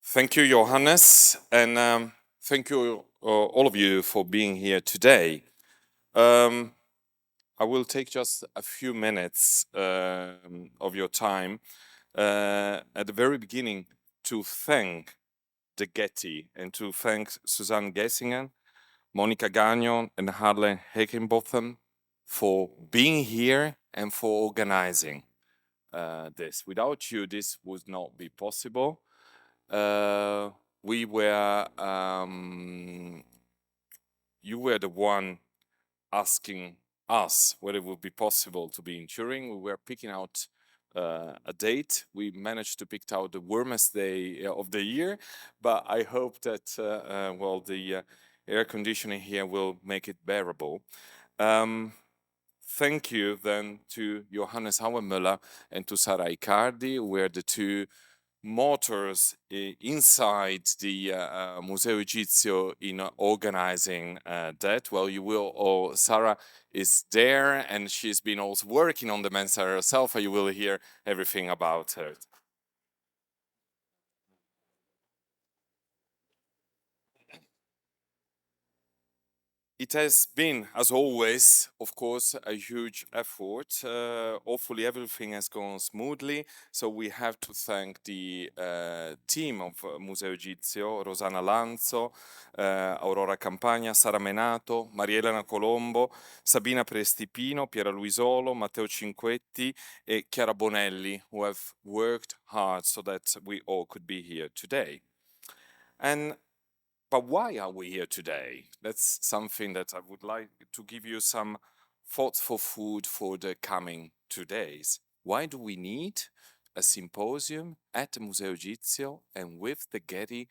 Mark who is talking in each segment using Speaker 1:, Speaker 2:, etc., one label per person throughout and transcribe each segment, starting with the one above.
Speaker 1: Thank you, Johannes, and thank you, all of you, for being here today. I will take just a few minutes of your time at the very beginning to thank the Getty and to thank Suzanne Gessingen, Monica Gagnon, and Harle Heckenbotham for being here and for organizing this. Without you, this would not be possible. We were you were the one asking us whether it would be possible to be in Turin. We were picking out a date. We managed to pick out the warmest day of the year, but I hope that the air conditioning here will make it bearable. Thank you then to Johannes Hauenmüller and to Sara Icardi, who were the two motors inside the Museo Egizio in organizing that. Well, you will, Sarah is there and she's been also working on the Mensa herself, and you will hear everything about her. It has been, as always, of course, a huge effort. Hopefully, everything has gone smoothly. So we have to thank the team of Museo Egizio: Rosanna Lanzo, Aurora Campagna, Sara Menato, Marielena Colombo, Sabina Prestipino, Piera Luisolo, Matteo Cinquetti, and Chiara Bonelli, who have worked hard so that we all could be here today. But why are we here today? That's something that I would like to give you some thoughtful food for the coming 2 days. Why do we need a symposium at the Museo Egizio and with the Getty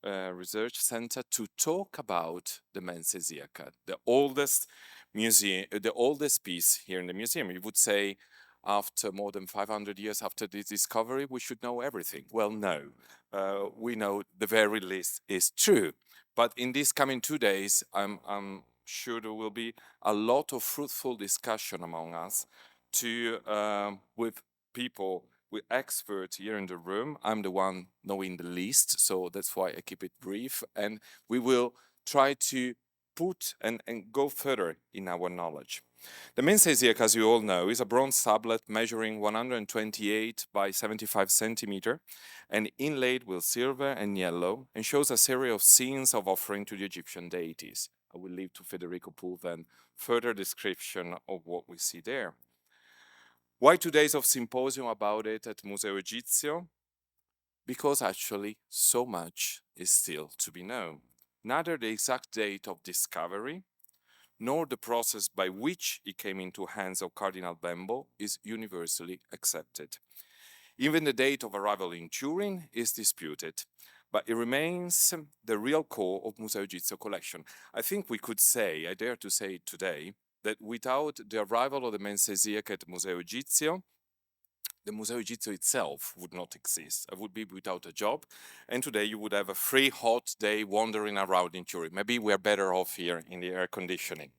Speaker 1: Research Center to talk about the Mensa Isiaca, the oldest museum, the oldest piece here in the museum? You would say, after more than 500 years after the discovery, we should know everything. Well, no. We know the very least is true. But in these coming 2 days, I'm sure there will be a lot of fruitful discussion among us with people, with experts here in the room. I'm the one knowing the least, so that's why I keep it brief. And we will try to put and go further in our knowledge. The Mensa Isiaca, as you all know, is a bronze tablet measuring 128 by 75 centimeter and inlaid with silver and yellow, and shows a series of scenes of offering to the Egyptian deities. I will leave to Federico Pool then further description of what we see there. Why 2 days of symposium about it at Museo Egizio? Because actually so much is still to be known. Neither the exact date of discovery nor the process by which it came into hands of Cardinal Bembo is universally accepted. Even the date of arrival in Turin is disputed, but it remains the real core of Museo Egizio collection. I think we could say, I dare to say it today, that without the arrival of the Mensa Isiaca at Museo Egizio, the Museo Egizio itself would not exist. I would be without a job, and today you would have a free, hot day wandering around in Turin. Maybe we're better off here in the air conditioning.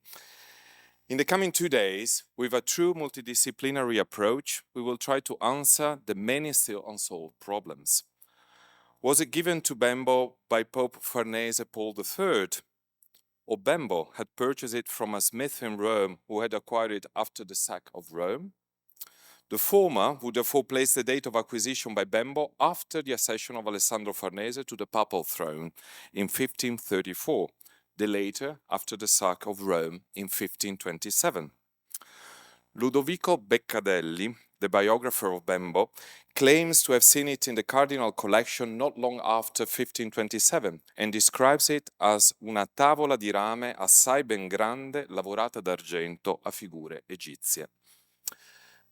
Speaker 1: In the coming 2 days, with a true multidisciplinary approach, we will try to answer the many still unsolved problems. Was it given to Bembo by Pope Farnese Paul III? Or Bembo had purchased it from a smith in Rome who had acquired it after the sack of Rome? The former would therefore place the date of acquisition by Bembo after the accession of Alessandro Farnese to the papal throne in 1534, the later after the sack of Rome in 1527. Ludovico Beccadelli, the biographer of Bembo, claims to have seen it in the cardinal collection not long after 1527 and describes it as una tavola di rame assai ben grande lavorata d'argento a figure egizie.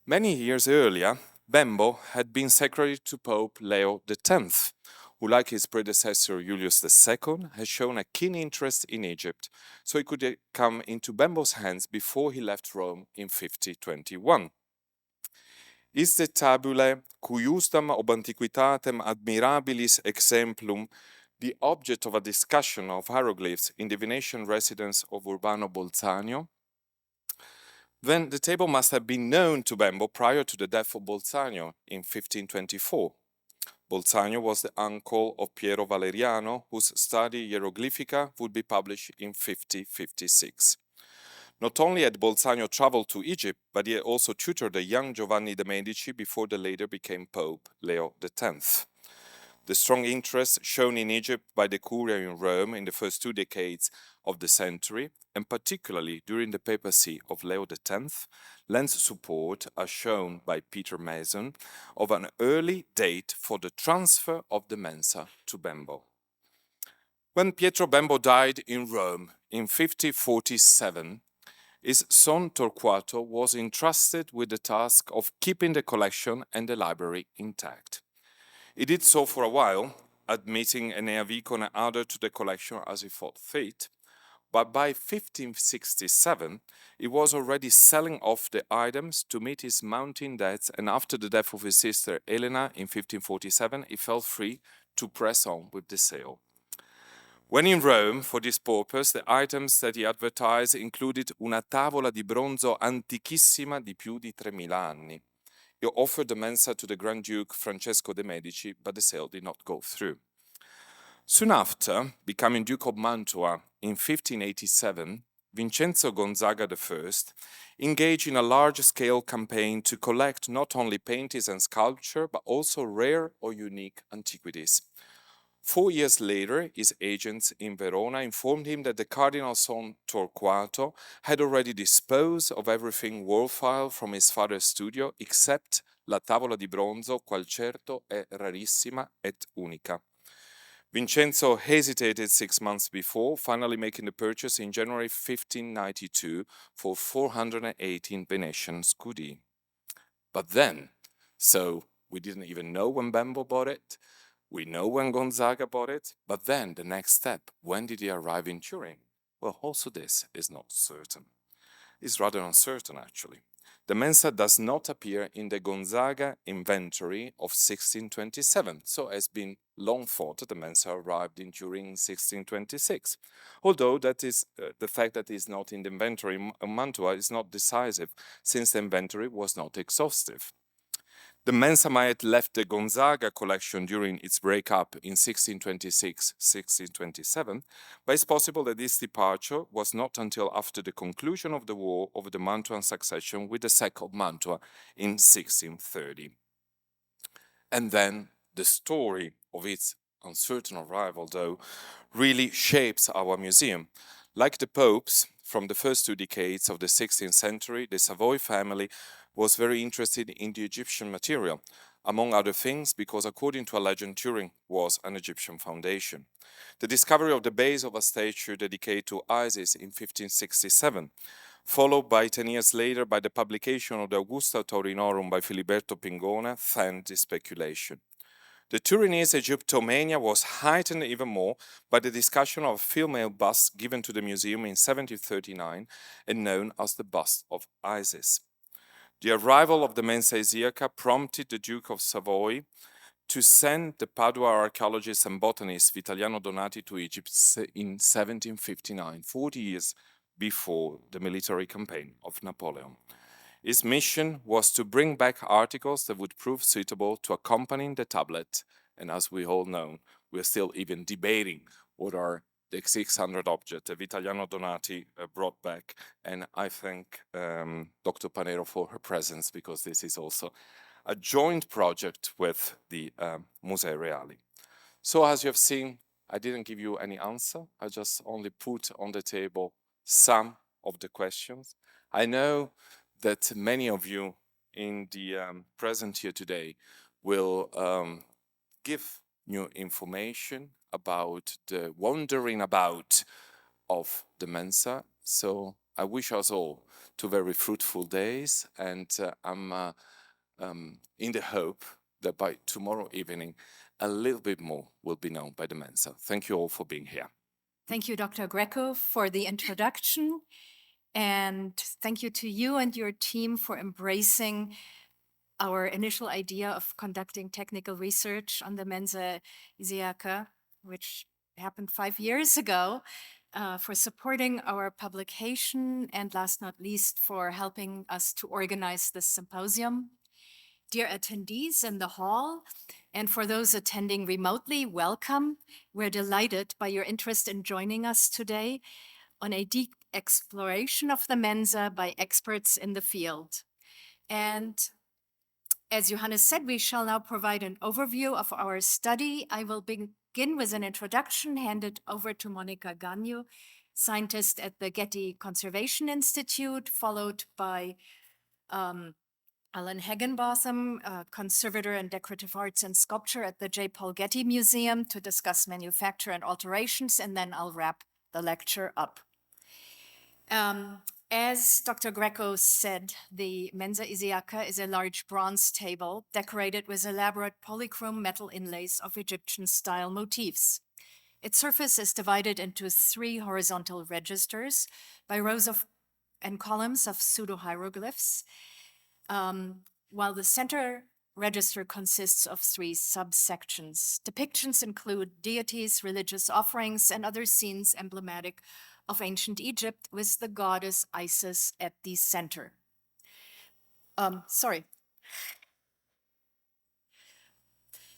Speaker 1: Many years earlier, Bembo had been secretary to Pope Leo X, who, like his predecessor Julius II, had shown a keen interest in Egypt, so it could come into Bembo's hands before he left Rome in 5021. Iste tabulae, cuiusdam ob antiquitatem admirabilis exemplum, the object of a discussion of hieroglyphs in the Venetian residence of Urbano Bolzano, then the table must have been known to Bembo prior to the death of Bolzano in 1524. Bolzano was the uncle of Piero Valeriano, whose study Hieroglyphica would be published in 5056. Not only had Bolzano traveled to Egypt, but he had also tutored the young Giovanni de' Medici before the later became Pope Leo X. The strong interest shown in Egypt by the Curia in Rome in the first 2 decades of the century, and particularly during the papacy of Leo X, lends support, as shown by Peter Mason, of an early date for the transfer of the Mensa to Bembo. When Pietro Bembo died in Rome in 5047, his son Torquato was entrusted with the task of keeping the collection and the library intact. He did so for a while, admitting Enea Vico and other to the collection as he thought fit, but by 1567 he was already selling off the items to meet his mounting debts, and after the death of his sister Elena in 1547 he felt free to press on with the sale. When in Rome, for this purpose, the items that he advertised included una tavola di bronzo antichissima di più di 3000 anni. He offered the Mensa to the Grand Duke Francesco de' Medici, but the sale did not go through. Soon after, becoming Duke of Mantua in 1587, Vincenzo Gonzaga I engaged in a large-scale campaign to collect not only paintings and sculpture, but also rare or unique antiquities. 4 years later, his agents in Verona informed him that the cardinal's son Torquato had already disposed of everything worthwhile from his father's studio except la tavola di bronzo, qual certo è rarissima et unica. Vincenzo hesitated 6 months before, finally making the purchase in January 1592 for 418 Venetian scudi. But then, so we didn't even know when Bembo bought it, we know when Gonzaga bought it, but then the next step, when did he arrive in Turin? Well, also this is not certain. It's rather uncertain, actually. The Mensa does not appear in the Gonzaga inventory of 1627, so it has been long thought that the Mensa arrived in Turin in 1626. Although that is the fact that it's not in the inventory in Mantua is not decisive, since the inventory was not exhaustive. The Mensa might have left the Gonzaga collection during its breakup in 1626-1627, but it's possible that this departure was not until after the conclusion of the war over the Mantuan succession with the sack of Mantua in 1630. And then the story of its uncertain arrival, though, really shapes our museum. Like the popes, from the first 2 decades of the 16th century, the Savoy family was very interested in the Egyptian material, among other things because according to a legend, Turin was an Egyptian foundation. The discovery of the base of a statue dedicated to Isis in 1567, followed by 10 years later by the publication of the Augusta Taurinorum by Filiberto Pingone, fanned this speculation. The Turinese Egyptomania was heightened even more by the discussion of a female bust given to the museum in 1739 and known as the bust of Isis. The arrival of the Mensa Isiaca prompted the Duke of Savoy to send the Padua archaeologist and botanist Vitaliano Donati to Egypt in 1759, 40 years before the military campaign of Napoleon. His mission was to bring back articles that would prove suitable to accompany the tablet, and as we all know, we're still even debating what are the 600 objects that Vitaliano Donati brought back, and I thank Dr. Panero for her presence because this is also a joint project with the Museo Reali. So as you have seen, I didn't give you any answer, I just only put on the table some of the questions. I know that many of you in the present here today will give new information about the wandering about of the Mensa. So I wish us all 2 very fruitful days, and I'm in the hope that by tomorrow evening a little bit more will be known by the Mensa. Thank you all for being here.
Speaker 2: Thank you, Dr. Greco, for the introduction. And thank you to you and your team for embracing our initial idea of conducting technical research on the Mensa Isiaca, which happened 5 years ago, for supporting our publication, and last not least, for helping us to organize this symposium. Dear attendees in the hall, and for those attending remotely, welcome. We're delighted by your interest in joining us today on a deep exploration of the Mensa by experts in the field. And as Johannes said, we shall now provide an overview of our study. I will begin with an introduction, hand it over to Monica Gagno, scientist at the Getty Conservation Institute, followed by Alan Higginbotham, conservator in decorative arts and sculpture at the J. Paul Getty Museum, to discuss manufacture and alterations, and then I'll wrap the lecture up. As Dr. Greco said, the Mensa Isiaca is a large bronze table decorated with elaborate polychrome metal inlays of Egyptian-style motifs. Its surface is divided into 3 horizontal registers by rows of and columns of pseudo-hieroglyphs, while the center register consists of 3 subsections. Depictions include deities, religious offerings, and other scenes emblematic of ancient Egypt, with the goddess Isis at the center.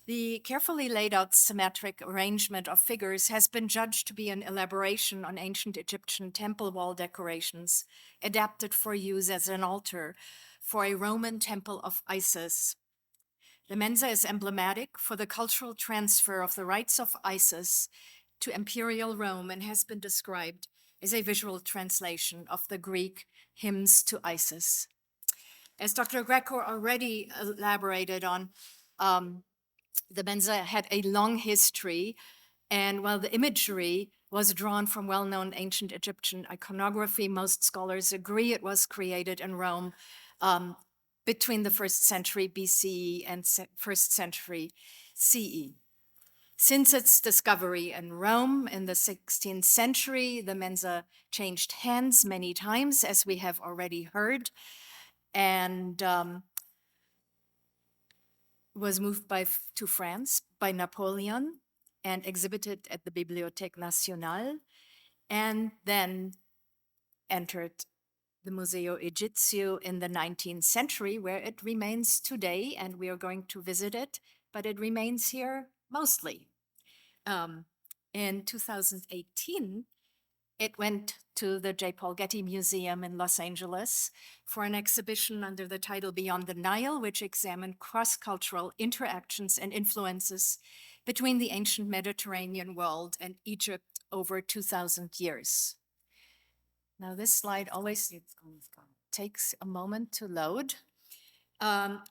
Speaker 2: The carefully laid out symmetric arrangement of figures has been judged to be an elaboration on ancient Egyptian temple wall decorations, adapted for use as an altar for a Roman temple of Isis. The Mensa is emblematic for the cultural transfer of the rites of Isis to imperial Rome and has been described as a visual translation of the Greek hymns to Isis. As Dr. Greco already elaborated on, the Mensa had a long history, and while the imagery was drawn from well-known ancient Egyptian iconography, most scholars agree it was created in Rome between the 1st century BCE and 1st century CE. Since its discovery in Rome in the 16th century, the Mensa changed hands many times, as we have already heard, and was moved to France by Napoleon and exhibited at the Bibliothèque Nationale, and then entered the Museo Egizio in the 19th century, where it remains today, and we are going to visit it, but it remains here mostly. In 2018, it went to the J. Paul Getty Museum in Los Angeles for an exhibition under the title Beyond the Nile, which examined cross-cultural interactions and influences between the ancient Mediterranean world and Egypt over 2,000 years. Now, this slide always takes a moment to load.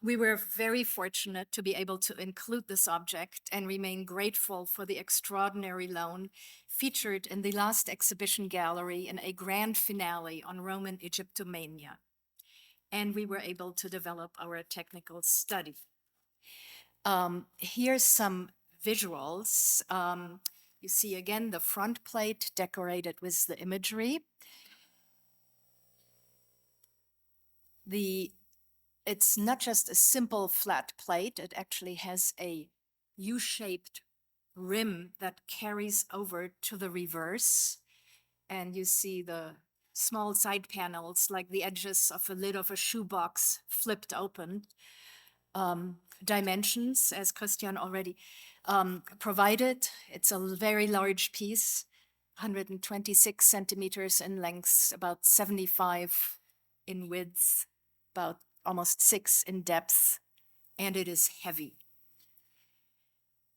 Speaker 2: We were very fortunate to be able to include this object and remain grateful for the extraordinary loan featured in the last exhibition gallery in a grand finale on Roman Egyptomania. And we were able to develop our technical study. Here's some visuals. You see again the front plate decorated with the imagery. It's not just a simple flat plate, it actually has a U-shaped rim that carries over to the reverse. And you see the small side panels like the edges of a lid of a shoebox flipped open. Dimensions, as Christian already provided, it's a very large piece, 126 centimeters in length, about 75 in width, about almost 6 in depth, and it is heavy.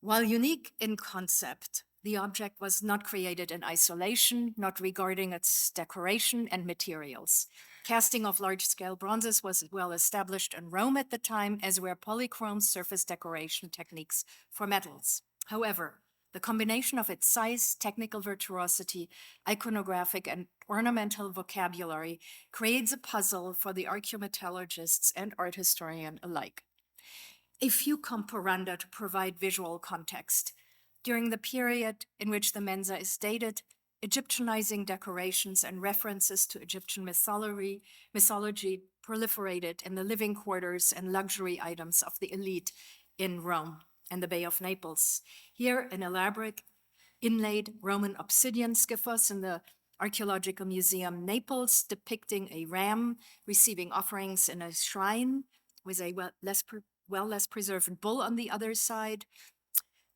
Speaker 2: While unique in concept, the object was not created in isolation, not regarding its decoration and materials. Casting of large-scale bronzes was well established in Rome at the time, as were polychrome surface decoration techniques for metals. However, the combination of its size, technical virtuosity, iconographic and ornamental vocabulary creates a puzzle for the archaeometallurgists and art historian alike. A few comparanda to provide visual context. During the period in which the Mensa is dated, Egyptianizing decorations and references to Egyptian mythology proliferated in the living quarters and luxury items of the elite in Rome and the Bay of Naples. Here, an elaborate inlaid Roman obsidian scyphos in the Archaeological Museum Naples, depicting a ram receiving offerings in a shrine with a less well less preserved bull on the other side.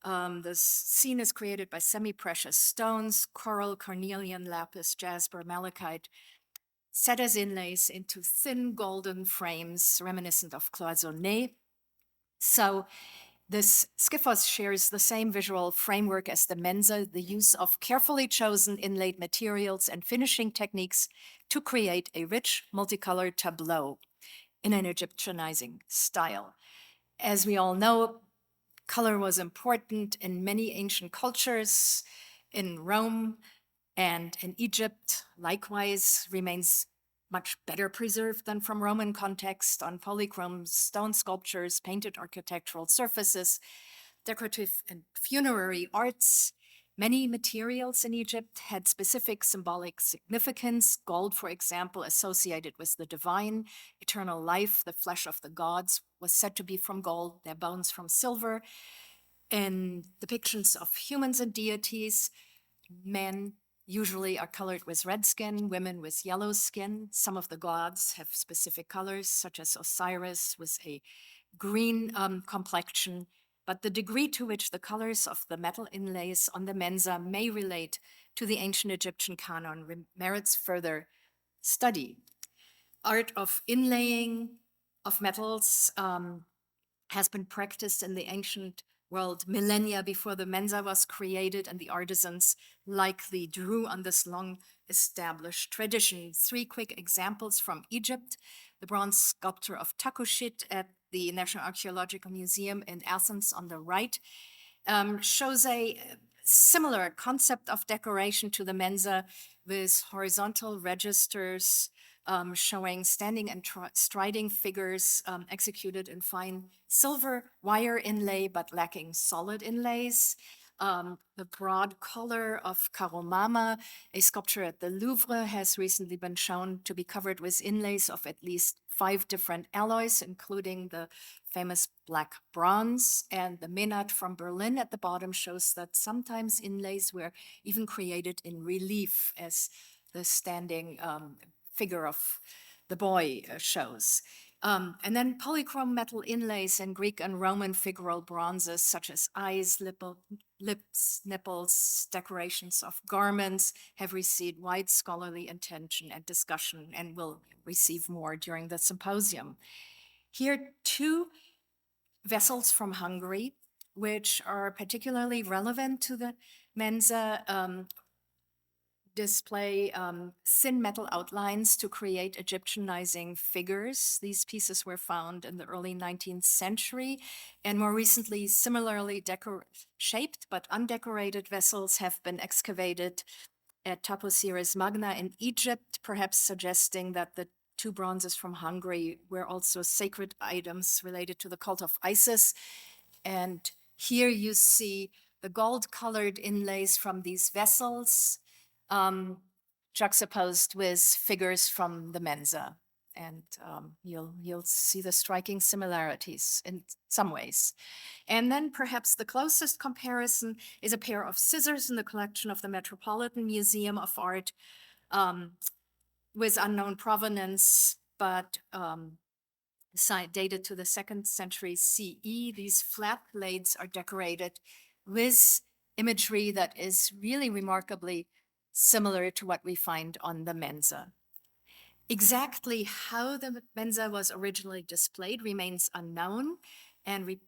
Speaker 2: The scene is created by semi-precious stones, coral, carnelian, lapis, jasper, malachite, set as inlays into thin golden frames reminiscent of cloisonné. So this skyphos shares the same visual framework as the Mensa, the use of carefully chosen inlaid materials and finishing techniques to create a rich, multicolored tableau in an Egyptianizing style. As we all know, color was important in many ancient cultures. In Rome and in Egypt, likewise, remains much better preserved than from Roman context on polychrome stone sculptures, painted architectural surfaces, decorative and funerary arts. Many materials in Egypt had specific symbolic significance. Gold, for example, associated with the divine, eternal life, the flesh of the gods, was said to be from gold, their bones from silver. In depictions of humans and deities, men usually are colored with red skin, women with yellow skin. Some of the gods have specific colors, such as Osiris with a green complexion. But the degree to which the colors of the metal inlays on the Mensa may relate to the ancient Egyptian canon merits further study. Art of inlaying of metals has been practiced in the ancient world millennia before the Mensa was created, and the artisans likely drew on this long established tradition. 3 quick examples from Egypt: the bronze sculpture of Takushit at the National Archaeological Museum in Athens on the right shows a similar concept of decoration to the Mensa, with horizontal registers showing standing and striding figures executed in fine silver wire inlay, but lacking solid inlays. The broad collar of Karomama, a sculpture at the Louvre, has recently been shown to be covered with inlays of at least 5 different alloys, including the famous black bronze. And the Menat from Berlin at the bottom shows that sometimes inlays were even created in relief, as the standing figure of the boy shows. And then polychrome metal inlays in Greek and Roman figural bronzes, such as eyes, lips, nipples, decorations of garments, have received wide scholarly attention and discussion, and will receive more during the symposium. Here, 2 vessels from Hungary, which are particularly relevant to the Mensa, display thin metal outlines to create Egyptianizing figures. These pieces were found in the early 19th century, and more recently, similarly shaped but undecorated vessels have been excavated at Taposiris Magna in Egypt, perhaps suggesting that the 2 bronzes from Hungary were also sacred items related to the cult of Isis. And here you see the gold-colored inlays from these vessels, juxtaposed with figures from the Mensa. And you'll see the striking similarities in some ways. And then perhaps the closest comparison is a pair of scissors in the collection of the Metropolitan Museum of Art, with unknown provenance, but dated to the 2nd century CE. These flat blades are decorated with imagery that is really remarkably similar to what we find on the Mensa. Exactly how the Mensa was originally displayed remains unknown and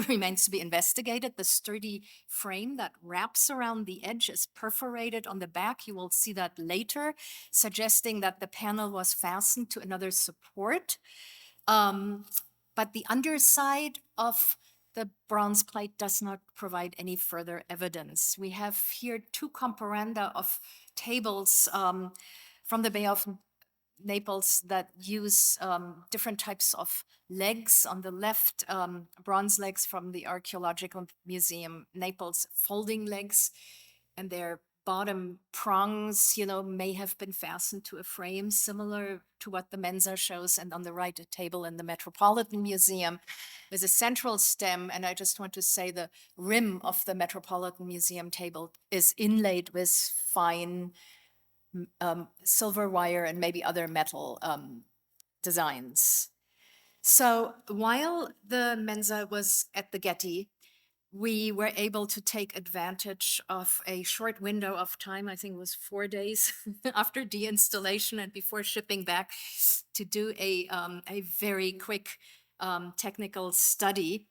Speaker 2: remains to be investigated. The sturdy frame that wraps around the edge is perforated on the back. You will see that later, suggesting that the panel was fastened to another support. But the underside of the bronze plate does not provide any further evidence. We have here 2 comparanda of tables from the Bay of Naples that use different types of legs. On the left, bronze legs from the Archaeological Museum, Naples, folding legs, and their bottom prongs, may have been fastened to a frame similar to what the Mensa shows. And on the right, a table in the Metropolitan Museum with a central stem. And I just want to say the rim of the Metropolitan Museum table is inlaid with fine silver wire and maybe other metal designs. So while the Mensa was at the Getty, we were able to take advantage of a short window of time, I think it was 4 days after the installation and before shipping back, to do a very quick technical study,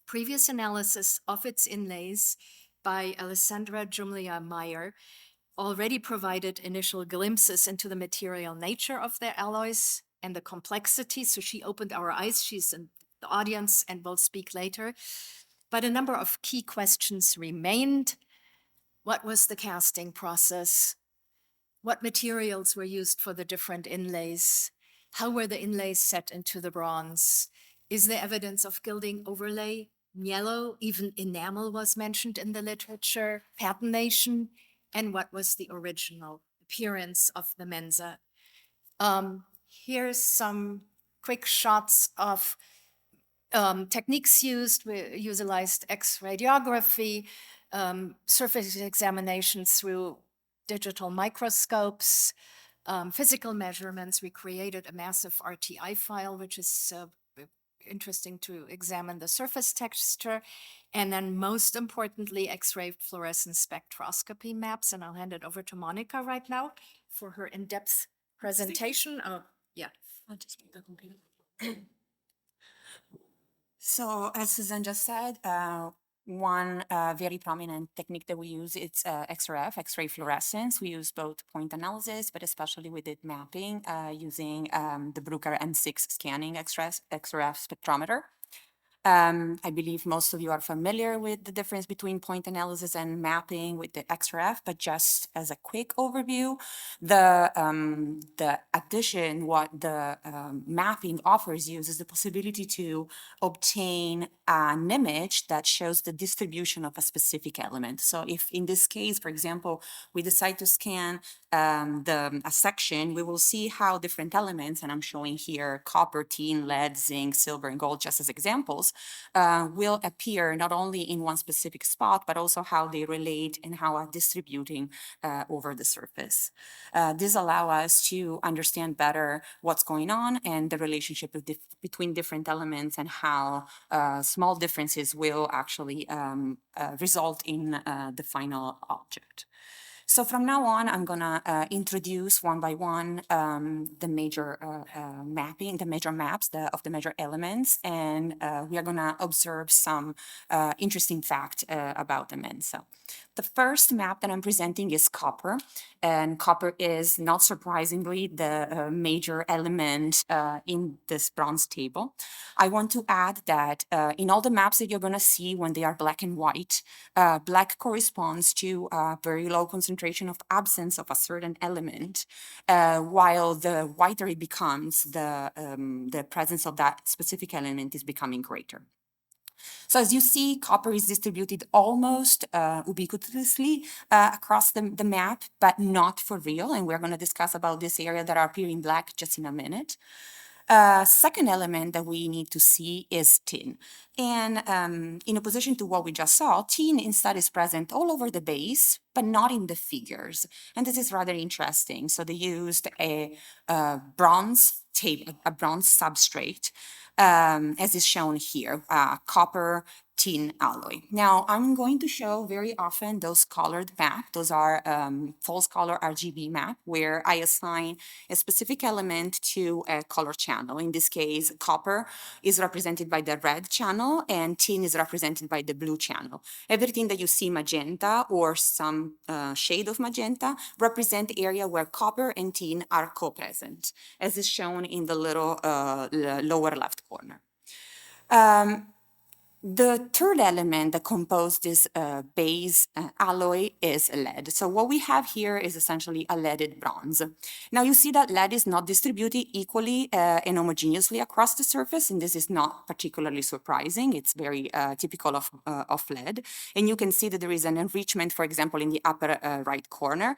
Speaker 2: previous analysis of its inlays by Alessandra Jumlia Meyer already provided initial glimpses into the material nature of their alloys and the complexity. So she opened our eyes. She's in the audience and will speak later. But a number of key questions remained. What was the casting process? What materials were used for the different inlays? How were the inlays set into the bronze? Is there evidence of gilding overlay? Yellow, even enamel was mentioned in the literature, patination, and what was the original appearance of the Mensa? Here's some quick shots of techniques used. We utilized X-radiography, surface examination through digital microscopes, physical measurements. We created a massive RTI file, which is interesting to examine the surface texture. And then most importantly, X-ray fluorescence spectroscopy maps. And I'll hand it over to Monica right now for her in-depth presentation. Oh, yeah.
Speaker 3: I'll just make the computer. So as Susan just said, one very prominent technique that we use is XRF, X-ray fluorescence. We use both point analysis, but especially we did mapping using the Bruker M6 scanning XRF spectrometer. I believe most of you are familiar with the difference between point analysis and mapping with the XRF, but just as a quick overview, the addition, what the mapping offers you is the possibility to obtain an image that shows the distribution of a specific element. So if in this case, for example, we decide to scan a section, we will see how different elements, and I'm showing here copper, tin, lead, zinc, silver, and gold just as examples, will appear not only in one specific spot, but also how they relate and how are distributing over the surface. This allows us to understand better what's going on and the relationship between different elements and how small differences will actually result in the final object. So from now on, I'm gonna introduce one by one the major mapping, the major maps of the major elements, and we are gonna observe some interesting fact about the Mensa. The first map that I'm presenting is copper, and copper is, not surprisingly, the major element in this bronze table. I want to add that in all the maps that you're gonna see when they are black and white, black corresponds to a very low concentration of absence of a certain element, while the whiter it becomes, the presence of that specific element is becoming greater. So as you see, copper is distributed almost ubiquitously across the map, but not for real. And we're going to discuss about this area that are appearing black just in a minute. Second element that we need to see is tin. And in opposition to what we just saw, tin instead is present all over the base, but not in the figures. And this is rather interesting. So they used a bronze tape, a bronze substrate, as is shown here, copper tin alloy. Now, I'm going to show very often those colored maps. Those are false color RGB map, where I assign a specific element to a color channel. In this case, copper is represented by the red channel and tin is represented by the blue channel. Everything that you see magenta or some shade of magenta represent the area where copper and tin are co-present, as is shown in the little lower left corner. The third element that composes this base alloy is lead. So what we have here is essentially a leaded bronze. Now you see that lead is not distributed equally and homogeneously across the surface, and this is not particularly surprising. It's very typical of lead. And you can see that there is an enrichment, for example, in the upper right corner.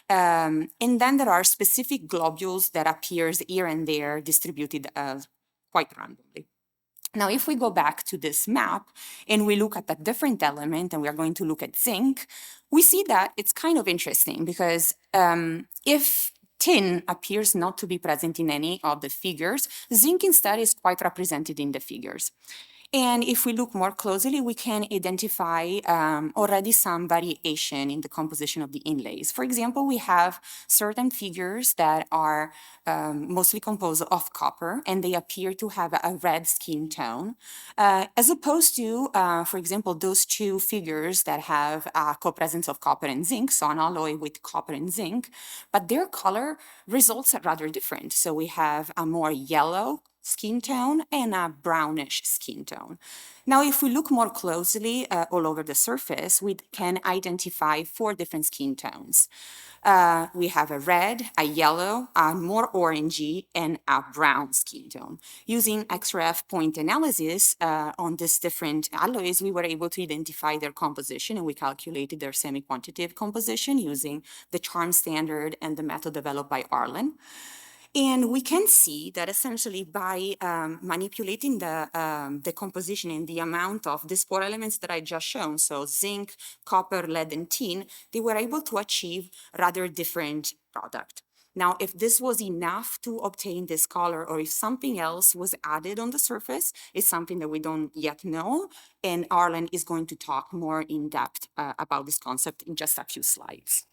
Speaker 3: And then there are specific globules that appears here and there distributed quite randomly. Now, if we go back to this map and we look at a different element, and we are going to look at zinc, we see that it's kind of interesting because if tin appears not to be present in any of the figures. Zinc instead is quite represented in the figures. And if we look more closely, we can identify already some variation in the composition of the inlays. For example, we have certain figures that are mostly composed of copper, and they appear to have a red skin tone, as opposed to, for example, those two figures that have a co-presence of copper and zinc, so an alloy with copper and zinc, but their color results are rather different. So we have a more yellow skin tone and a brownish skin tone. Now, if we look more closely all over the surface, we can identify 4 different skin tones. We have a red, a yellow, a more orangey, and a brown skin tone. Using XRF point analysis on these different alloys, we were able to identify their composition, and we calculated their semi-quantitative composition using the charm standard and the method developed by Arlen. And we can see that essentially by manipulating the composition and the amount of these 4 elements that I just shown, so zinc, copper, lead, and tin, they were able to achieve rather different product. Now, if this was enough to obtain this color, or if something else was added on the surface, is something that we don't yet know, and Arlen is going to talk more in depth about this concept in just a few slides.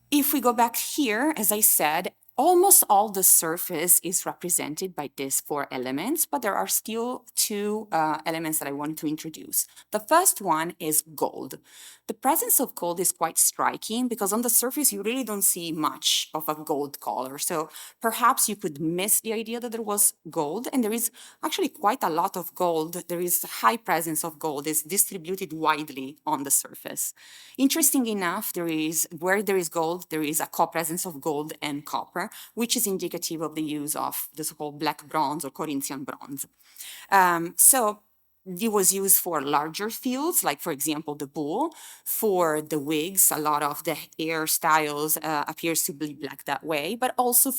Speaker 3: If we go back here, as I said, almost all the surface is represented by these 4 elements, but there are still 2 elements that I want to introduce. The first one is gold. The presence of gold is quite striking because on the surface you really don't see much of a gold color. So perhaps you could miss the idea that there was gold, and there is actually quite a lot of gold. There is a high presence of gold. It's distributed widely on the surface. Interesting enough, where there is gold, there is a co-presence of gold and copper, which is indicative of the use of the so-called black bronze or Corinthian bronze. So it was used for larger fields, like, for example, the bull. For the wigs, a lot of the hairstyles appears to be black that way, but also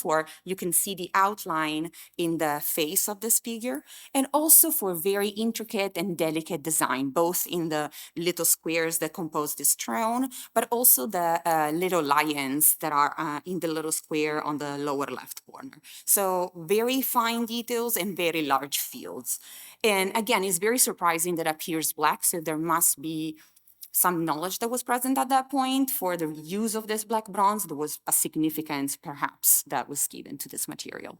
Speaker 3: you can see the outline in the face of this figure, and also for very intricate and delicate design, both in the little squares that compose this throne, but also the little lions that are in the little square on the lower left corner. So very fine details and very large fields. And again, it's very surprising that appears black, so there must be some knowledge that was present at that point for the use of this black bronze. There was a significance, perhaps, that was given to this material.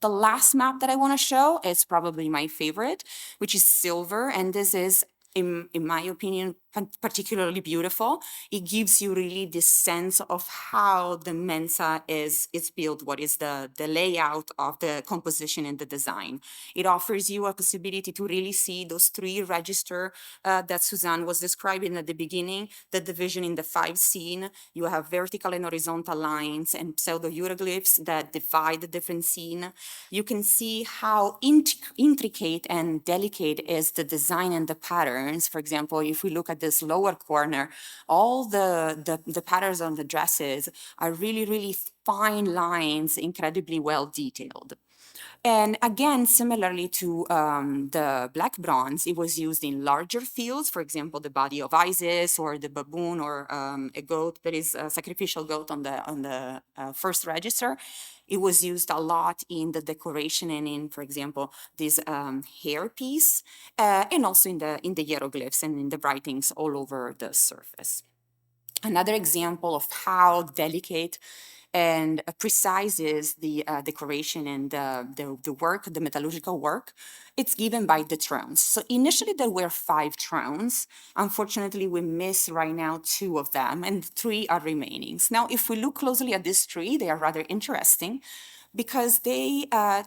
Speaker 3: The last map that I want to show is probably my favorite, which is silver, and this is, in my opinion, particularly beautiful. It gives you really this sense of how the Mensa is built, what is the layout of the composition and the design. It offers you a possibility to really see those 3 registers that Suzanne was describing at the beginning, the division in the 5 scene. You have vertical and horizontal lines and pseudo-hieroglyphs that divide the different scene. You can see how intricate and delicate is the design and the patterns. For example, if we look at this lower corner, all the patterns on the dresses are really, really fine lines, incredibly well detailed. And again, similarly to the black bronze, it was used in larger fields, for example, the body of Isis or the baboon or a goat that is a sacrificial goat on the first register. It was used a lot in the decoration and in, for example, this hairpiece, and also in the hieroglyphs and in the writings all over the surface. Another example of how delicate and precise is the decoration and the work, the metallurgical work, it's given by the thrones. So initially there were 5 thrones. Unfortunately, we miss right now 2 of them, and 3 are remaining. Now, if we look closely at these 3, they are rather interesting because they are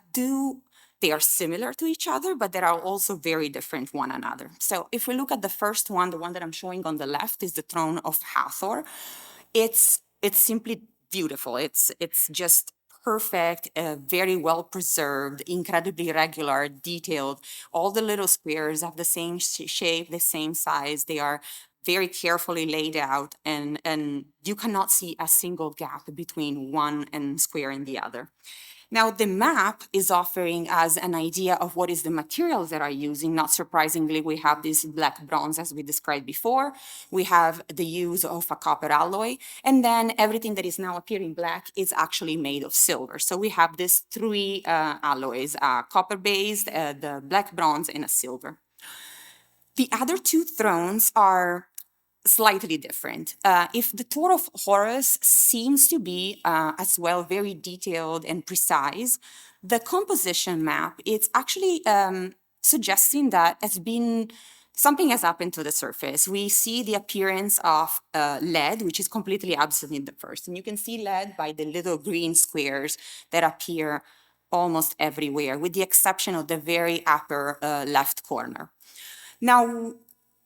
Speaker 3: similar to each other, but they are also very different one another. So if we look at the first one, the one that I'm showing on the left is the throne of Hathor. It's simply beautiful. It's just perfect, very well preserved, incredibly regular, detailed. All the little squares have the same shape, the same size. They are very carefully laid out, and you cannot see a single gap between one square and the other. Now, the map is offering us an idea of what is the materials that are using. Not surprisingly, we have this black bronze, as we described before. We have the use of a copper alloy, and then everything that is now appearing black is actually made of silver. So we have these three alloys, copper-based, the black bronze, and a silver. The other two thrones are slightly different. If the Tour of Horus seems to be as well very detailed and precise, the composition map, it's actually suggesting that something has happened to the surface. We see the appearance of lead, which is completely absent in the first. And you can see lead by the little green squares that appear almost everywhere, with the exception of the very upper left corner. Now,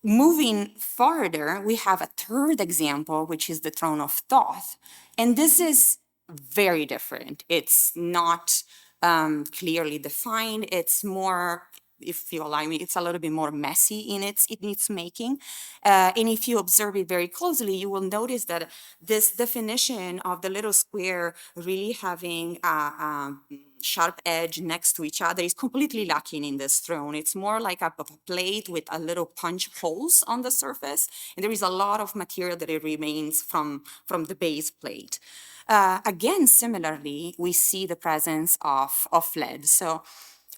Speaker 3: moving farther, we have a third example, which is the throne of Thoth. And this is very different. It's not clearly defined. It's more, if you allow me, it's a little bit more messy in its making. And if you observe it very closely, you will notice that this definition of the little square really having a sharp edge next to each other is completely lacking in this throne. It's more like a plate with a little punch holes on the surface, and there is a lot of material that it remains from the base plate. Again, similarly, we see the presence of lead. So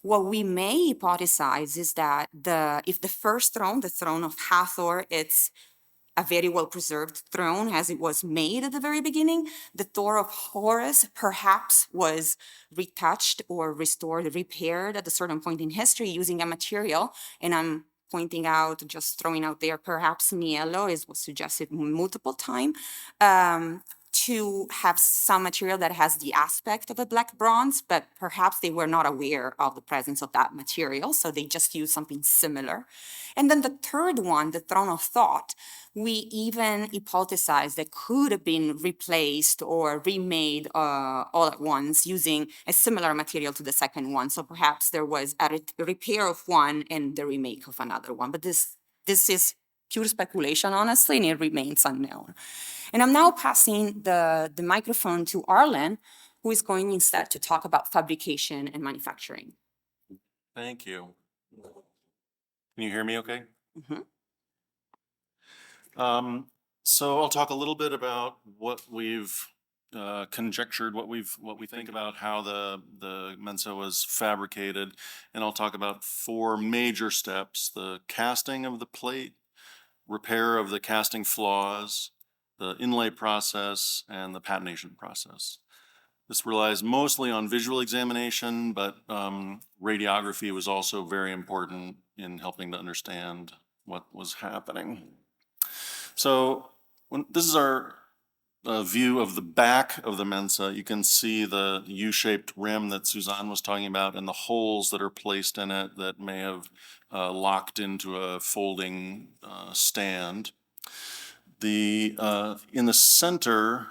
Speaker 3: what we may hypothesize is that if the first throne, the throne of Hathor, it's a very well-preserved throne as it was made at the very beginning, the Tour of Horus perhaps was retouched or restored, repaired at a certain point in history using a material, and I'm pointing out, just throwing out there, perhaps Niello was suggested multiple times, to have some material that has the aspect of a black bronze, but perhaps they were not aware of the presence of that material, so they just used something similar. And then the third one, the throne of Thoth, we even hypothesize that could have been replaced or remade all at once using a similar material to the second one. So perhaps there was a repair of one and the remake of another one. But this is pure speculation, honestly, and it remains unknown. And I'm now passing the microphone to Arlen, who is going instead to talk about fabrication and manufacturing.
Speaker 4: Thank you. Can you hear me okay?
Speaker 3: Mm-hmm.
Speaker 4: So I'll talk a little bit about what we've conjectured, what we think about how the Mensa was fabricated, and I'll talk about 4 major steps: the casting of the plate, repair of the casting flaws, the inlay process, and the patination process. This relies mostly on visual examination, but radiography was also very important in helping to understand what was happening. So this is our view of the back of the Mensa. You can see the U-shaped rim that Suzanne was talking about and the holes that are placed in it that may have locked into a folding stand. In the center,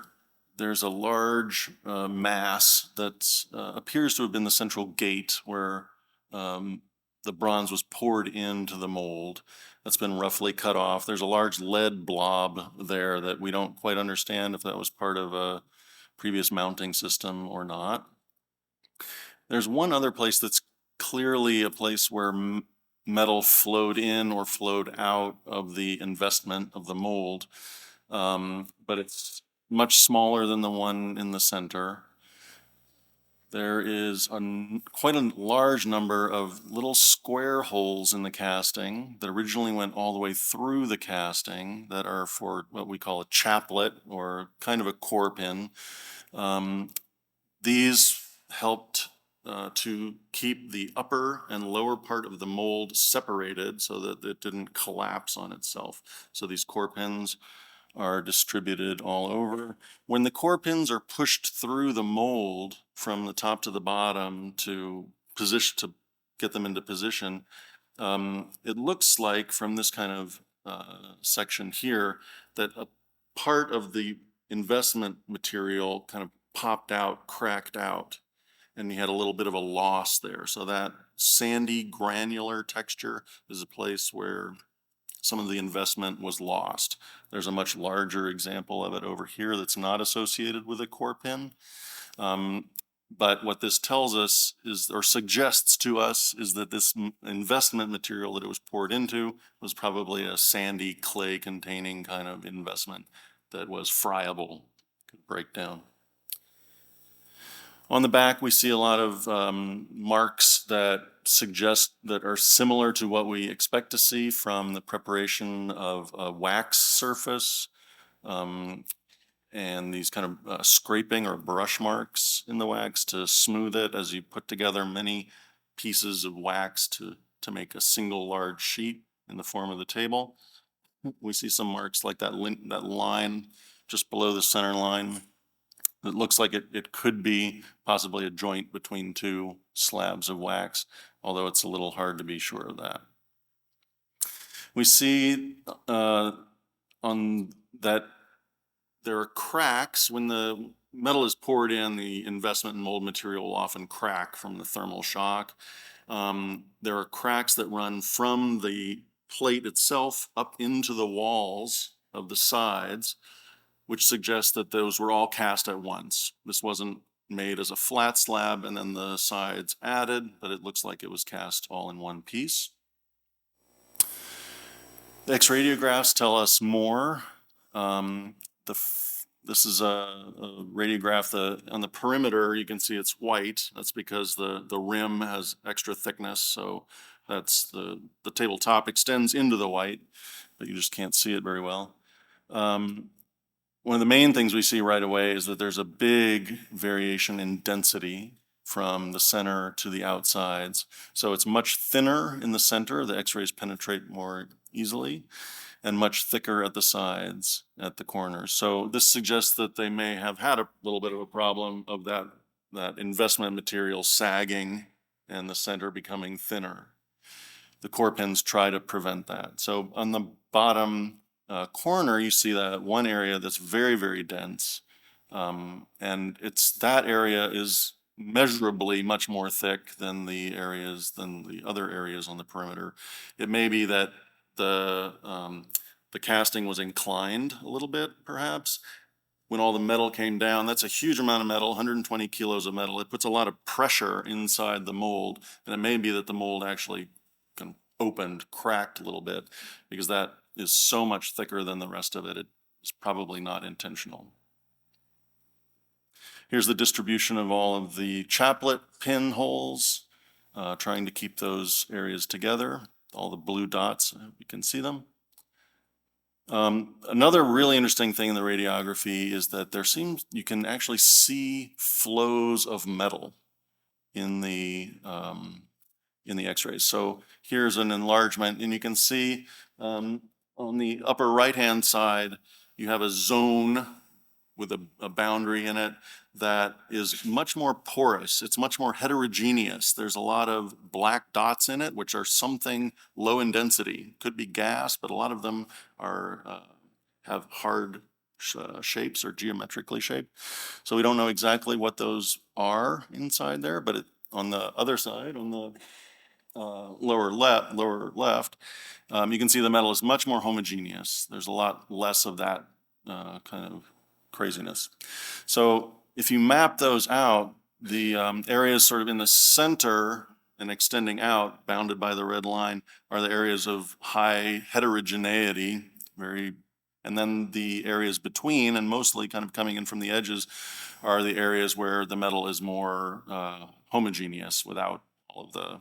Speaker 4: there's a large mass that appears to have been the central gate where the bronze was poured into the mold. That's been roughly cut off. There's a large lead blob there that we don't quite understand if that was part of a previous mounting system or not. There's one other place that's clearly a place where metal flowed in or flowed out of the investment of the mold, but it's much smaller than the one in the center. There is quite a large number of little square holes in the casting that originally went all the way through the casting that are for what we call a chaplet or kind of a core pin. These helped to keep the upper and lower part of the mold separated so that it didn't collapse on itself. So these core pins are distributed all over. When the core pins are pushed through the mold from the top to the bottom to get them into position, it looks like from this kind of section here that a part of the investment material kind of popped out, cracked out, and you had a little bit of a loss there. So that sandy granular texture is a place where some of the investment was lost. There's a much larger example of it over here that's not associated with a core pin. But what this tells us is, or suggests to us, is that this investment material that it was poured into was probably a sandy clay containing kind of investment that was friable, could break down. On the back, we see a lot of marks that suggest that are similar to what we expect to see from the preparation of a wax surface, and these kind of scraping or brush marks in the wax to smooth it as you put together many pieces of wax to make a single large sheet in the form of the table. We see some marks like that line just below the center line. It looks like it could be possibly a joint between two slabs of wax, although it's a little hard to be sure of that. We see on that there are cracks. When the metal is poured in, the investment and mold material will often crack from the thermal shock. There are cracks that run from the plate itself up into the walls of the sides, which suggests that those were all cast at once. This wasn't made as a flat slab and then the sides added, but it looks like it was cast all in one piece. The X-radiographs tell us more. This is a radiograph. On the perimeter, you can see it's white. That's because the rim has extra thickness, so that's the tabletop extends into the white, but you just can't see it very well. One of the main things we see right away is that there's a big variation in density from the center to the outsides. So it's much thinner in the center. The X-rays penetrate more easily, and much thicker at the sides, at the corners. So this suggests that they may have had a little bit of a problem of that investment material sagging and the center becoming thinner. The core pins try to prevent that. So on the bottom corner, you see that one area that's very, very dense. And that area is measurably much more thick than the other areas on the perimeter. It may be that the casting was inclined a little bit, perhaps. When all the metal came down, that's a huge amount of metal, 120 kilos of metal. It puts a lot of pressure inside the mold, and it may be that the mold actually kind of opened, cracked a little bit, because that is so much thicker than the rest of it. It's probably not intentional. Here's the distribution of all of the chaplet pin holes, trying to keep those areas together. All the blue dots, you can see them. Another really interesting thing in the radiography is that you can actually see flows of metal in the X-rays. So here's an enlargement, and you can see on the upper right-hand side, you have a zone with a boundary in it that is much more porous. It's much more heterogeneous. There's a lot of black dots in it, which are something low in density. Could be gas, but a lot of them have hard shapes or geometrically shaped. So we don't know exactly what those are inside there, but on the other side, on the lower left, you can see the metal is much more homogeneous. There's a lot less of that kind of craziness. So if you map those out, the areas sort of in the center and extending out, bounded by the red line, are the areas of high heterogeneity, and then the areas between, and mostly kind of coming in from the edges, are the areas where the metal is more homogeneous without all of the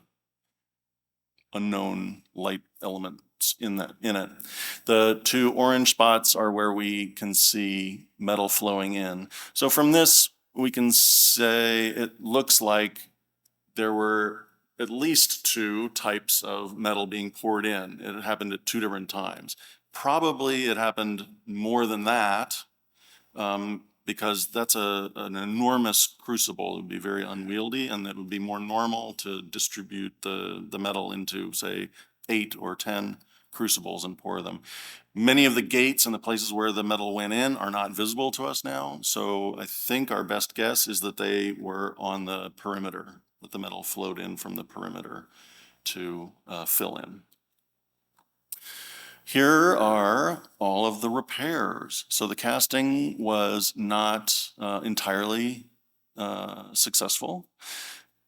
Speaker 4: unknown light elements in it. The two orange spots are where we can see metal flowing in. So from this, we can say it looks like there were at least two types of metal being poured in. It happened at two different times. Probably it happened more than that, because that's an enormous crucible. It would be very unwieldy, and it would be more normal to distribute the metal into, say, 8 or 10 crucibles and pour them. Many of the gates and the places where the metal went in are not visible to us now, so I think our best guess is that they were on the perimeter, that the metal flowed in from the perimeter to fill in. Here are all of the repairs. So the casting was not entirely successful.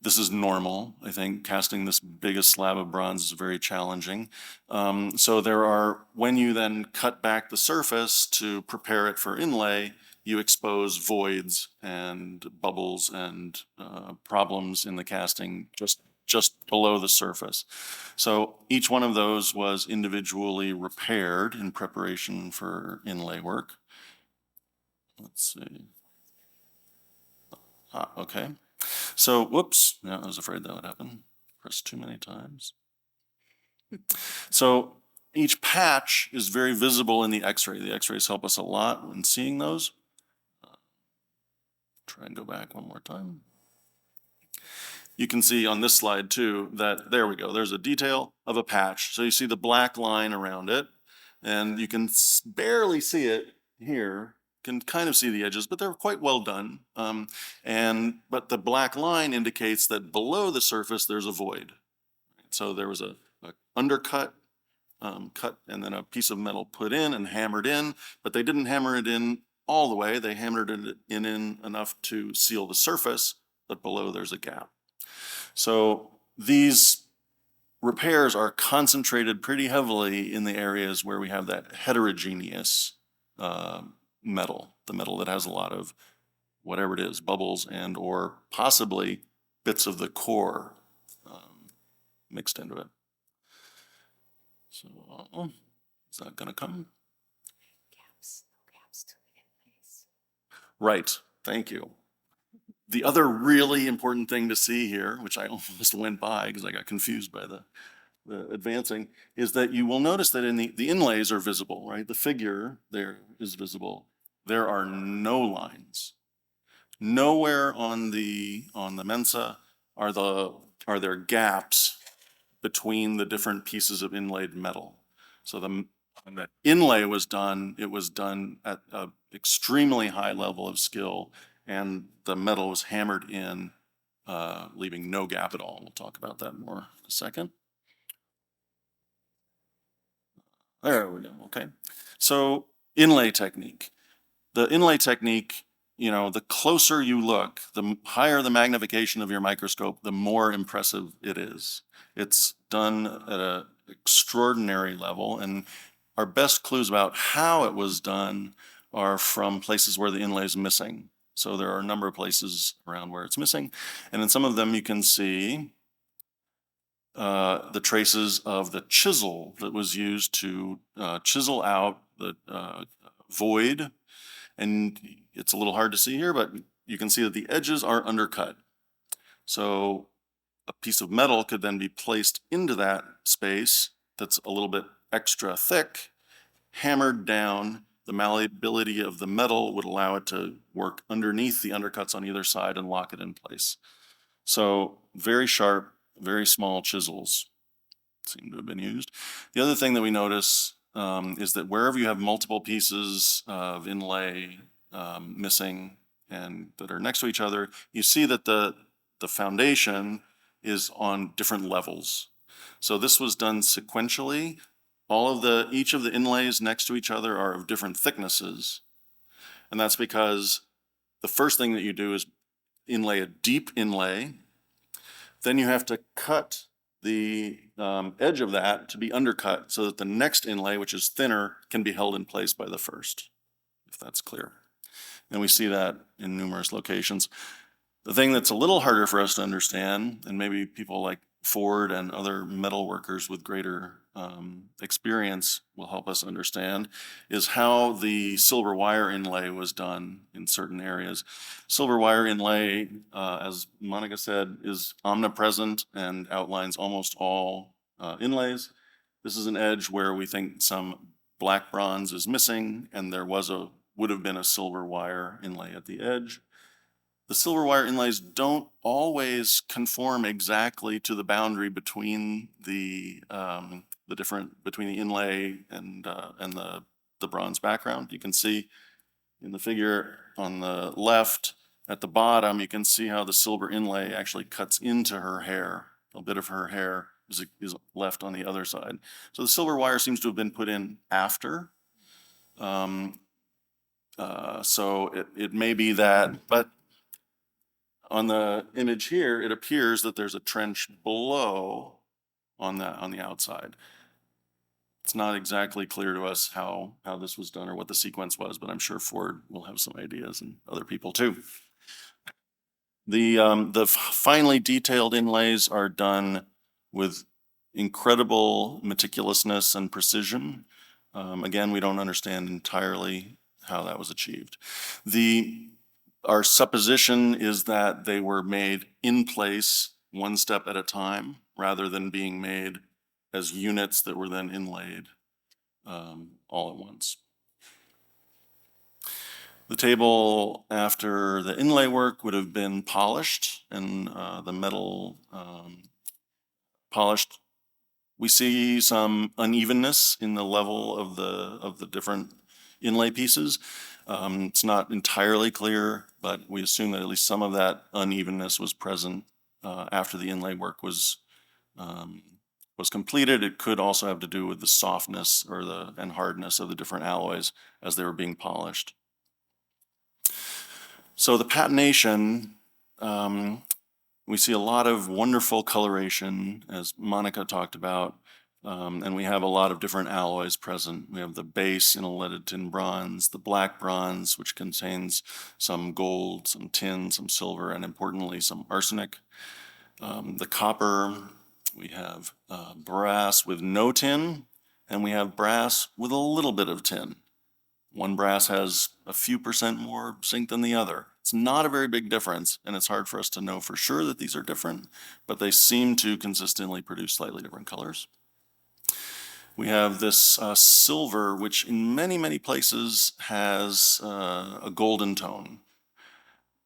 Speaker 4: This is normal. I think casting this biggest slab of bronze is very challenging. So when you then cut back the surface to prepare it for inlay, you expose voids and bubbles and problems in the casting just below the surface. So each one of those was individually repaired in preparation for inlay work. Let's see. Okay. So, whoops, yeah, I was afraid that would happen. Pressed too many times. So each patch is very visible in the X-ray. The X-rays help us a lot when seeing those. Try and go back one more time. You can see on this slide too that, there we go, there's a detail of a patch. So you see the black line around it, and you can barely see it here. Can kind of see the edges, but they're quite well done. But the black line indicates that below the surface there's a void. So there was a undercut, cut, and then a piece of metal put in and hammered in, but they didn't hammer it in all the way. They hammered it in enough to seal the surface, but below there's a gap. So these repairs are concentrated pretty heavily in the areas where we have that heterogeneous metal, the metal that has a lot of whatever it is, bubbles and or possibly bits of the core mixed into it. So is that going to come?
Speaker 2: Gaps to the inlays.
Speaker 4: Right, thank you. The other really important thing to see here, which I almost went by because I got confused by the advancing, is that you will notice that in the inlays are visible, right? The figure there is visible. There are no lines. Nowhere on the Mensa are there gaps between the different pieces of inlaid metal. So when that inlay was done, it was done at an extremely high level of skill, and the metal was hammered in, leaving no gap at all. We'll talk about that more in a second. There we go, okay. So inlay technique. The inlay technique, the closer you look, the higher the magnification of your microscope, the more impressive it is. It's done at an extraordinary level, and our best clues about how it was done are from places where the inlay is missing. So there are a number of places around where it's missing, and in some of them you can see the traces of the chisel that was used to chisel out the void. And it's a little hard to see here, but you can see that the edges are undercut. So a piece of metal could then be placed into that space that's a little bit extra thick, hammered down. The malleability of the metal would allow it to work underneath the undercuts on either side and lock it in place. So very sharp, very small chisels seem to have been used. The other thing that we notice is that wherever you have multiple pieces of inlay missing and that are next to each other, you see that the foundation is on different levels. So this was done sequentially. Each of the inlays next to each other are of different thicknesses. And that's because the first thing that you do is inlay a deep inlay. Then you have to cut the edge of that to be undercut so that the next inlay, which is thinner, can be held in place by the first, if that's clear. And we see that in numerous locations. The thing that's a little harder for us to understand, and maybe people like Ford and other metal workers with greater experience will help us understand, is how the silver wire inlay was done in certain areas. Silver wire inlay, as Monica said, is omnipresent and outlines almost all inlays. This is an edge where we think some black bronze is missing, and there would have been a silver wire inlay at the edge. The silver wire inlays don't always conform exactly to the boundary between the inlay and the bronze background. You can see in the figure on the left at the bottom, you can see how the silver inlay actually cuts into her hair. A bit of her hair is left on the other side. So the silver wire seems to have been put in after. So it may be that, but On the image here, it appears that there's a trench below on the outside. It's not exactly clear to us how this was done or what the sequence was, but I'm sure Ford will have some ideas, and other people too. The finely detailed inlays are done with incredible meticulousness and precision. Again, we don't understand entirely how that was achieved. Our supposition is that they were made in place, one step at a time, rather than being made as units that were then inlaid all at once. The table after the inlay work would have been polished, and the metal polished. We see some unevenness in the level of the different inlay pieces. It's not entirely clear, but we assume that at least some of that unevenness was present after the inlay work was completed. It could also have to do with the softness and hardness of the different alloys as they were being polished. So the patination, we see a lot of wonderful coloration, as Monica talked about, and we have a lot of different alloys present. We have the base in a leaded tin bronze, the black bronze, which contains some gold, some tin, some silver, and importantly, some arsenic. The copper, we have brass with no tin, and we have brass with a little bit of tin. One brass has a few percent more zinc than the other. It's not a very big difference, and it's hard for us to know for sure that these are different, but they seem to consistently produce slightly different colors. We have this silver, which in many, many places has a golden tone.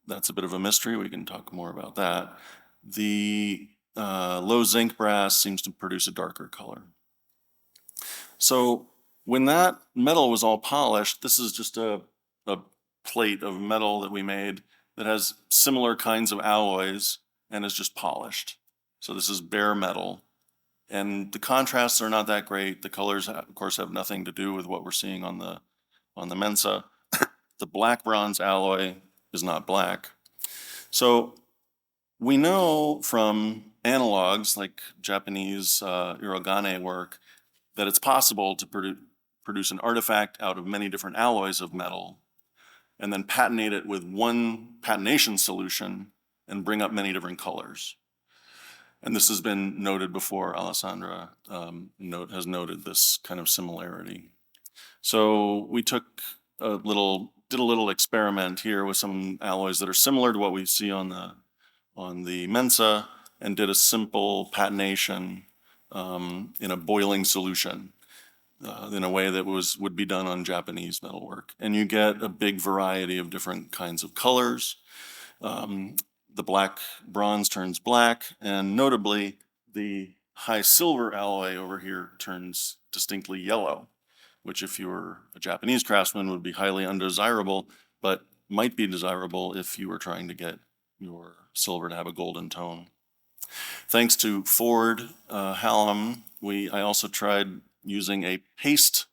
Speaker 4: That's a bit of a mystery. We can talk more about that. The low zinc brass seems to produce a darker color. So when that metal was all polished, this is just a plate of metal that we made that has similar kinds of alloys and is just polished. So this is bare metal. And the contrasts are not that great. The colors, of course, have nothing to do with what we're seeing on the Mensa. The black bronze alloy is not black. So we know from analogs like Japanese irogane work that it's possible to produce an artifact out of many different alloys of metal and then patinate it with one patination solution and bring up many different colors. And this has been noted before. Alessandra has noted this kind of similarity. So we did a little experiment here with some alloys that are similar to what we see on the Mensa, and did a simple patination in a boiling solution in a way that would be done on Japanese metalwork. And you get a big variety of different kinds of colors. The black bronze turns black, and notably, the high silver alloy over here turns distinctly yellow, which if you were a Japanese craftsman would be highly undesirable, but might be desirable if you were trying to get your silver to have a golden tone. Thanks to Ford Hallam, I also tried using a paste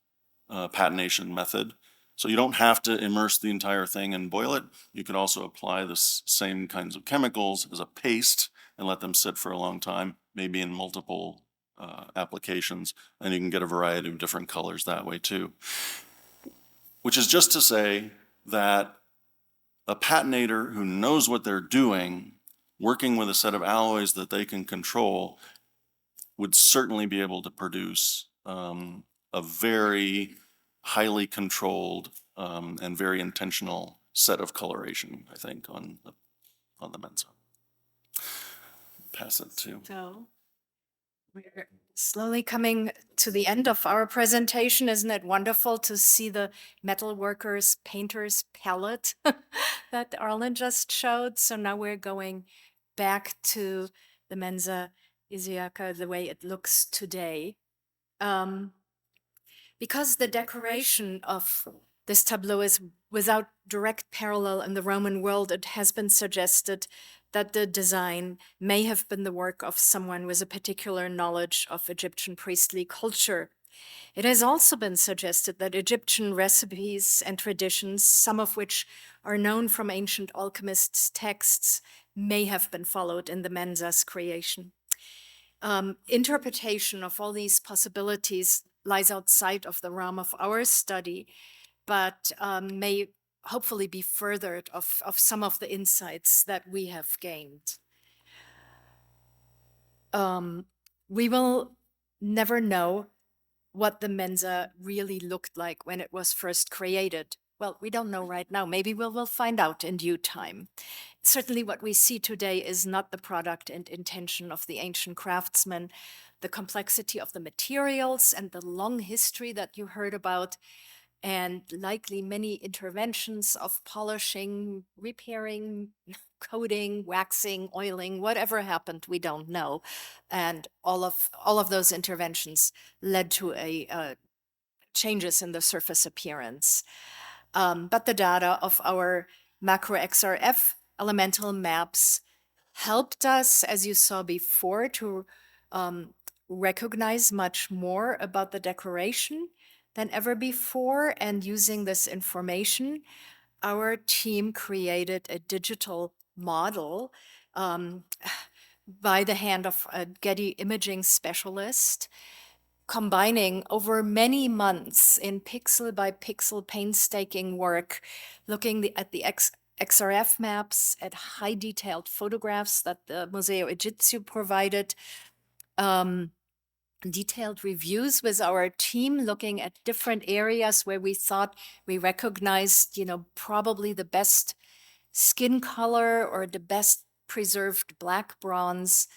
Speaker 4: patination method. So you don't have to immerse the entire thing and boil it. You could also apply the same kinds of chemicals as a paste and let them sit for a long time, maybe in multiple applications, and you can get a variety of different colors that way too. Which is just to say that a patinator who knows what they're doing, working with a set of alloys that they can control, would certainly be able to produce a very highly controlled and very intentional set of coloration, I think, on the Mensa. Pass it to.
Speaker 2: So we're slowly coming to the end of our presentation. Isn't it wonderful to see the metalworkers, painters palette that Arlen just showed? So now we're going back to the Mensa Isiaca the way it looks today. Because the decoration of this tableau is without direct parallel in the Roman world, it has been suggested that the design may have been the work of someone with a particular knowledge of Egyptian priestly culture. It has also been suggested that Egyptian recipes and traditions, some of which are known from ancient alchemists' texts, may have been followed in the Mensa's creation. Interpretation of all these possibilities lies outside of the realm of our study, but may hopefully be furthered of some of the insights that we have gained. We will never know what the Mensa really looked like when it was first created. Well, we don't know right now. Maybe we'll find out in due time. Certainly what we see today is not the product and intention of the ancient craftsmen. The complexity of the materials and the long history that you heard about, and likely many interventions of polishing, repairing, coating, waxing, oiling, whatever happened, we don't know. And all of those interventions led to changes in the surface appearance. But the data of our macro XRF elemental maps helped us, as you saw before, to recognize much more about the decoration than ever before. And using this information, our team created a digital model by the hand of a Getty imaging specialist, combining over many months in pixel by pixel painstaking work, looking at the XRF maps, at high detailed photographs that the Museo Egizio provided, detailed reviews with our team, looking at different areas where we thought we recognized, probably the best skin color or the best preserved black bronze,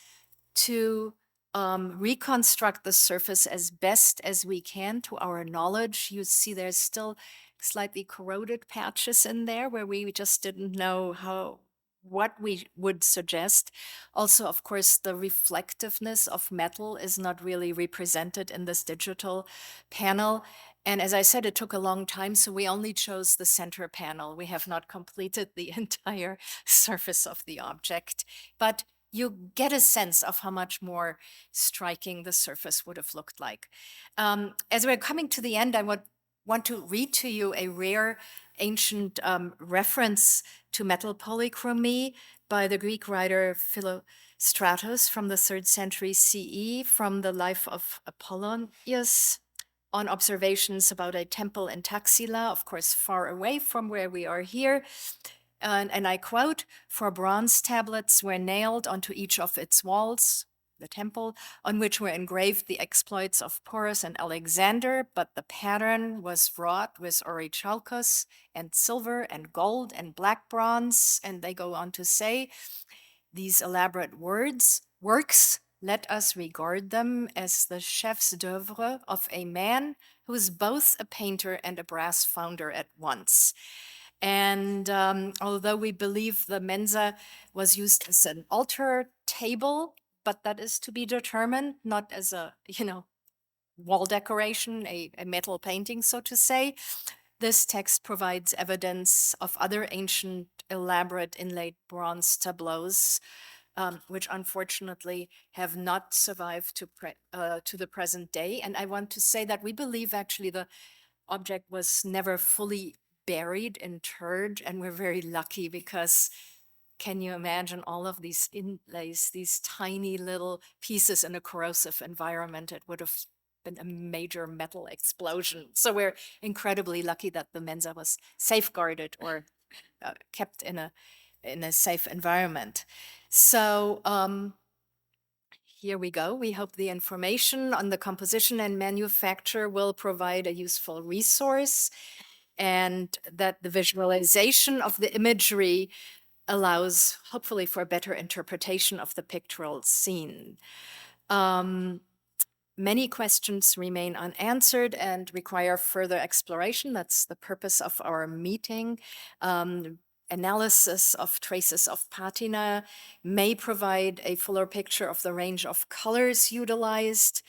Speaker 2: to reconstruct the surface as best as we can to our knowledge. You see there's still slightly corroded patches in there where we just didn't know what we would suggest. Also, of course, the reflectiveness of metal is not really represented in this digital panel. And as I said, it took a long time, so we only chose the center panel. We have not completed the entire surface of the object, but you get a sense of how much more striking the surface would have looked like. As we're coming to the end, I would want to read to you a rare ancient reference to metal polychromy by the Greek writer Philostratus from the 3rd century CE, from the life of Apollonius, on observations about a temple in Taxila, of course, far away from where we are here. And I quote, "For bronze tablets were nailed onto each of its walls, the temple, on which were engraved the exploits of Porus and Alexander, but the pattern was wrought with orichalcos and silver and gold and black bronze." And they go on to say, "These elaborate works, let us regard them as the chefs d'oeuvre of a man who is both a painter and a brass founder at once." And although we believe the Mensa was used as an altar table, but that is to be determined, not as a, wall decoration, a metal painting, so to say, this text provides evidence of other ancient, elaborate inlaid bronze tableaus, which unfortunately have not survived to the present day. And I want to say that we believe actually the object was never fully buried, interred, and we're very lucky because can you imagine all of these inlays, these tiny little pieces in a corrosive environment? It would have been a major metal explosion. So we're incredibly lucky that the Mensa was safeguarded or kept in a safe environment. So here we go. We hope the information on the composition and manufacture will provide a useful resource, and that the visualization of the imagery allows, hopefully, for better interpretation of the pictorial scene. Many questions remain unanswered and require further exploration. That's the purpose of our meeting. Analysis of traces of patina may provide a fuller picture of the range of colors utilized.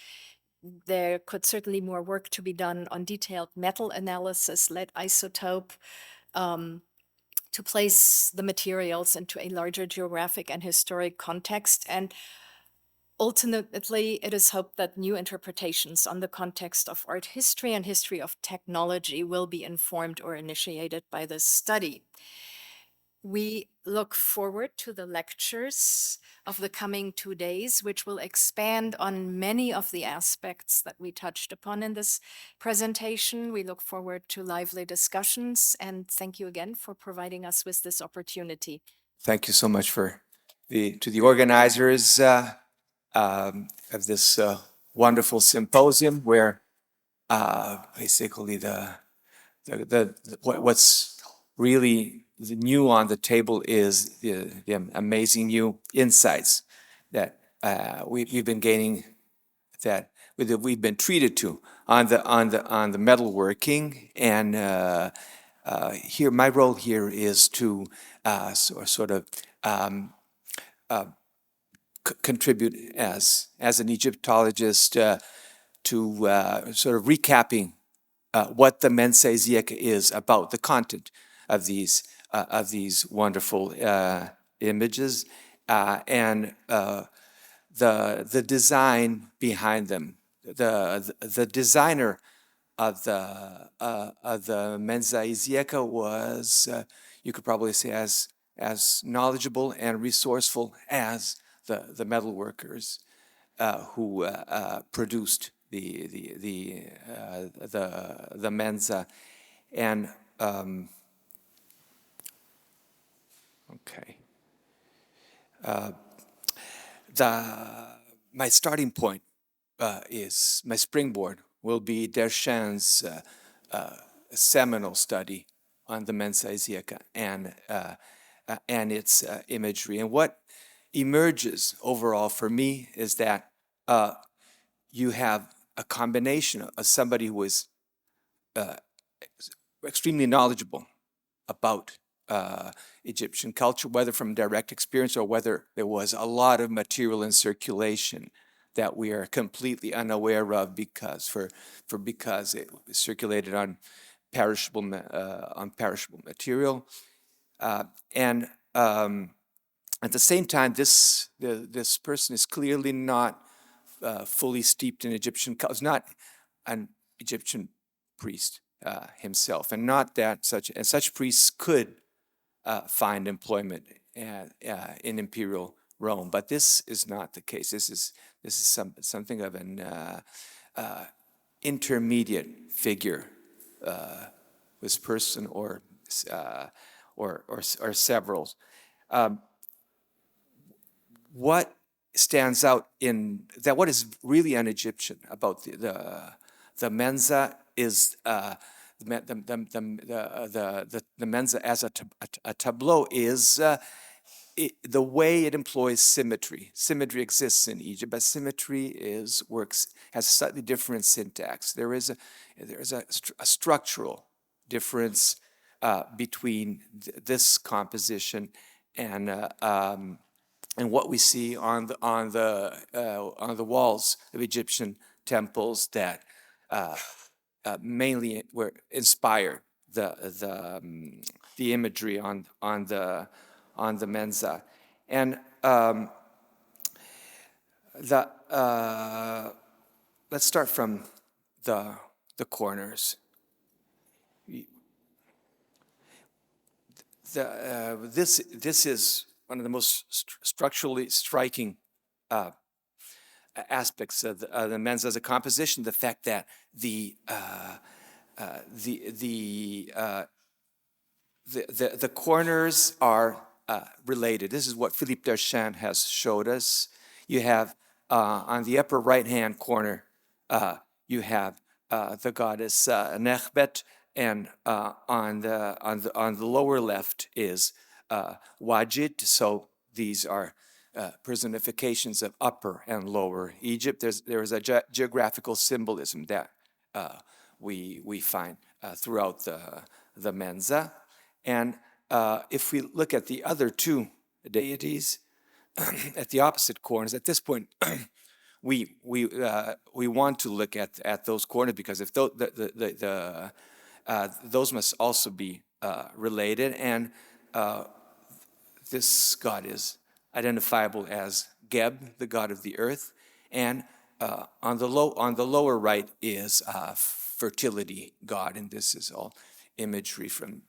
Speaker 2: There could certainly more work to be done on detailed metal analysis, lead isotope, to place the materials into a larger geographic and historic context. And ultimately, it is hoped that new interpretations on the context of art history and history of technology will be informed or initiated by this study. We look forward to the lectures of the coming 2 days, which will expand on many of the aspects that we touched upon in this presentation. We look forward to lively discussions, and thank you again for providing us with this opportunity.
Speaker 5: Thank you so much to the organizers of this wonderful symposium, where basically what's really the new on the table is the amazing new insights that we've been gaining, that we've been treated to on the metalworking. And here, my role here is to sort of contribute as an Egyptologist to sort of recapping what the Mensa Isiaca is about, the content of these wonderful images, and the design behind them. The designer of the Mensa Isiaca was, you could probably say, as knowledgeable and resourceful as the metalworkers who produced the Mensa. And okay, my starting point is, my springboard will be Dershan's seminal study on the Mensa Isiaca and its imagery. And what emerges overall for me is that you have a combination of somebody who is extremely knowledgeable about Egyptian culture, whether from direct experience or whether there was a lot of material in circulation that we are completely unaware of because it circulated on perishable material, and at the same time, this person is clearly not fully steeped in Egyptian culture. Is not an Egyptian priest himself, and not that such priests could find employment in imperial Rome. But this is not the case. This is something of an intermediate figure, this person or several. What stands out in that? What is really un-Egyptian about the Mensa is the Mensa as a tableau is the way it employs symmetry. Symmetry exists in Egypt, but symmetry has slightly different syntax. There is a structural difference between this composition and what we see on the walls of Egyptian temples that mainly were inspired the imagery on the Mensa. And let's start from the corners. This is one of the most structurally striking aspects of the Mensa as a composition. The fact that the corners are related. This is what Philippe Dershan has showed us. You have on the upper right-hand corner, you have the goddess Nekhbet, and on the lower left is Wajid. So these are personifications of Upper and Lower Egypt. There is a geographical symbolism that we find throughout the Mensa. And if we look at the other two deities at the opposite corners, at this point, we want to look at those corners, because if those must also be related. And this god is identifiable as Geb, the god of the earth, and on the lower right is fertility god, and this is all imagery from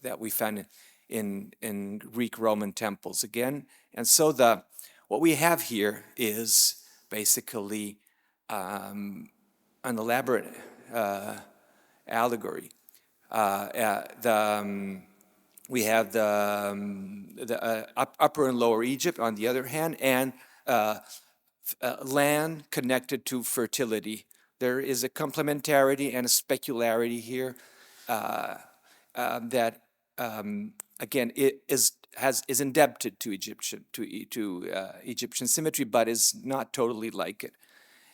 Speaker 5: that we find in Greek Roman temples again. And so what we have here is basically an elaborate allegory. We have the Upper and Lower Egypt on the other hand, and land connected to fertility. There is a complementarity and a specularity here that again is indebted to Egyptian symmetry, but is not totally like it.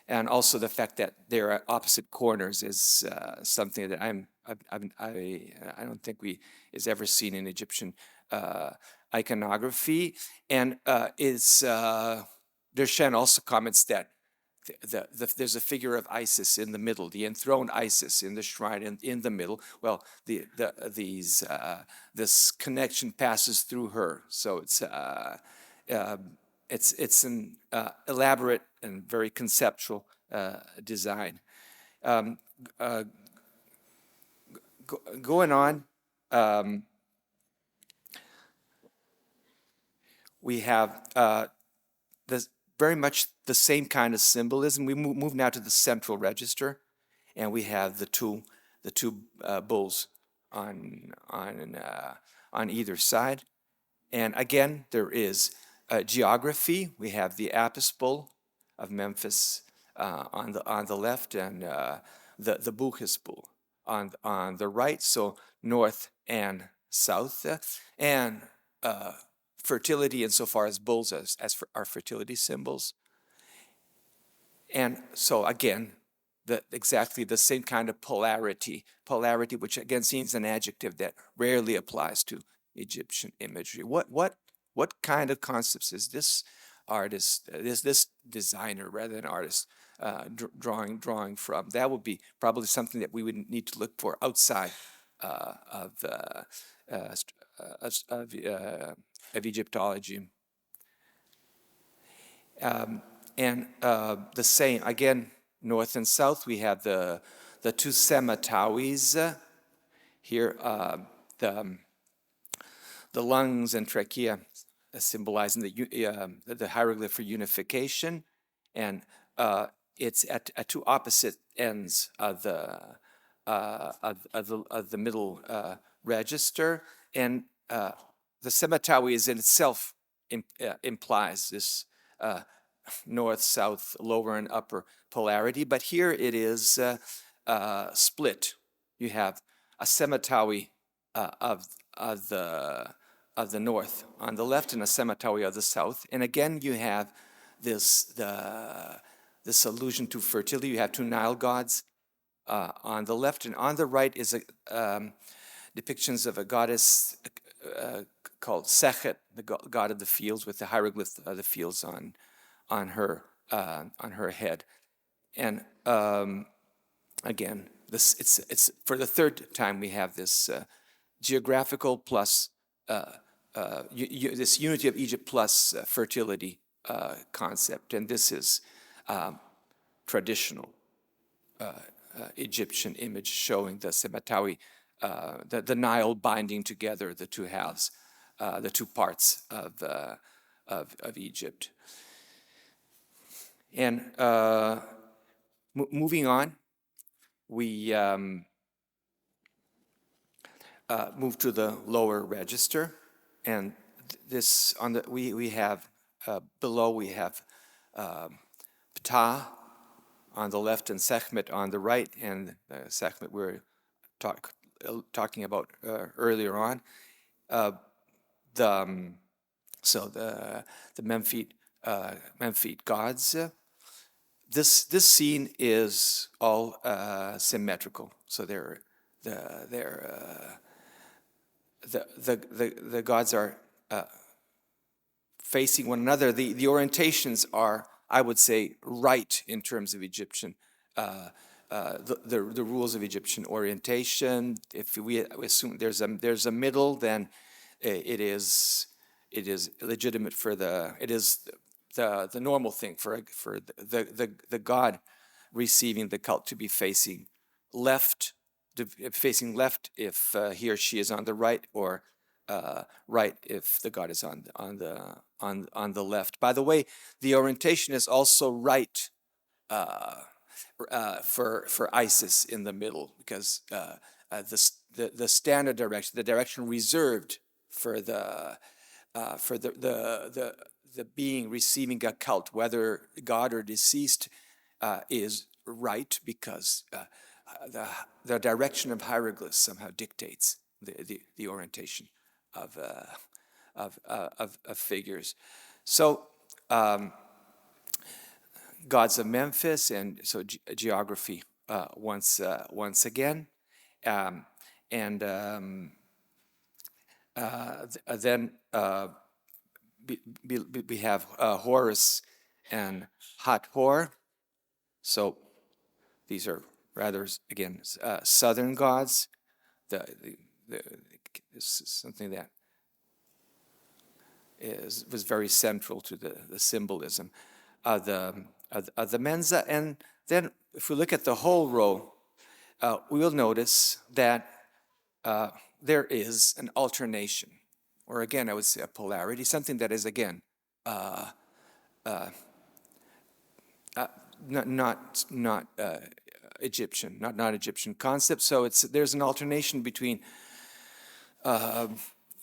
Speaker 5: And also the fact that there are opposite corners is something that I don't think is ever seen in Egyptian iconography. And Dershen also comments that there's a figure of Isis in the middle, the enthroned Isis in the shrine in the middle. Well, this connection passes through her, so it's an elaborate and very conceptual design. Going on, we have very much the same kind of symbolism. We move now to the central register, and we have the two bulls on either side. And again, there is geography. We have the Apis bull of Memphis on the left, and the Buchis bull on the right. So north and south, and fertility insofar as bulls are fertility symbols. And so again, exactly the same kind of polarity, which again seems an adjective that rarely applies to Egyptian imagery. What kind of concepts is this artist, this designer rather than artist, drawing from? That would be probably something that we would need to look for outside of Egyptology. And the same, again, north and south, we have the two cemetawis here, the lungs and trachea symbolizing the hieroglyph for unification, and it's at two opposite ends of the middle register, and the cemetawi is in itself implies this north, south, lower, and upper polarity, but here it is split. You have a cemetawi of the north on the left and a cemetawi of the south, and again you have this allusion to fertility. You have two Nile gods on the left, and on the right is depictions of a goddess called Sechet, the god of the fields, with the hieroglyph of the fields on her head. And again, it's for the third time we have this geographical plus this unity of Egypt plus fertility concept, and this is traditional Egyptian image showing the cemetawi, the Nile binding together the two halves, the two parts of Egypt. And moving on, we move to the lower register, and this we have below we have Ptah on the left and Sekhmet on the right, and Sekhmet we're talking about earlier on. So the Memphite gods. This scene is all symmetrical. So the gods are facing one another. The orientations are, I would say, right in terms of Egyptian. The rules of Egyptian orientation. If we assume there's a middle, then it is legitimate for it is the normal thing for the god receiving the cult to be facing left if he or she is on the right, or right if the god is on the left. By the way, the orientation is also right for Isis in the middle, because the standard direction, the direction reserved for the being receiving a cult, whether God or deceased, is right, because the direction of hieroglyphs somehow dictates the orientation of figures. So gods of Memphis, and so geography once again, and then we have Horus and Hathor. So these are rather, again, southern gods. This is something that was very central to the symbolism of the Mensa. And then if we look at the whole row, we will notice that there is an alternation, or again, I would say a polarity, something that is, again, not Egyptian, not Egyptian concept. So there's an alternation between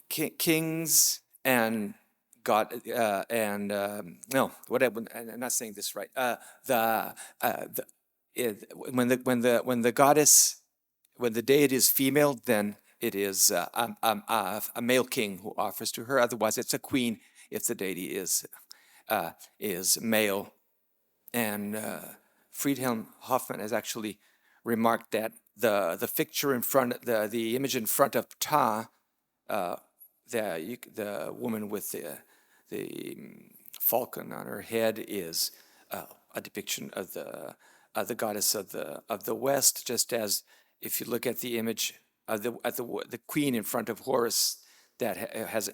Speaker 5: kings and God, and no, whatever. I'm not saying this right. When the goddess, when the deity is female, then it is a male king who offers to her. Otherwise, it's a queen if the deity is male. And Friedhelm Hoffmann has actually remarked that the picture in front, the image in front of Ptah, the woman with the falcon on her head, is a depiction of the goddess of the West. Just as if you look at the image of the queen in front of Horus, that has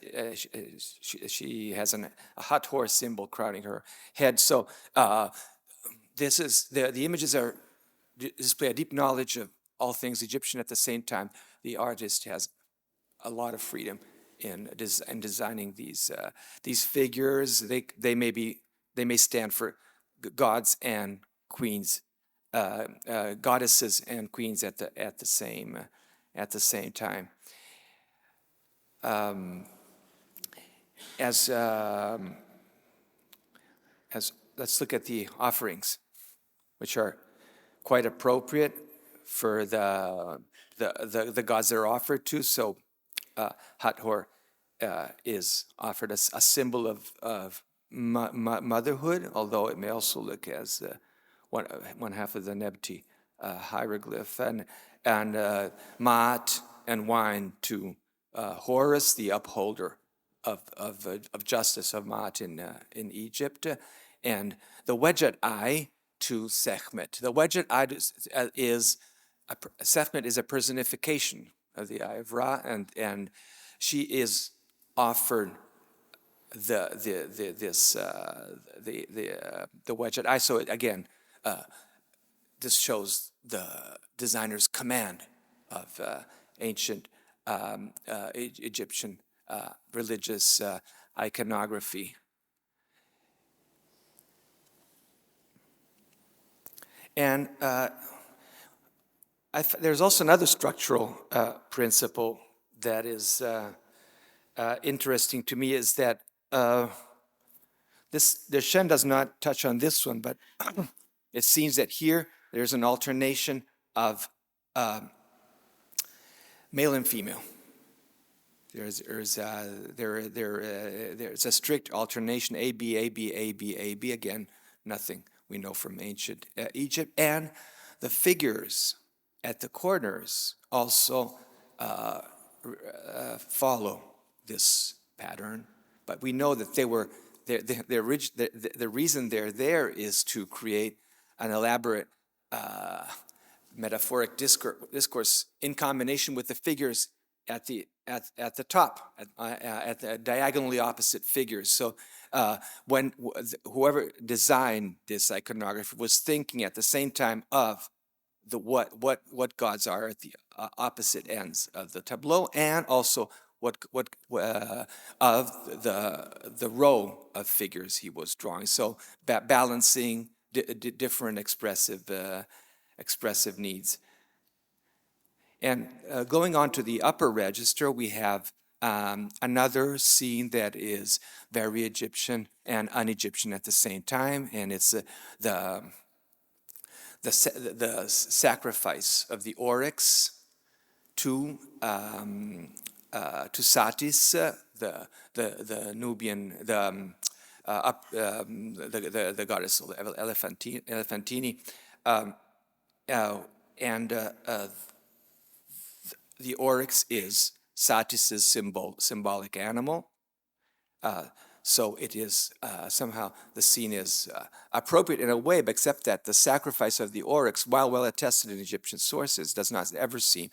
Speaker 5: she has a Hathor symbol crowning her head. So this is the images display a deep knowledge of all things Egyptian. At the same time, the artist has a lot of freedom in designing these figures. They may stand for gods and queens, goddesses and queens at the same time. As let's look at the offerings, which are quite appropriate for the gods they're offered to. So Hathor is offered as a symbol of motherhood, although it may also look as one half of the Nebti hieroglyph, and Ma'at and wine to Horus, the upholder of justice, of Ma'at in Egypt, and the wedged eye to Sekhmet. The wedged eye Sekhmet is a personification of the eye of Ra, and she is offered the wedged eye. So again, this shows the designer's command of ancient Egyptian religious iconography. And there's also another structural principle that is interesting to me, is that the Shen does not touch on this one, but it seems that here there's an alternation of male and female. There's a strict alternation, A, B, A, B, A, B, A, B. Again, nothing we know from ancient Egypt. And the figures at the corners also follow this pattern. But we know that the reason they're there is to create an elaborate metaphoric discourse in combination with the figures at the top, at the diagonally opposite figures. So when whoever designed this iconography was thinking at the same time of what gods are at the opposite ends of the tableau, and also of the row of figures he was drawing. So balancing different expressive needs. And going on to the upper register, we have another scene that is very Egyptian and un-Egyptian at the same time, and it's the sacrifice of the oryx to Satis, the Nubian, the goddess Elephantini, and the oryx is Satis's symbolic animal. So it is somehow the scene is appropriate in a way, but except that the sacrifice of the oryx, while well attested in Egyptian sources, does not ever seem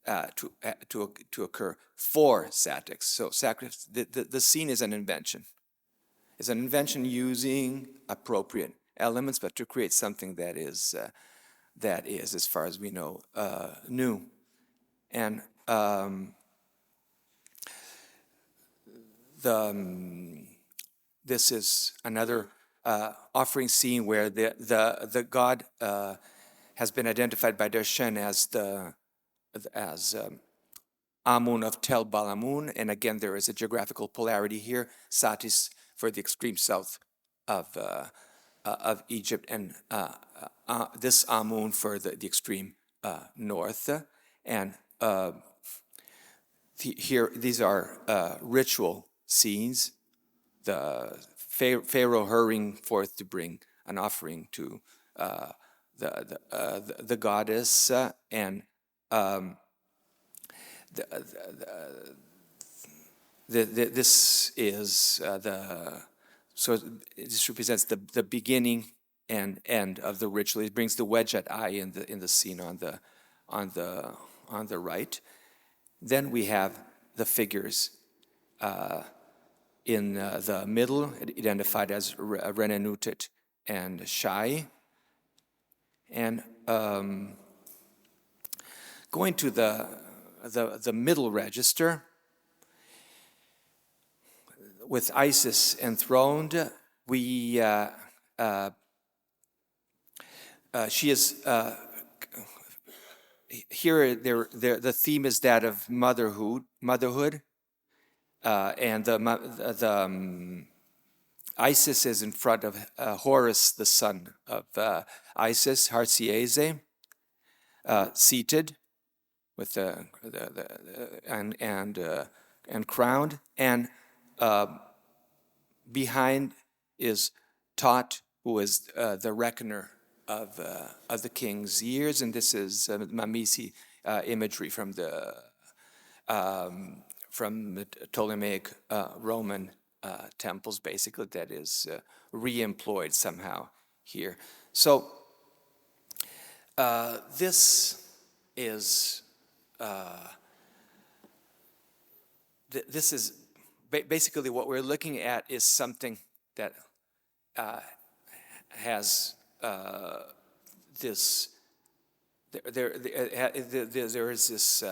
Speaker 5: to occur for Satis. So the scene is an invention. It's an invention using appropriate elements, but to create something that is, as far as we know, new. And this is another offering scene where the god has been identified by Dershen as Amun of Tel Balamun, and again there is a geographical polarity here. Satis for the extreme south of Egypt, and this Amun for the extreme north. And here, these are ritual scenes. The Pharaoh hurrying forth to bring an offering to the goddess, and this is this represents the beginning and end of the ritual. It brings the Wedget eye in the scene on the right. Then we have the figures in the middle, identified as Renenutit and Shai. And going to the middle register, with Isis enthroned, she is here. The theme is that of motherhood, and the Isis is in front of Horus, the son of Isis, Harsiese, seated with and crowned, and behind is Tot, who is the reckoner of the king's years, and this is Mamisi imagery from the Ptolemaic Roman temples, basically, that is re-employed somehow here. So this is basically what we're looking at is something that has this. There is this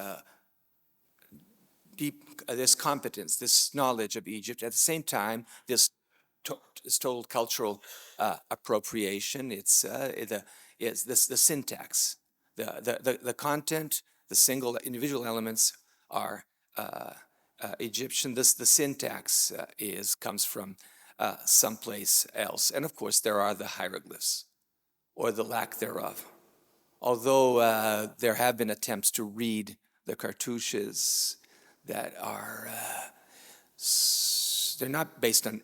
Speaker 5: deep, this competence, this knowledge of Egypt. At the same time, this total cultural appropriation. It's the syntax, the content, the single individual elements are Egyptian. The syntax comes from someplace else, and of course there are the hieroglyphs, or the lack thereof. Although there have been attempts to read the cartouches that are they're not based on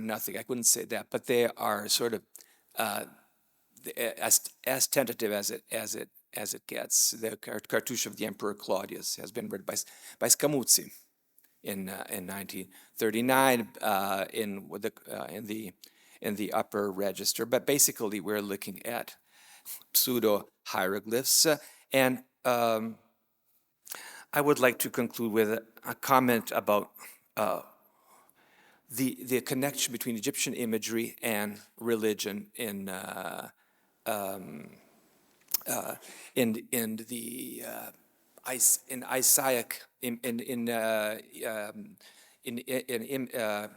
Speaker 5: nothing. I wouldn't say that, but they are sort of as tentative as it gets. The cartouche of the Emperor Claudius has been read by Scamuzzi in 1939 in the upper register. But basically, we're looking at pseudo hieroglyphs, and I would like to conclude with a comment about the connection between Egyptian imagery and religion in the Isaiah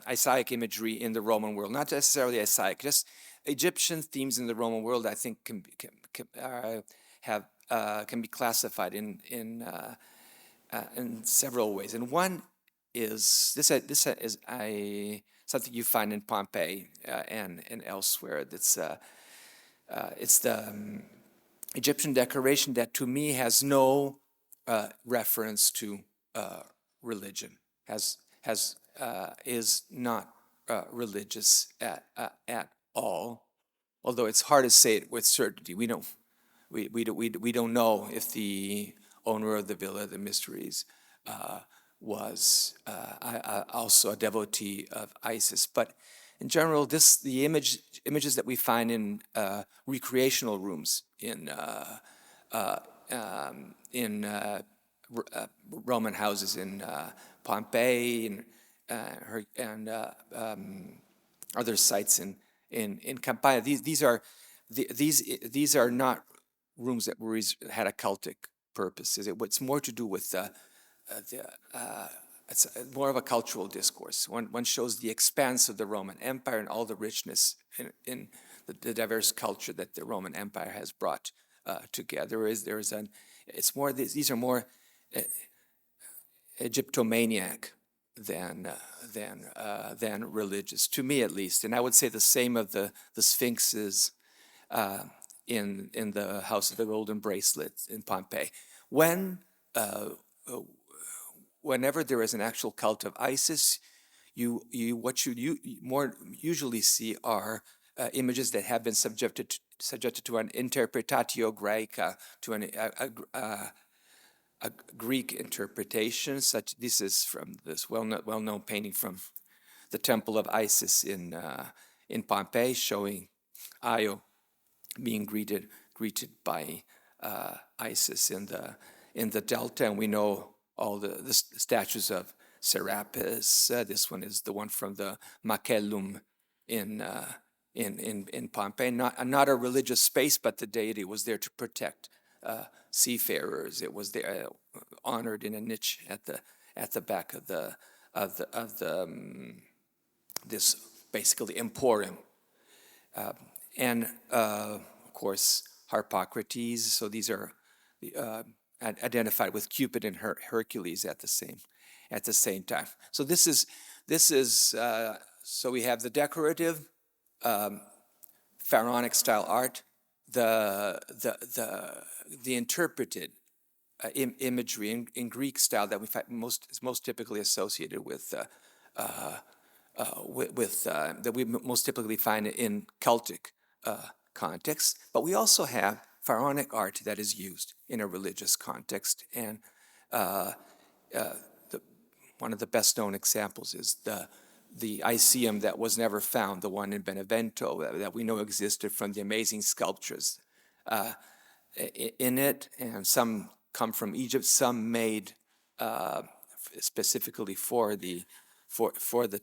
Speaker 5: Isaiah imagery in the Roman world, not necessarily Isaiah, just Egyptian themes in the Roman world. I think can be classified in several ways, and one is this is something you find in Pompeii and elsewhere. It's the Egyptian decoration that to me has no reference to religion, is not religious at all. Although it's hard to say it with certainty. We don't know if the owner of the Villa, the Mysteries, was also a devotee of Isis. But in general, the images that we find in recreational rooms in Roman houses in Pompeii and other sites in Campania. These are not rooms that had a cultic purpose. It's more to do with it's more of a cultural discourse. One shows the expanse of the Roman Empire and all the richness in the diverse culture that the Roman Empire has brought together. These are more Egyptomaniac than religious, to me at least. And I would say the same of the Sphinxes in the House of the Golden Bracelet in Pompeii. Whenever there is an actual cult of Isis, what you more usually see are images that have been subjected to an interpretatio Graeca, to a Greek interpretation. This is from this well-known painting from the Temple of Isis in Pompeii, showing Io being greeted by Isis in the Delta, and we know all the statues of Serapis. This one is the one from the Macellum in Pompeii. Not a religious space, but the deity was there to protect seafarers. It was there, honored in a niche at the back of this basically emporium, and of course Harpocrates. So these are identified with Cupid and Hercules at the same time. So this is so we have the decorative pharaonic style art, the interpreted imagery in Greek style that we find most typically associated with that we most typically find in cultic contexts. But we also have pharaonic art that is used in a religious context, and one of the best known examples is the Iseum that was never found, the one in Benevento that we know existed from the amazing sculptures in it, and some come from Egypt, some made specifically for the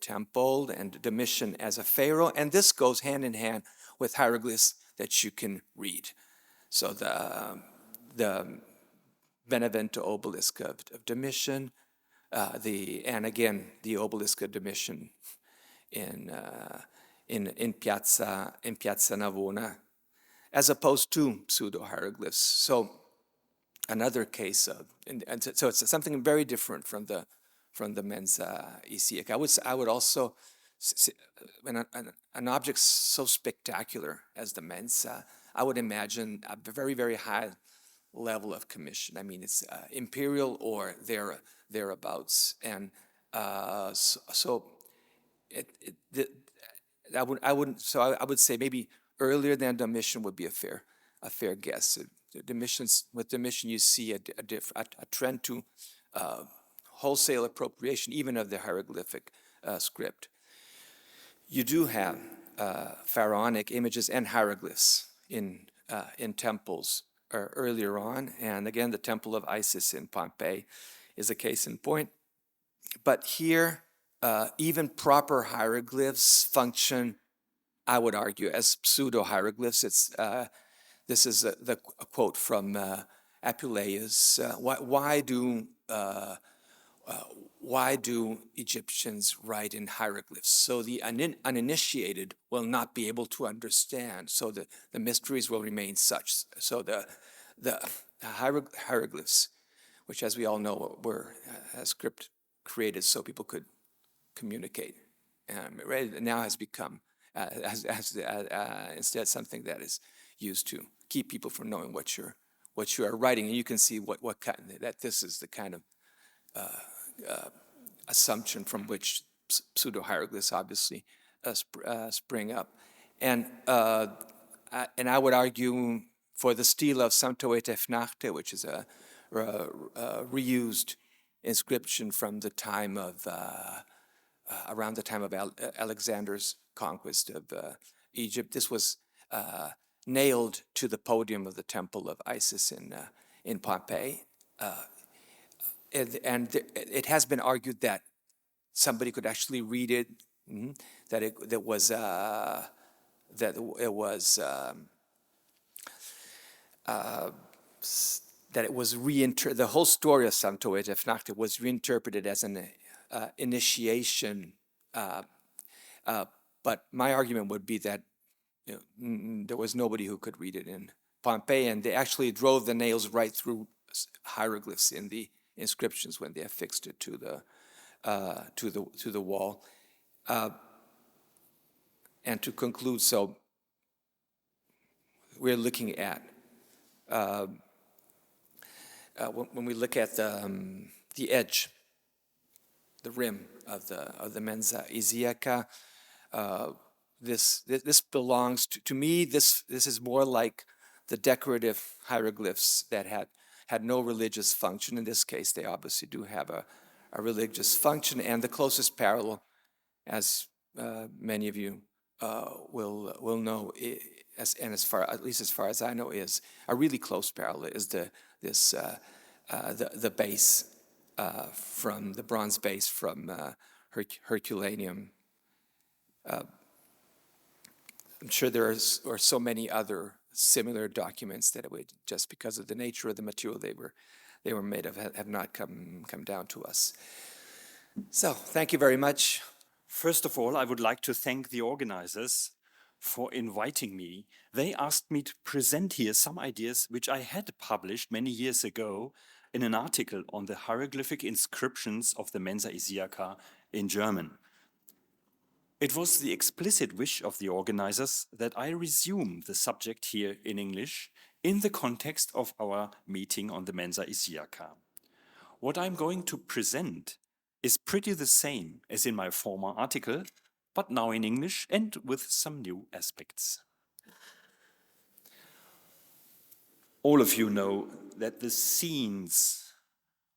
Speaker 5: temple, and Domitian as a pharaoh, and this goes hand in hand with hieroglyphs that you can read. So the Benevento obelisk of Domitian, and again the obelisk of Domitian in Piazza Navona, as opposed to pseudo hieroglyphs. So another case of, and so it's something very different from the Mensa Isiaca. I would also when an object so spectacular as the Mensa, I would imagine a very, very high level of commission. I mean, it's imperial or thereabouts, and I would say maybe earlier than Domitian would be a fair guess. With Domitian, you see a trend to wholesale appropriation, even of the hieroglyphic script. You do have pharaonic images and hieroglyphs in temples earlier on, and again, the Temple of Isis in Pompeii is a case in point. But here, even proper hieroglyphs function, I would argue, as pseudo hieroglyphs. This is a quote from Apuleius. Why do Egyptians write in hieroglyphs? So the uninitiated will not be able to understand. So the mysteries will remain such. So the hieroglyphs, which, as we all know, were a script created so people could communicate, now has become instead something that is used to keep people from knowing what you are writing. And you can see what kind, that this is the kind of assumption from which pseudo-hieroglyphs obviously spring up. And I would argue for the stele of Santo Etefnachte, which is a reused inscription from the time of, around the time of Alexander's conquest of Egypt. This was nailed to the podium of the temple of Isis in Pompeii. And it has been argued that somebody could actually read it, that it was the whole story of Santo Etefnachte was reinterpreted as an initiation. But my argument would be that there was nobody who could read it in Pompeii, and they actually drove the nails right through hieroglyphs in the inscriptions when they affixed it to the wall. And to conclude, so we're looking at when we look at the edge, the rim of the Mensa Isiaca, this belongs to me. This is more like the decorative hieroglyphs that had no religious function. In this case, they obviously do have a religious function, and the closest parallel, as many of you will know, at least as far as I know, is a really close parallel is the base from the bronze base from Herculaneum. I'm sure there are so many other similar documents that it would, just because of the nature of the material they were made of, have not come down to us. So thank you very much.
Speaker 6: First of all, I would like to thank the organizers for inviting me. They asked me to present here some ideas which I had published many years ago in an article on the hieroglyphic inscriptions of the Mensa Isiaca in German. It was the explicit wish of the organizers that I resume the subject here in English in the context of our meeting on the Mensa Isiaca. What I'm going to present is pretty the same as in my former article, but now in English and with some new aspects. All of you know that the scenes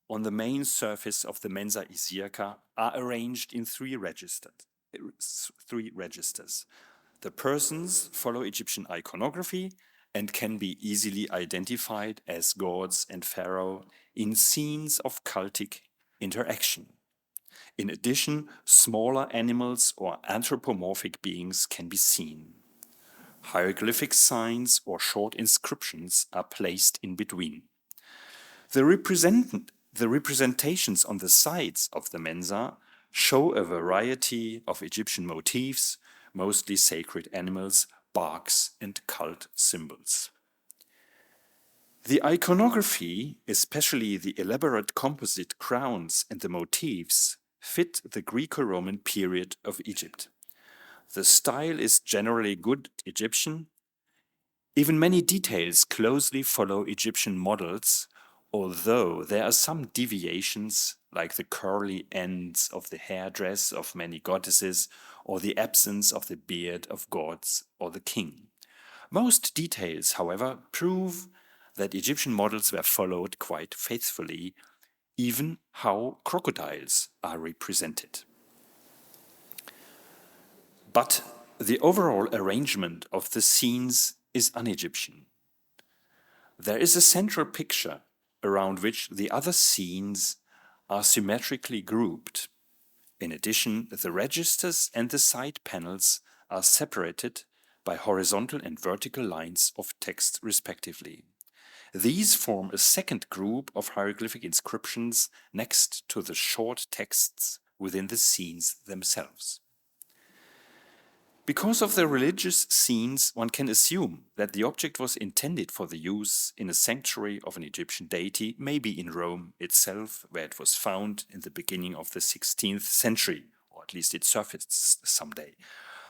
Speaker 6: on the main surface of the Mensa Isiaca are arranged in three registers. The persons follow Egyptian iconography and can be easily identified as gods and pharaoh in scenes of cultic interaction. In addition, smaller animals or anthropomorphic beings can be seen. Hieroglyphic signs or short inscriptions are placed in between. The representations on the sides of the Mensa show a variety of Egyptian motifs, mostly sacred animals, barks, and cult symbols. The iconography, especially the elaborate composite crowns and the motifs, fit the Greco-Roman period of Egypt. The style is generally good Egyptian. Even many details closely follow Egyptian models, although there are some deviations, like the curly ends of the hairdress of many goddesses or the absence of the beard of gods or the king. Most details, however, prove that Egyptian models were followed quite faithfully, even how crocodiles are represented. But the overall arrangement of the scenes is un-Egyptian. There is a central picture around which the other scenes are symmetrically grouped. In addition, the registers and the side panels are separated by horizontal and vertical lines of text respectively. These form a second group of hieroglyphic inscriptions next to the short texts within the scenes themselves. Because of the religious scenes, one can assume that the object was intended for the use in a sanctuary of an Egyptian deity, maybe in Rome itself, where it was found in the beginning of the 16th century, or at least it surfaced someday.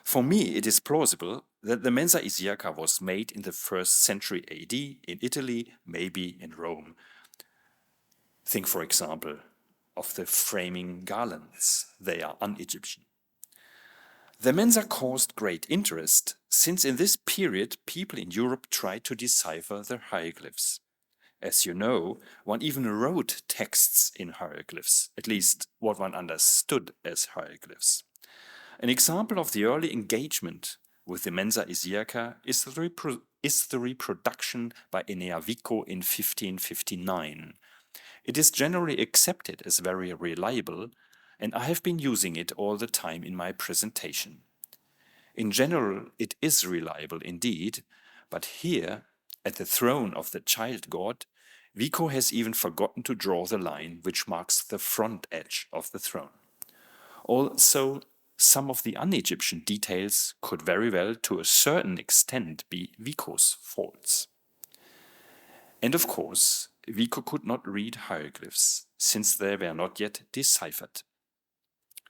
Speaker 6: For me, it is plausible that the Mensa Isiaca was made in the 1st century AD in Italy, maybe in Rome. Think, for example, of the framing garlands. They are un-Egyptian. The Mensa caused great interest, since in this period people in Europe tried to decipher the hieroglyphs. As you know, one even wrote texts in hieroglyphs, at least what one understood as hieroglyphs. An example of the early engagement with the Mensa Isiaca is the reproduction by Enea Vico in 1559. It is generally accepted as very reliable, and I have been using it all the time in my presentation. In general, it is reliable indeed, but here, at the throne of the child god, Vico has even forgotten to draw the line which marks the front edge of the throne. Also, some of the un-Egyptian details could very well, to a certain extent, be Vico's faults. And of course, Vico could not read hieroglyphs, since they were not yet deciphered.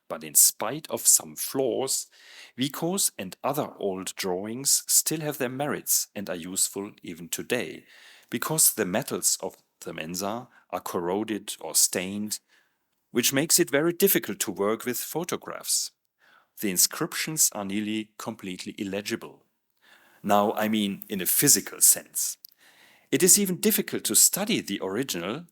Speaker 6: But in spite of some flaws, Vico's and other old drawings still have their merits and are useful even today, because the metals of the Mensa are corroded or stained, which makes it very difficult to work with photographs. The inscriptions are nearly completely illegible. Now, I mean in a physical sense. It is even difficult to study the original,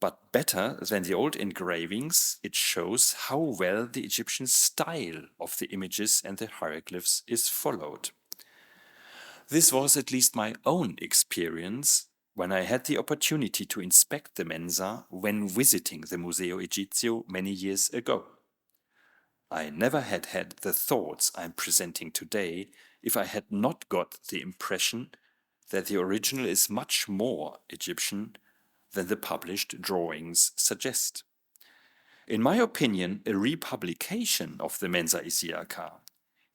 Speaker 6: but better than the old engravings, it shows how well the Egyptian style of the images and the hieroglyphs is followed. This was at least my own experience when I had the opportunity to inspect the Mensa when visiting the Museo Egizio many years ago. I never had the thoughts I'm presenting today if I had not got the impression that the original is much more Egyptian than the published drawings suggest. In my opinion, a republication of the Mensa Isiaca,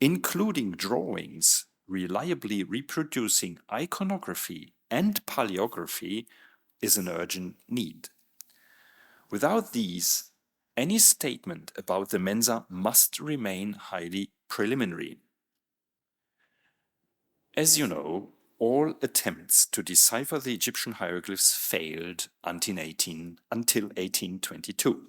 Speaker 6: including drawings reliably reproducing iconography and paleography, is an urgent need. Without these, any statement about the Mensa must remain highly preliminary. As you know, all attempts to decipher the Egyptian hieroglyphs failed until 1822.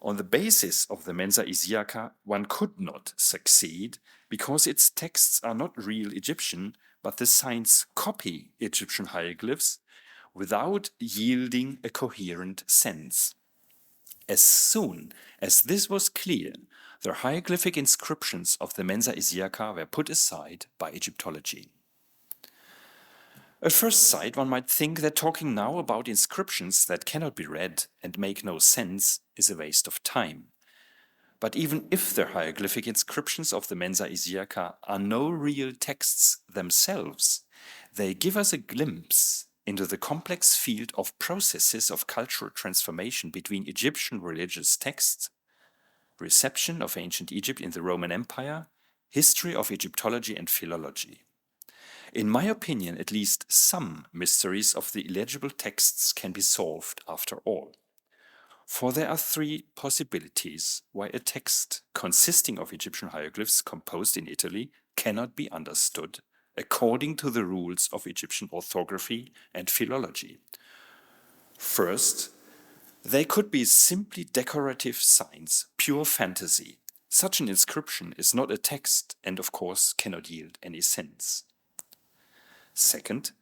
Speaker 6: On the basis of the Mensa Isiaca, one could not succeed because its texts are not real Egyptian, but the signs copy Egyptian hieroglyphs without yielding a coherent sense. As soon as this was clear, the hieroglyphic inscriptions of the Mensa Isiaca were put aside by Egyptology. At first sight, one might think that talking now about inscriptions that cannot be read and make no sense is a waste of time. But even if the hieroglyphic inscriptions of the Mensa Isiaca are no real texts themselves, they give us a glimpse into the complex field of processes of cultural transformation between Egyptian religious texts, reception of ancient Egypt in the Roman Empire, history of Egyptology and philology. In my opinion, at least some mysteries of the illegible texts can be solved after all. For there are three possibilities why a text consisting of Egyptian hieroglyphs composed in Italy cannot be understood according to the rules of Egyptian orthography and philology. First, they could be simply decorative signs, pure fantasy. Such an inscription is not a text and, of course, cannot yield any sense. Second,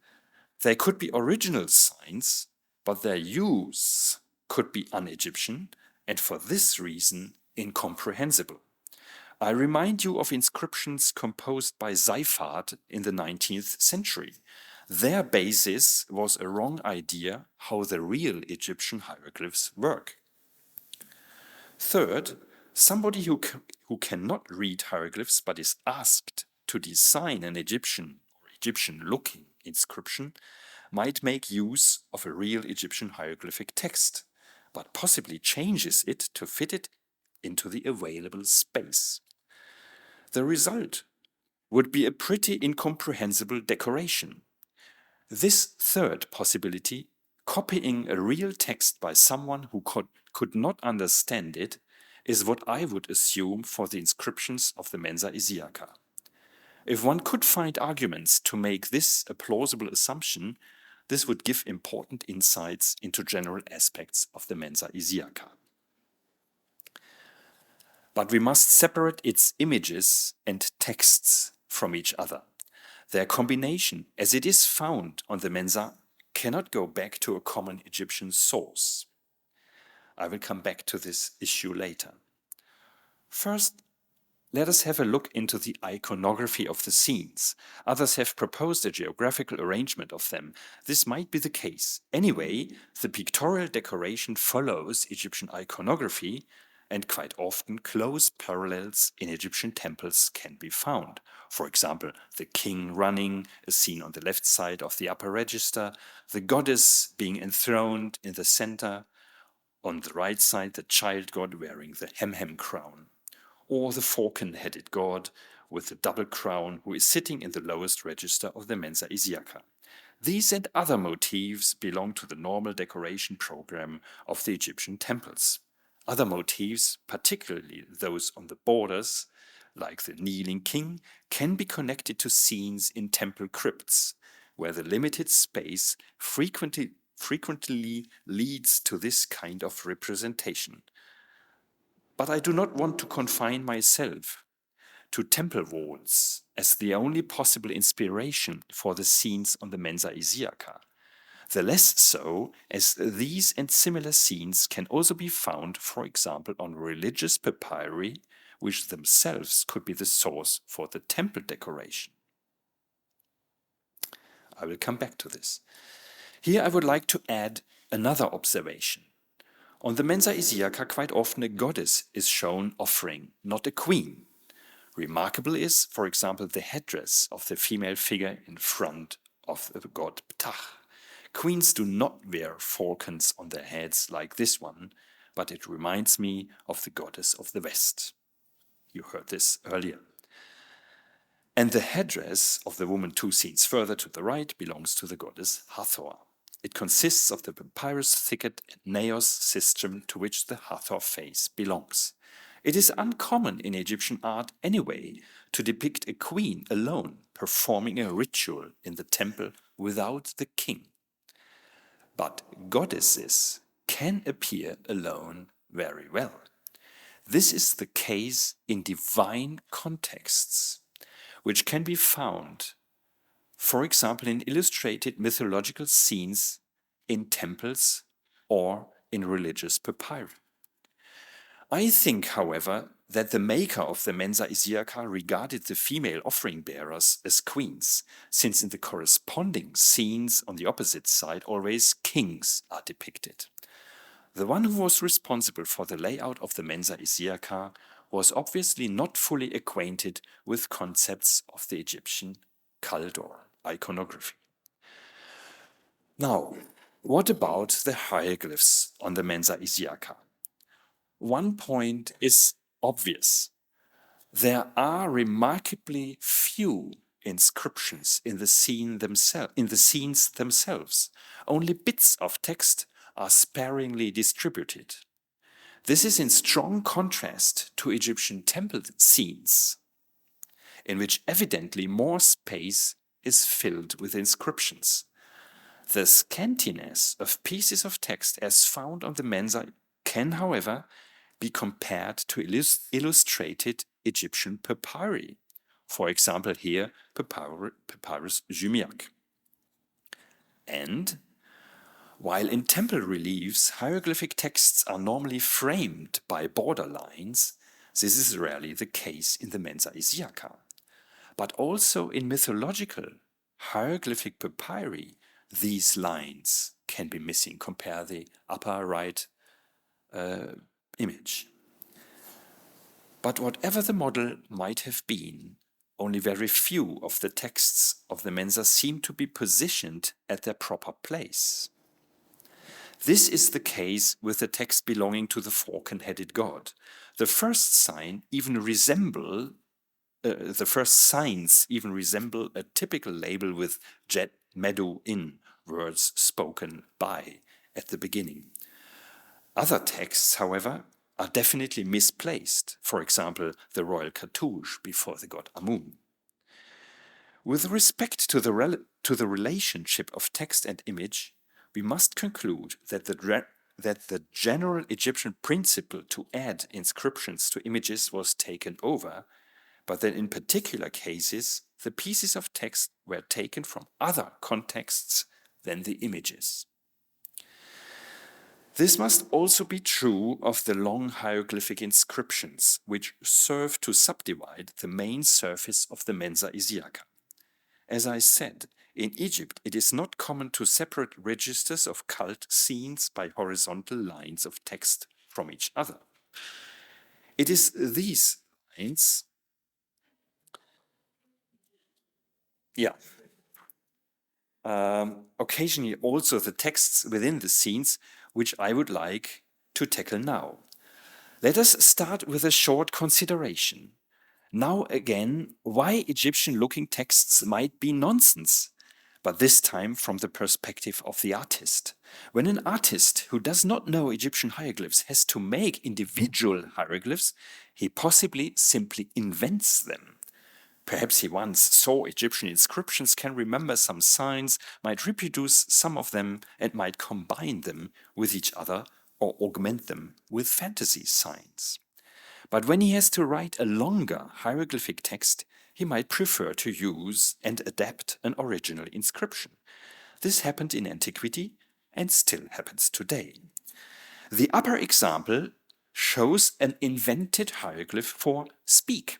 Speaker 6: they could be original signs, but their use could be un-Egyptian and for this reason incomprehensible. I remind you of inscriptions composed by Seifert in the 19th century. Their basis was a wrong idea how the real Egyptian hieroglyphs work. Third, somebody who cannot read hieroglyphs but is asked to design an Egyptian or Egyptian-looking inscription might make use of a real Egyptian hieroglyphic text, but possibly changes it to fit it into the available space. The result would be a pretty incomprehensible decoration. This third possibility, copying a real text by someone who could not understand it, is what I would assume for the inscriptions of the Mensa Isiaca. If one could find arguments to make this a plausible assumption, this would give important insights into general aspects of the Mensa Isiaca. But we must separate its images and texts from each other. Their combination, as it is found on the Mensa, cannot go back to a common Egyptian source. I will come back to this issue later. First, let us have a look into the iconography of the scenes. Others have proposed a geographical arrangement of them. This might be the case. Anyway, the pictorial decoration follows Egyptian iconography, and quite often close parallels in Egyptian temples can be found. For example, the king running, a scene on the left side of the upper register, the goddess being enthroned in the center, on the right side the child god wearing the hem crown, or the falcon-headed god with the double crown who is sitting in the lowest register of the Mensa Isiaca. These and other motifs belong to the normal decoration program of the Egyptian temples. Other motifs, particularly those on the borders, like the kneeling king, can be connected to scenes in temple crypts, where the limited space frequently leads to this kind of representation. But I do not want to confine myself to temple walls as the only possible inspiration for the scenes on the Mensa Isiaca. The less so, as these and similar scenes can also be found, for example, on religious papyri, which themselves could be the source for the temple decoration. I will come back to this. Here I would like to add another observation. On the Mensa Isiaca, quite often a goddess is shown offering, not a queen. Remarkable is, for example, the headdress of the female figure in front of the god Ptah. Queens do not wear falcons on their heads like this one, but it reminds me of the goddess of the West. You heard this earlier. And the headdress of the woman 2 scenes further to the right belongs to the goddess Hathor. It consists of the papyrus thicket and naos system to which the Hathor face belongs. It is uncommon in Egyptian art anyway to depict a queen alone performing a ritual in the temple without the king. But goddesses can appear alone very well. This is the case in divine contexts, which can be found, for example, in illustrated mythological scenes in temples or in religious papyri. I think, however, that the maker of the Mensa Isiaca regarded the female offering bearers as queens, since in the corresponding scenes on the opposite side always kings are depicted. The one who was responsible for the layout of the Mensa Isiaca was obviously not fully acquainted with concepts of the Egyptian cult or iconography. Now, what about the hieroglyphs on the Mensa Isiaca? One point is obvious. There are remarkably few inscriptions in the scenes themselves. Only bits of text are sparingly distributed. This is in strong contrast to Egyptian temple scenes, in which evidently more space is filled with inscriptions. The scantiness of pieces of text as found on the Mensa can, however, be compared to illustrated Egyptian papyri. For example, here, Papyrus Jumiak. And while in temple reliefs, hieroglyphic texts are normally framed by border lines, this is rarely the case in the Mensa Isiaca. But also in mythological hieroglyphic papyri, these lines can be missing. Compare the upper right image. But whatever the model might have been, only very few of the texts of the Mensa seem to be positioned at their proper place. This is the case with the text belonging to the fork and headed god. The first signs even resemble a typical label with jet meadow in, words spoken by, at the beginning. Other texts, however, are definitely misplaced. For example, the royal cartouche before the god Amun. With respect to the relationship of text and image, we must conclude that the general Egyptian principle to add inscriptions to images was taken over, but that in particular cases, the pieces of text were taken from other contexts than the images. This must also be true of the long hieroglyphic inscriptions, which serve to subdivide the main surface of the Mensa Isiaca. As I said, in Egypt it is not common to separate registers of cult scenes by horizontal lines of text from each other. It is these lines, occasionally also the texts within the scenes, which I would like to tackle now. Let us start with a short consideration. Now again, why Egyptian-looking texts might be nonsense, but this time from the perspective of the artist. When an artist who does not know Egyptian hieroglyphs has to make individual hieroglyphs, he possibly simply invents them. Perhaps he once saw Egyptian inscriptions, can remember some signs, might reproduce some of them, and might combine them with each other or augment them with fantasy signs. But when he has to write a longer hieroglyphic text, he might prefer to use and adapt an original inscription. This happened in antiquity and still happens today. The upper example shows an invented hieroglyph for speak.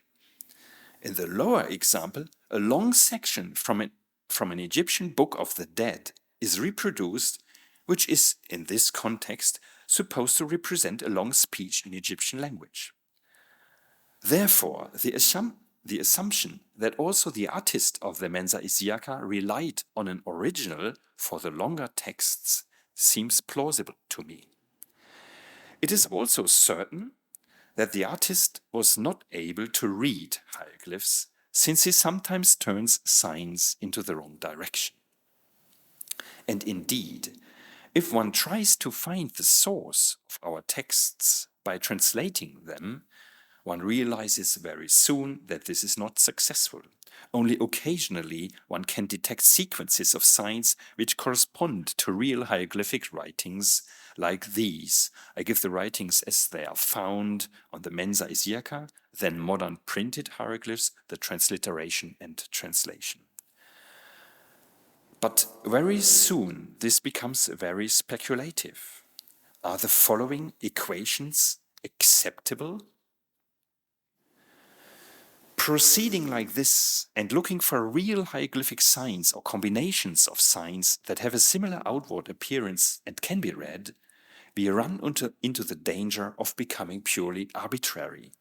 Speaker 6: In the lower example, a long section from an Egyptian book of the dead is reproduced, which is, in this context, supposed to represent a long speech in Egyptian language. Therefore, the assumption that also the artist of the Mensa Isiaca relied on an original for the longer texts seems plausible to me. It is also certain that the artist was not able to read hieroglyphs, since he sometimes turns signs into the wrong direction. And indeed, if one tries to find the source of our texts by translating them, one realizes very soon that this is not successful. Only occasionally one can detect sequences of signs which correspond to real hieroglyphic writings like these. I give the writings as they are found on the Mensa Isiaca, then modern printed hieroglyphs, the transliteration and translation. But very soon this becomes very speculative. Are the following equations acceptable? Proceeding like this and looking for real hieroglyphic signs or combinations of signs that have a similar outward appearance and can be read, we run into the danger of becoming purely arbitrary.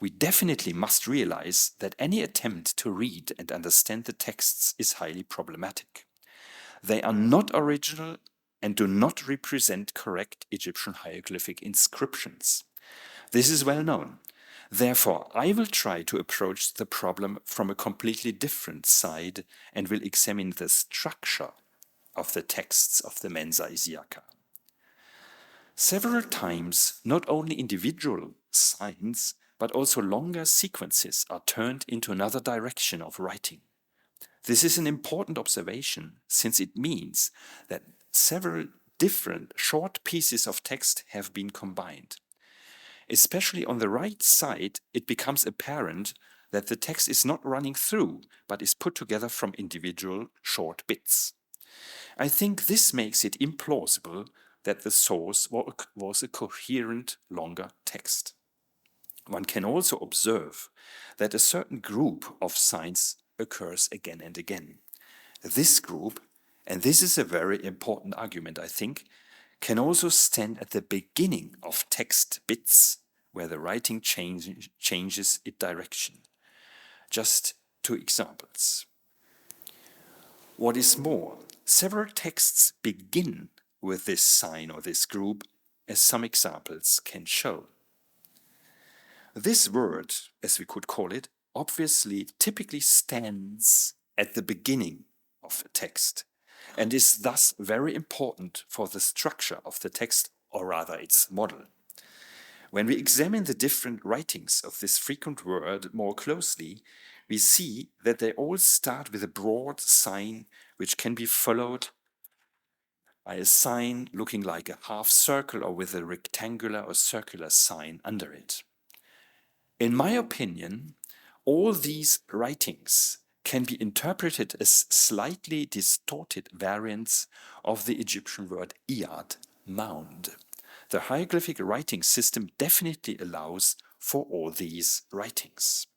Speaker 6: We definitely must realize that any attempt to read and understand the texts is highly problematic. They are not original and do not represent correct Egyptian hieroglyphic inscriptions. This is well known. Therefore, I will try to approach the problem from a completely different side and will examine the structure of the texts of the Mensa Isiaca. Several times, not only individual signs, but also longer sequences are turned into another direction of writing. This is an important observation, since it means that several different short pieces of text have been combined. Especially on the right side, it becomes apparent that the text is not running through, but is put together from individual short bits. I think this makes it implausible that the source was a coherent, longer text. One can also observe that a certain group of signs occurs again and again. This group, and this is a very important argument, I think, can also stand at the beginning of text bits where the writing changes its direction. Just two examples. What is more, several texts begin with this sign or this group, as some examples can show. This word, as we could call it, obviously typically stands at the beginning of a text and is thus very important for the structure of the text, or rather its model. When we examine the different writings of this frequent word more closely, we see that they all start with a broad sign which can be followed by a sign looking like a half circle or with a rectangular or circular sign under it. In my opinion, all these writings can be interpreted as slightly distorted variants of the Egyptian word iyad, mound. The hieroglyphic writing system definitely allows for all these writings.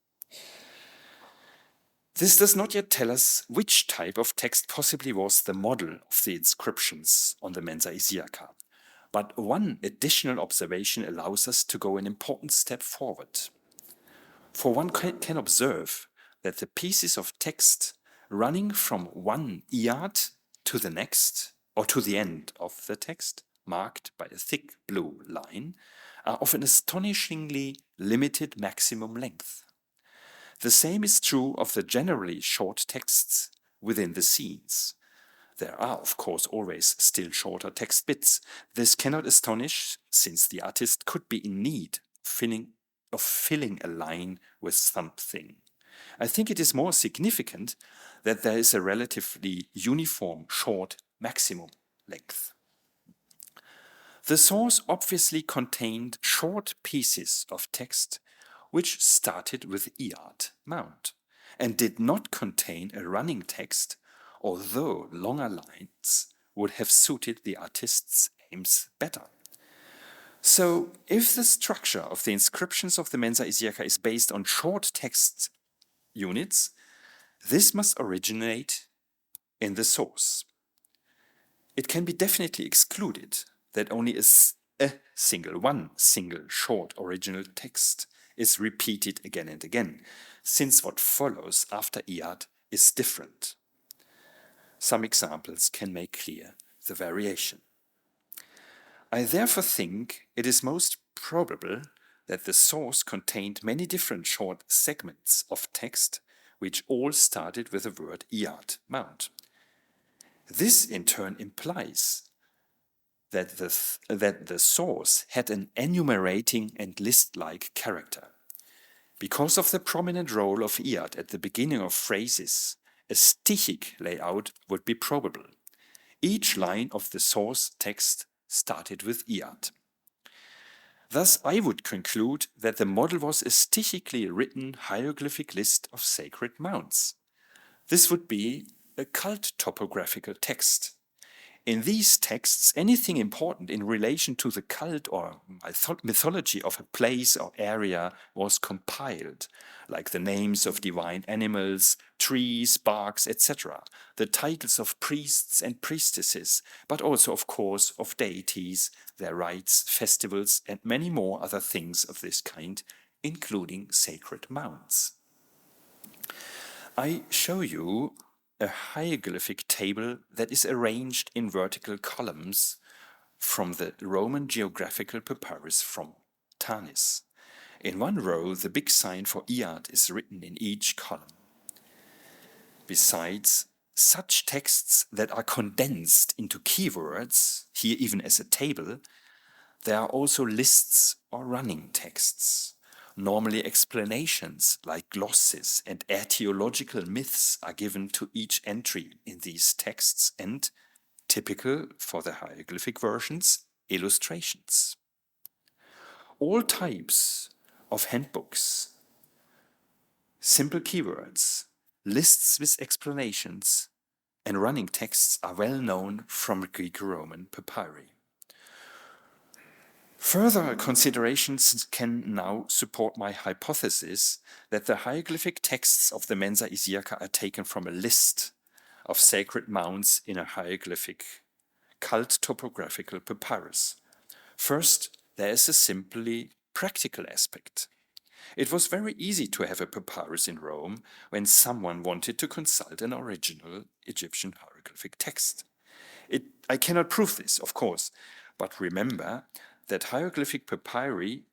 Speaker 6: This does not yet tell us which type of text possibly was the model of the inscriptions on the Mensa Isiaca, but one additional observation allows us to go an important step forward. For one can observe that the pieces of text running from one iyad to the next, or to the end of the text, marked by a thick blue line, are of an astonishingly limited maximum length. The same is true of the generally short texts within the scenes. There are, of course, always still shorter text bits. This cannot astonish, since the artist could be in need of filling a line with something. I think it is more significant that there is a relatively uniform short maximum length. The source obviously contained short pieces of text which started with iyad, mount, and did not contain a running text, although longer lines would have suited the artist's aims better. So, if the structure of the inscriptions of the Mensa Isiaca is based on short text units, this must originate in the source. It can be definitely excluded that only one single short original text is repeated again and again, since what follows after iyad is different. Some examples can make clear the variation. I therefore think it is most probable that the source contained many different short segments of text which all started with the word iyad, mount. This in turn implies that the source had an enumerating and list-like character. Because of the prominent role of iyad at the beginning of phrases, a stichic layout would be probable. Each line of the source text started with iyad. Thus, I would conclude that the model was a stichically written hieroglyphic list of sacred mounts. This would be a cult topographical text. In these texts, anything important in relation to the cult or mythology of a place or area was compiled, like the names of divine animals, trees, barks, etc., the titles of priests and priestesses, but also, of course, of deities, their rites, festivals, and many more other things of this kind, including sacred mounts. I show you a hieroglyphic table that is arranged in vertical columns from the Roman geographical papyrus from Tanis. In one row, the big sign for iyad is written in each column. Besides such texts that are condensed into keywords, here even as a table, there are also lists or running texts. Normally explanations like glosses and etiological myths are given to each entry in these texts and, typical for the hieroglyphic versions, illustrations. All types of handbooks, simple keywords, lists with explanations, and running texts are well known from Greek-Roman papyri. Further considerations can now support my hypothesis that the hieroglyphic texts of the Mensa Isiaca are taken from a list of sacred mounts in a hieroglyphic cult topographical papyrus. First, there is a simply practical aspect. It was very easy to have a papyrus in Rome when someone wanted to consult an original Egyptian hieroglyphic text. I cannot prove this, of course, but remember that hieroglyphic papyri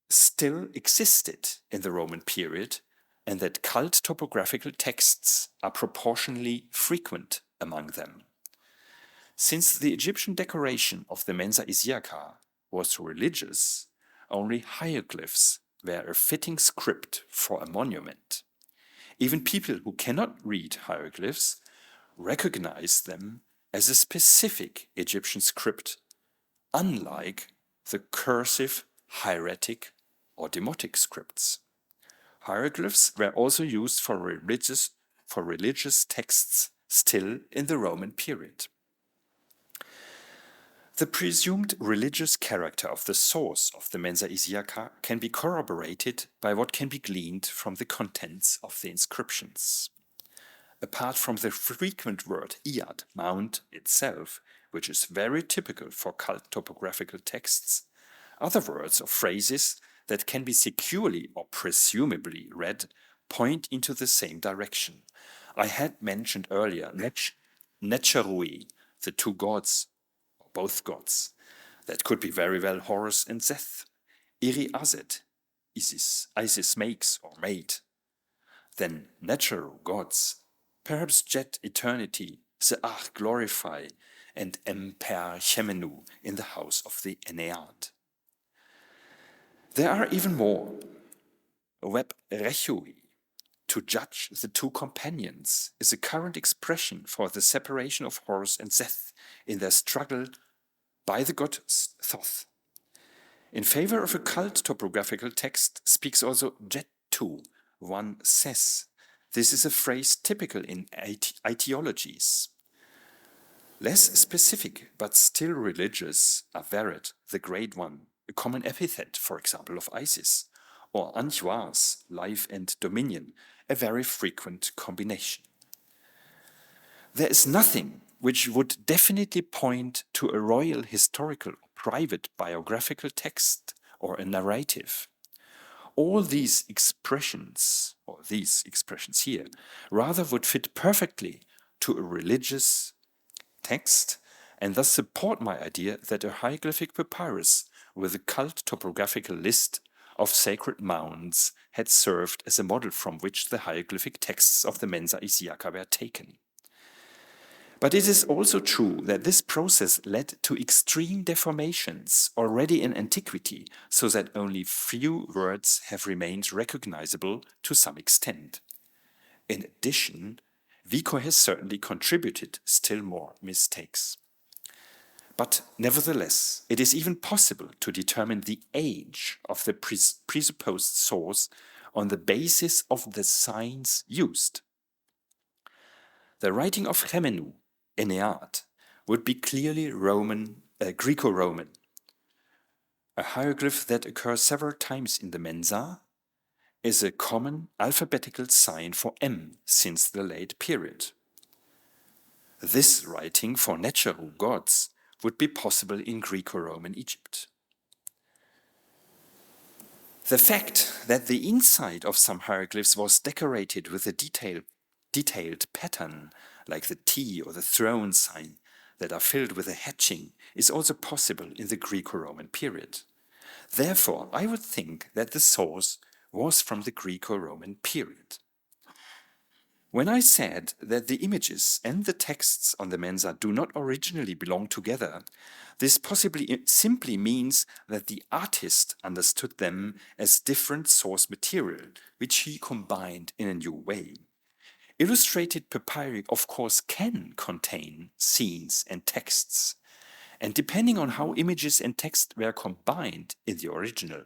Speaker 6: still existed in the Roman period and that cult topographical texts are proportionally frequent among them. Since the Egyptian decoration of the Mensa Isiaca was religious, only hieroglyphs were a fitting script for a monument. Even people who cannot read hieroglyphs recognize them as a specific Egyptian script, unlike the cursive, hieratic, or demotic scripts. Hieroglyphs were also used for religious texts still in the Roman period. The presumed religious character of the source of the Mensa Isiaca can be corroborated by what can be gleaned from the contents of the inscriptions. Apart from the frequent word iad, mount itself, which is very typical for cult topographical texts, other words or phrases that can be securely or presumably read point into the same direction. I had mentioned earlier Netcherui, the two gods, or both gods. That could be very well Horus and Seth. Iri Azet, Isis makes or made. Then natural gods, perhaps Jet eternity, Seach glorify, and Emper Chemenu in the house of the Ennead. There are even more. Web rechui, to judge the two companions, is a current expression for the separation of Horus and Seth in their struggle by the god Thoth. In favor of a cult topographical text speaks also Jet-tu, one says. This is a phrase typical in ideologies. Less specific, but still religious, are Vered, the Great One, a common epithet, for example, of Isis, or Anchoise, life and dominion, a very frequent combination. There is nothing which would definitely point to a royal historical or private biographical text or a narrative. All these expressions here, rather would fit perfectly to a religious text and thus support my idea that a hieroglyphic papyrus with a cult topographical list of sacred mounds had served as a model from which the hieroglyphic texts of the Mensa Isiaca were taken. But it is also true that this process led to extreme deformations already in antiquity, so that only few words have remained recognizable to some extent. In addition, Vico has certainly contributed still more mistakes. But nevertheless, it is even possible to determine the age of the presupposed source on the basis of the signs used. The writing of Chemenu, Ennead, would be clearly Greco-Roman, a hieroglyph that occurs several times in the Mensa is a common alphabetical sign for M since the late period. This writing for natural gods would be possible in Greco-Roman Egypt. The fact that the inside of some hieroglyphs was decorated with a detailed pattern, like the T or the throne sign, that are filled with a hatching, is also possible in the Greco-Roman period. Therefore, I would think that the source was from the Greco-Roman period. When I said that the images and the texts on the Mensa do not originally belong together, this possibly simply means that the artist understood them as different source material, which he combined in a new way. Illustrated papyri, of course, can contain scenes and texts, and depending on how images and text were combined in the original,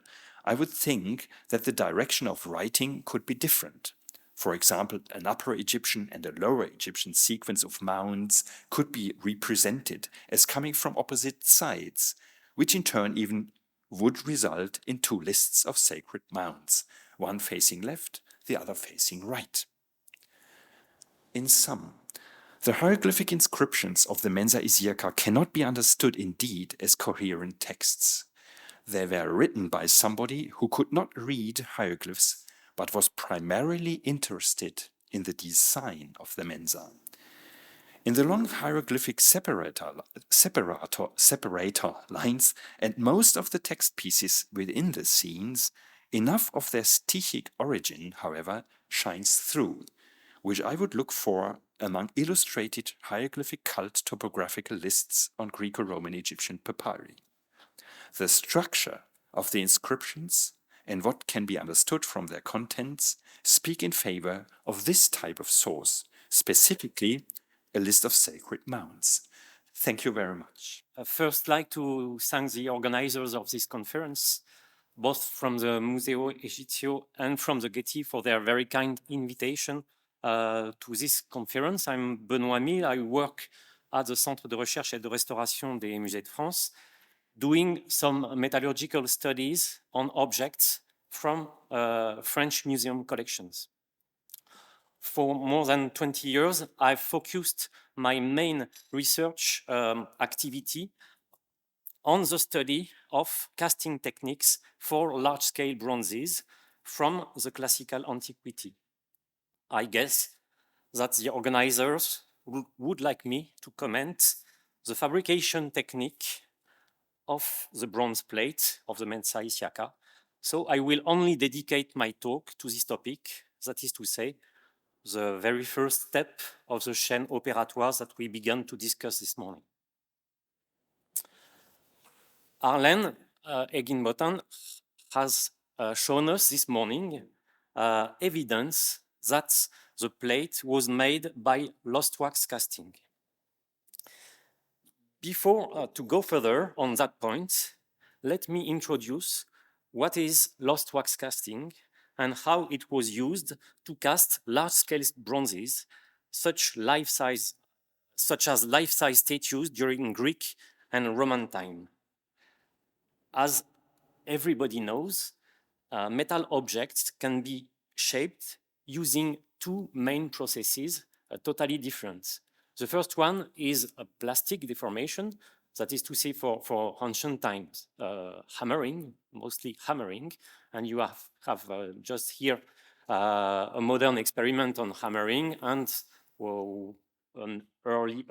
Speaker 6: I would think that the direction of writing could be different. For example, an Upper Egyptian and a Lower Egyptian sequence of mounds could be represented as coming from opposite sides, which in turn even would result in two lists of sacred mounds, one facing left, the other facing right. In sum, the hieroglyphic inscriptions of the Mensa Isiaca cannot be understood indeed as coherent texts. They were written by somebody who could not read hieroglyphs, but was primarily interested in the design of the Mensa. In the long hieroglyphic separator lines and most of the text pieces within the scenes, enough of their stichic origin, however, shines through, which I would look for among illustrated hieroglyphic cult topographical lists on Greco-Roman Egyptian papyri. The structure of the inscriptions and what can be understood from their contents speak in favor of this type of source, specifically a list of sacred mounds. Thank you very much.
Speaker 7: I first like to thank the organizers of this conference, both from the Museo Egizio and from the Getty, for their very kind invitation to this conference. I'm Benoît Mille. I work at the Centre de Recherche et de Restauration des Musées de France, doing some metallurgical studies on objects from French museum collections. For more than 20 years, I've focused my main research activity on the study of casting techniques for large-scale bronzes from the classical antiquity. I guess that the organizers would like me to comment the fabrication technique of the bronze plate of the Mensa Isiaca. So I will only dedicate my talk to this topic, that is to say, the very first step of the chaîne opératoire that we began to discuss this morning. Arlen Egginbotham has shown us this morning evidence that the plate was made by lost wax casting. Before to go further on that point, let me introduce what is lost wax casting and how it was used to cast large-scale bronzes, such as life-size statues during Greek and Roman time. As everybody knows, metal objects can be shaped using two main processes, totally different. The first one is a plastic deformation, that is to say for ancient times, hammering, mostly hammering, and you have just here a modern experiment on hammering and a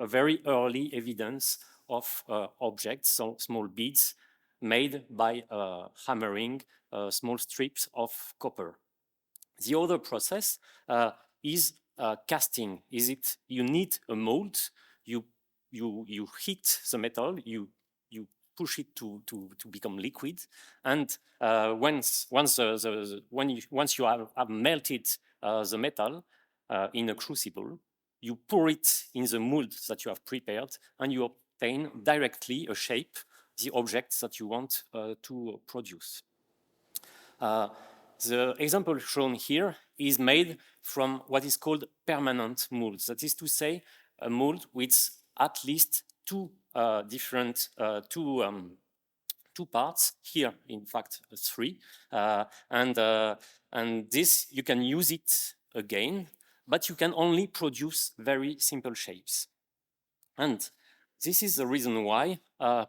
Speaker 7: very early evidence of objects, so small beads made by hammering small strips of copper. The other process is casting. You need a mold, you heat the metal, you push it to become liquid, and once you have melted the metal in a crucible, you pour it in the mold that you have prepared, and you obtain directly a shape, the object that you want to produce. The example shown here is made from what is called permanent molds. That is to say, a mold with at least two parts. Here, in fact, three. And this, you can use it again, but you can only produce very simple shapes. And this is the reason why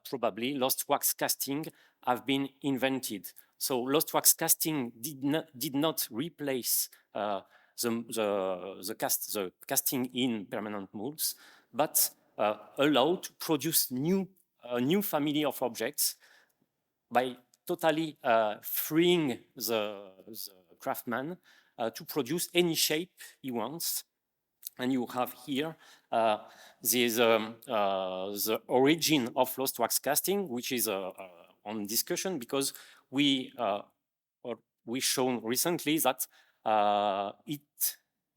Speaker 7: probably lost wax casting have been invented. So lost wax casting did not replace the casting in permanent molds, but allowed to produce a new family of objects by totally freeing the craftsman to produce any shape he wants. And you have here the origin of lost wax casting, which is on discussion because we shown recently that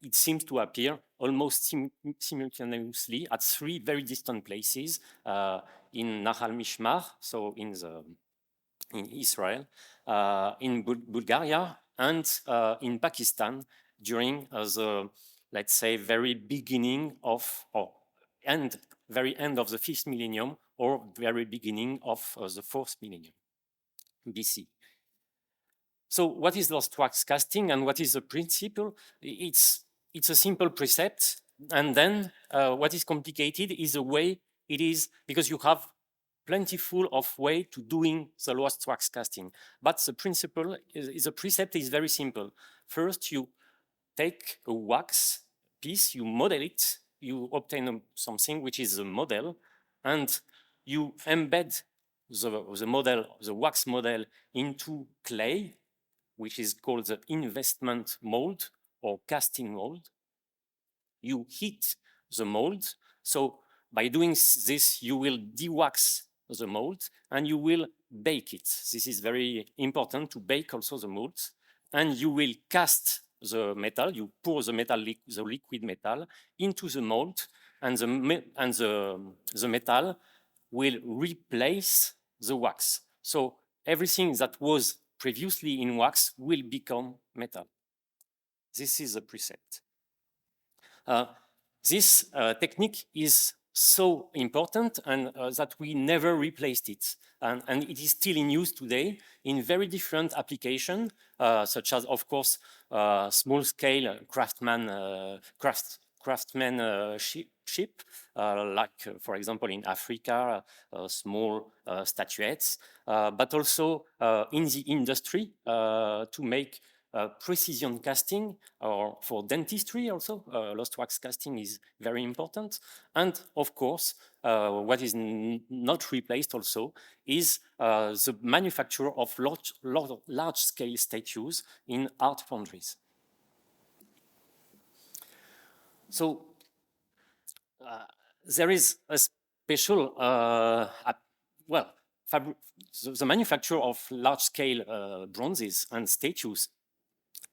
Speaker 7: it seems to appear almost simultaneously at three very distant places in Nahal Mishmar, so in Israel, in Bulgaria, and in Pakistan during the, let's say, very beginning of, very end of the 5th millennium or very beginning of the 4th millennium BC. So what is lost wax casting and what is the principle? It's a simple precept, and then what is complicated is the way it is, because you have plentiful of way to doing the lost wax casting. But the principle is the precept is very simple. First, you take a wax piece, you model it, you obtain something which is a model, and you embed the model, the wax model, into clay, which is called the investment mold or casting mold. You heat the mold. So by doing this, you will de-wax the mold and you will bake it. This is very important to bake also the molds. And you will cast the metal, you pour the metal, the liquid metal into the mold, and the metal will replace the wax. So everything that was previously in wax will become metal. This is a precept. This technique is so important and that we never replaced it. And it is still in use today in very different applications, such as, of course, small-scale craftsmanship, like, for example, in Africa, small statuettes, but also in the industry to make precision casting, or for dentistry also, lost wax casting is very important. And of course, what is not replaced also is the manufacture of large-scale statues in art foundries. So there is a special, the manufacture of large-scale bronzes and statues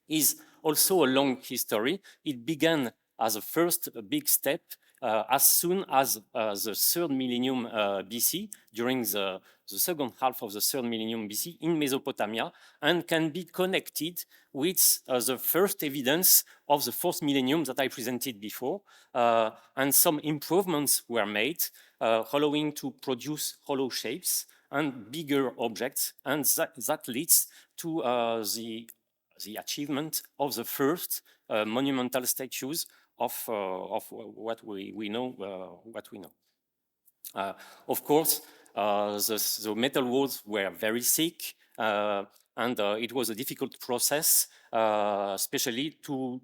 Speaker 7: is also a long history. It began as a first big step as soon as the third millennium BC, during the second half of the third millennium BC in Mesopotamia, and can be connected with the first evidence of the fourth millennium that I presented before. And some improvements were made, allowing to produce hollow shapes and bigger objects, and that leads to the achievement of the first monumental statues of what we know. Of course, the metal walls were very thick, and it was a difficult process, especially to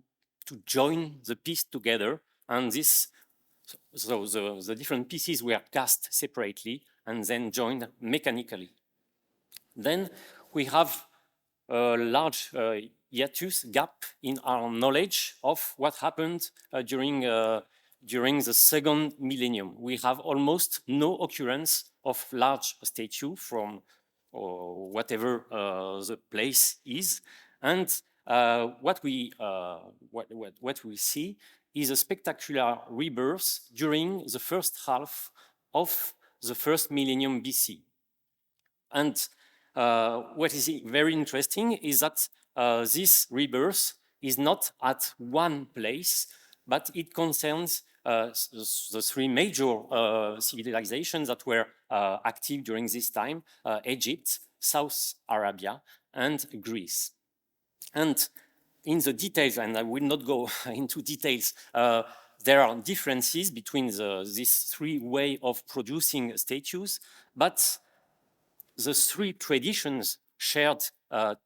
Speaker 7: join the piece together. And so the different pieces were cast separately and then joined mechanically. Then we have a large hiatus gap in our knowledge of what happened during the second millennium. We have almost no occurrence of large statue from whatever the place is, and what we see is a spectacular rebirth during the first half of the first millennium BC. And what is very interesting is that this rebirth is not at one place, but it concerns the three major civilizations that were active during this time: Egypt, South Arabia, and Greece. And in the details, and I will not go into details, there are differences between these three ways of producing statues, but the three traditions shared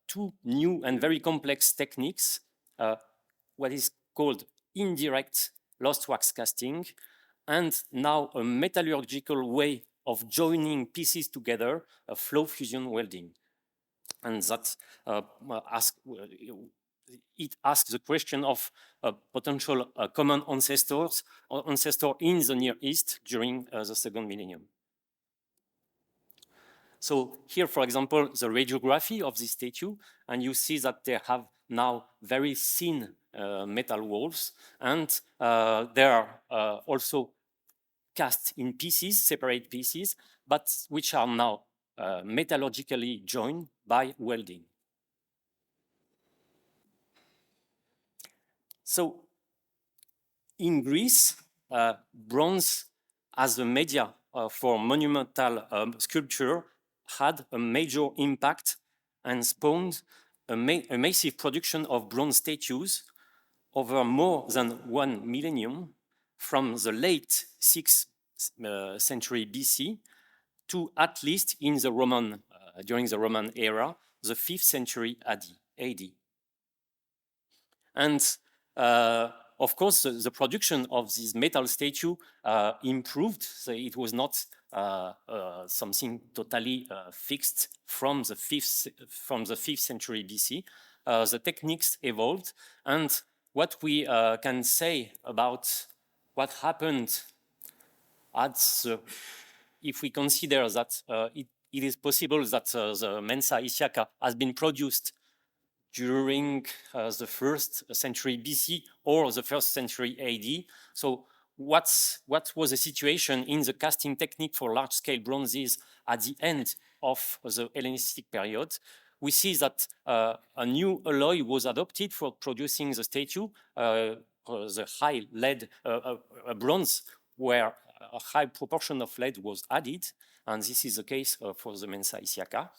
Speaker 7: two new and very complex techniques, what is called indirect lost wax casting, and now a metallurgical way of joining pieces together, flow fusion welding. And that it asks the question of potential common ancestor in the Near East during the second millennium. So here, for example, the radiography of this statue, and you see that they have now very thin metal walls, and they are also cast in pieces, separate pieces, but which are now metallurgically joined by welding. So in Greece, bronze as a media for monumental sculpture had a major impact and spawned a massive production of bronze statues over more than 1 millennium, from the late 6th century BC to at least in the Roman, during the Roman era, the 5th century AD. And of course, the production of this metal statue improved. So it was not something totally fixed from the 5th century BC. The techniques evolved, and what we can say about what happened at the, if we consider that it is possible that the Mensa Isiaca has been produced during the 1st century BC or the 1st century AD. So what was the situation in the casting technique for large-scale bronzes at the end of the Hellenistic period? We see that a new alloy was adopted for producing the statue, the high lead, a bronze where a high proportion of lead was added, and this is the case for the Mensa Isiaca.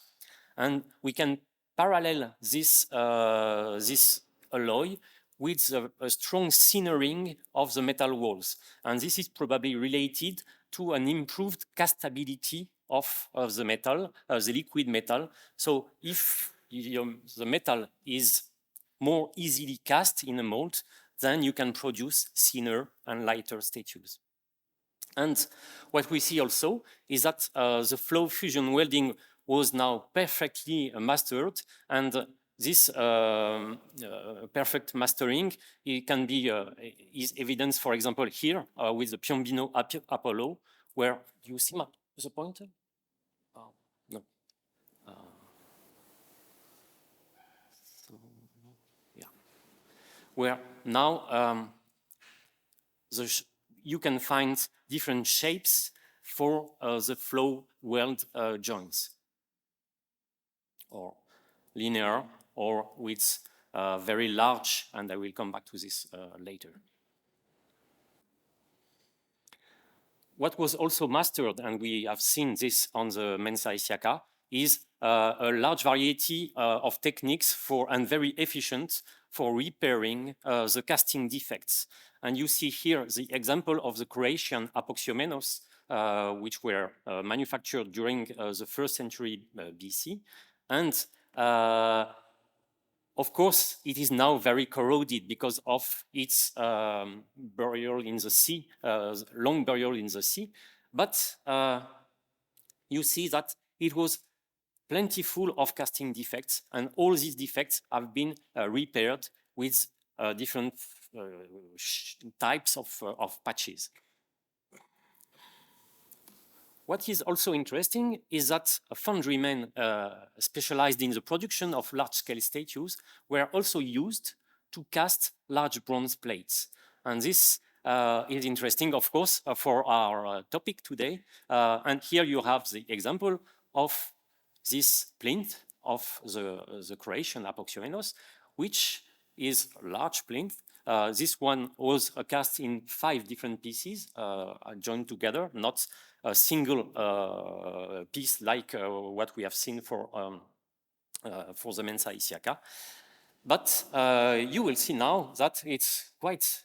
Speaker 7: And we can parallel this, this alloy with a strong sinnering of the metal walls. And this is probably related to an improved castability of the metal, the liquid metal. So if the metal is more easily cast in a mold, then you can produce thinner and lighter statues. And what we see also is that the flow fusion welding was now perfectly mastered, and this perfect mastering, it can be is evidence, for example, here with the Piombino Apollo, where you see the pointer? Oh, no. So, yeah. Where now you can find different shapes for the flow weld joints, or linear, or with very large, and I will come back to this later. What was also mastered, and we have seen this on the Mensa Isiaca, is a large variety of techniques and very efficient for repairing the casting defects. And you see here the example of the Croatian apoxiomenos, which were manufactured during the 1st century BC. And of course, it is now very corroded because of its burial in the sea, long burial in the sea. But you see that it was plentiful of casting defects, and all these defects have been repaired with different types of patches. What is also interesting is that foundrymen specialized in the production of large-scale statues were also used to cast large bronze plates. And this is interesting, of course, for our topic today. And here you have the example of this plinth of the Croatian apoxiomenos, which is a large plinth. This one was cast in 5 different pieces, joined together, not a single piece like what we have seen for the Mensa Isiaca. But you will see now that it's quite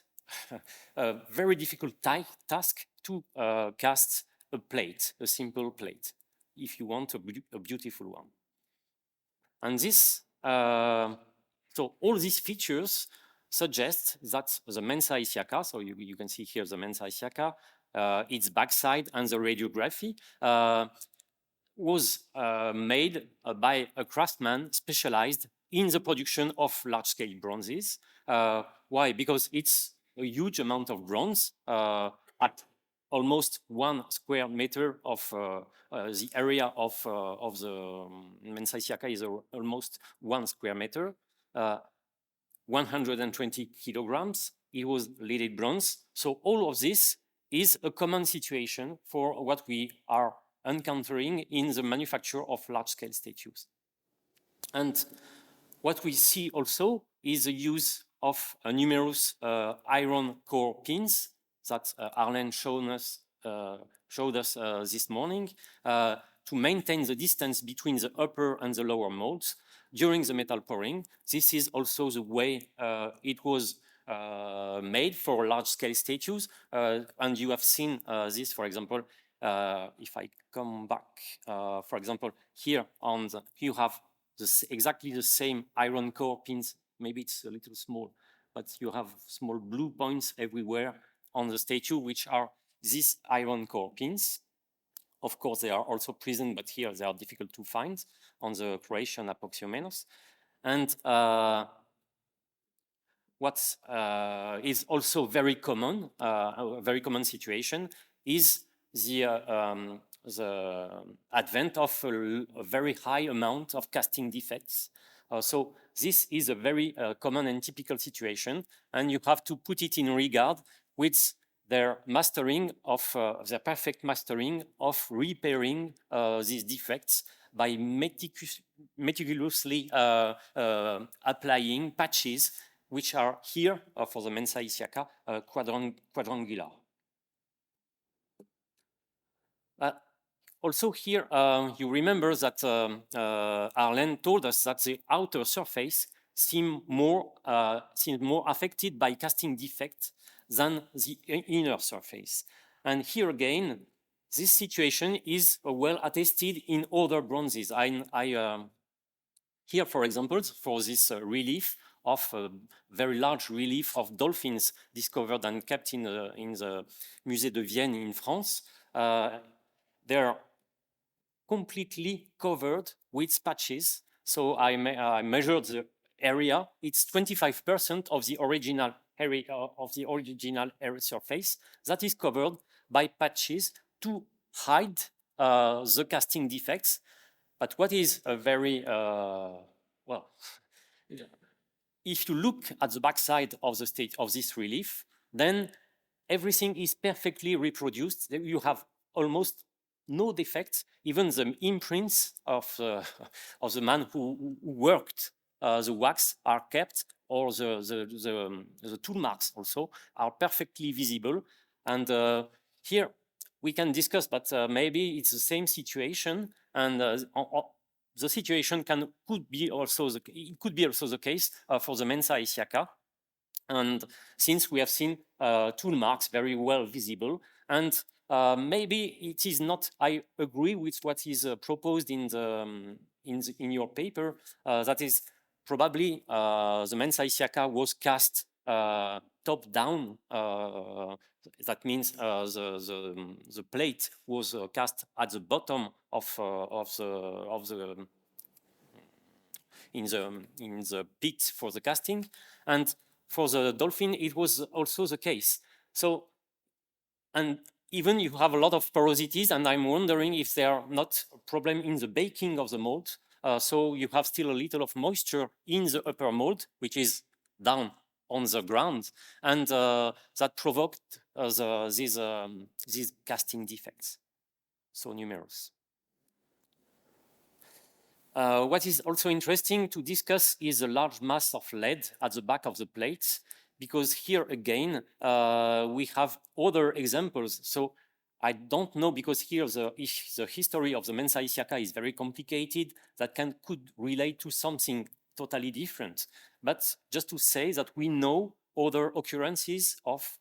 Speaker 7: a very difficult task to cast a plate, a simple plate, if you want a beautiful one. And this, so all these features suggest that the Mensa Isiaca, so you can see here the Mensa Isiaca, its backside and the radiography was made by a craftsman specialized in the production of large-scale bronzes. Why? Because it's a huge amount of bronze at almost 1 square meter of the area of the Mensa Isiaca is almost 1 square meter, 120 kilograms. It was leaded bronze. So all of this is a common situation for what we are encountering in the manufacture of large-scale statues. And what we see also is the use of numerous iron core pins that Arlen showed us this morning to maintain the distance between the upper and the lower molds during the metal pouring. This is also the way it was made for large-scale statues. And you have seen this, for example, if I come back, for example, here on the, you have exactly the same iron core pins. Maybe it's a little small, but you have small blue points everywhere on the statue, which are these iron core pins. Of course, they are also present, but here they are difficult to find on the Croatian Apoxiomenos. And what is also very common, a very common situation, is the advent of a very high amount of casting defects. So this is a very common and typical situation, and you have to put it in regard with their mastering of their perfect mastering of repairing these defects by meticulously applying patches, which are here for the Mensa Isiaca quadrangular. Also here, you remember that Arlen told us that the outer surface seems more affected by casting defect than the inner surface. And here again, this situation is well attested in other bronzes. Here, for example, for this relief of a very large relief of dolphins discovered and kept in the Musée de Vienne in France, they're completely covered with patches. So I measured the area. It's 25% of the original area of the original area surface that is covered by patches to hide the casting defects. But what is a very well, if you look at the backside of the state of this relief, then everything is perfectly reproduced. You have almost no defects. Even the imprints of the man who worked the wax are kept, or the tool marks also are perfectly visible. And here we can discuss, but maybe it's the same situation, and the situation could be also the case for the Mensa Isiaca. And since we have seen tool marks very well visible, and maybe it is not, I agree with what is proposed in your paper, that is probably the Mensa Isiaca was cast top down. That means the plate was cast at the bottom in the pit for the casting, and for the dolphin it was also the case. So, and even you have a lot of porosities, and I'm wondering if there are not a problem in the baking of the mold. So you have still a little of moisture in the upper mold, which is down on the ground, and that provoked these casting defects, so numerous. What is also interesting to discuss is the large mass of lead at the back of the plates, because here again, we have other examples. So I don't know, because here the history of the Mensa Isiaca is very complicated, that could relate to something totally different. But just to say that we know other occurrences of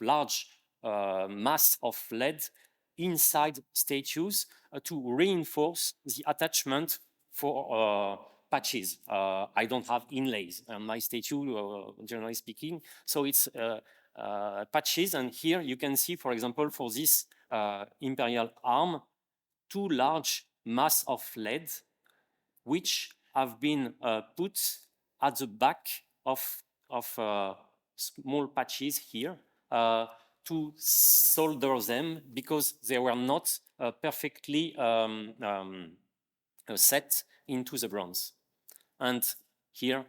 Speaker 7: large mass of lead inside statues to reinforce the attachment for patches. I don't have inlays on my statue, generally speaking, so it's patches. And here you can see, for example, for this imperial arm, two large mass of lead, which have been put at the back of small patches here to solder them, because they were not perfectly set into the bronze. And here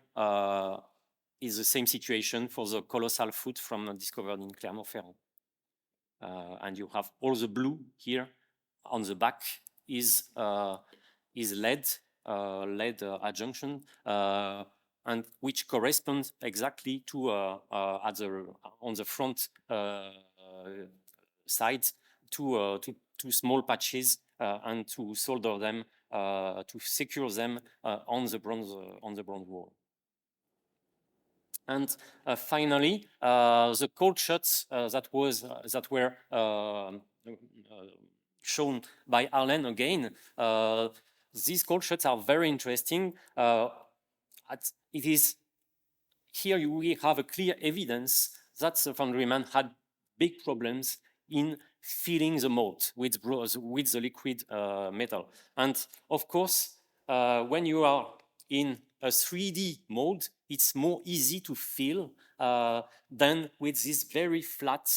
Speaker 7: is the same situation for the colossal foot discovered in Clermont-Ferrand. And you have all the blue here on the back is lead adjunction, and which corresponds exactly to on the front sides to small patches, and to solder them, to secure them on the bronze wall. And finally, the cold shots that were shown by Arlen again. These cold shots are very interesting. It is here we have a clear evidence that the foundryman had big problems in filling the mold with the liquid metal. And of course, when you are in a 3D mold, it's more easy to fill than with this very flat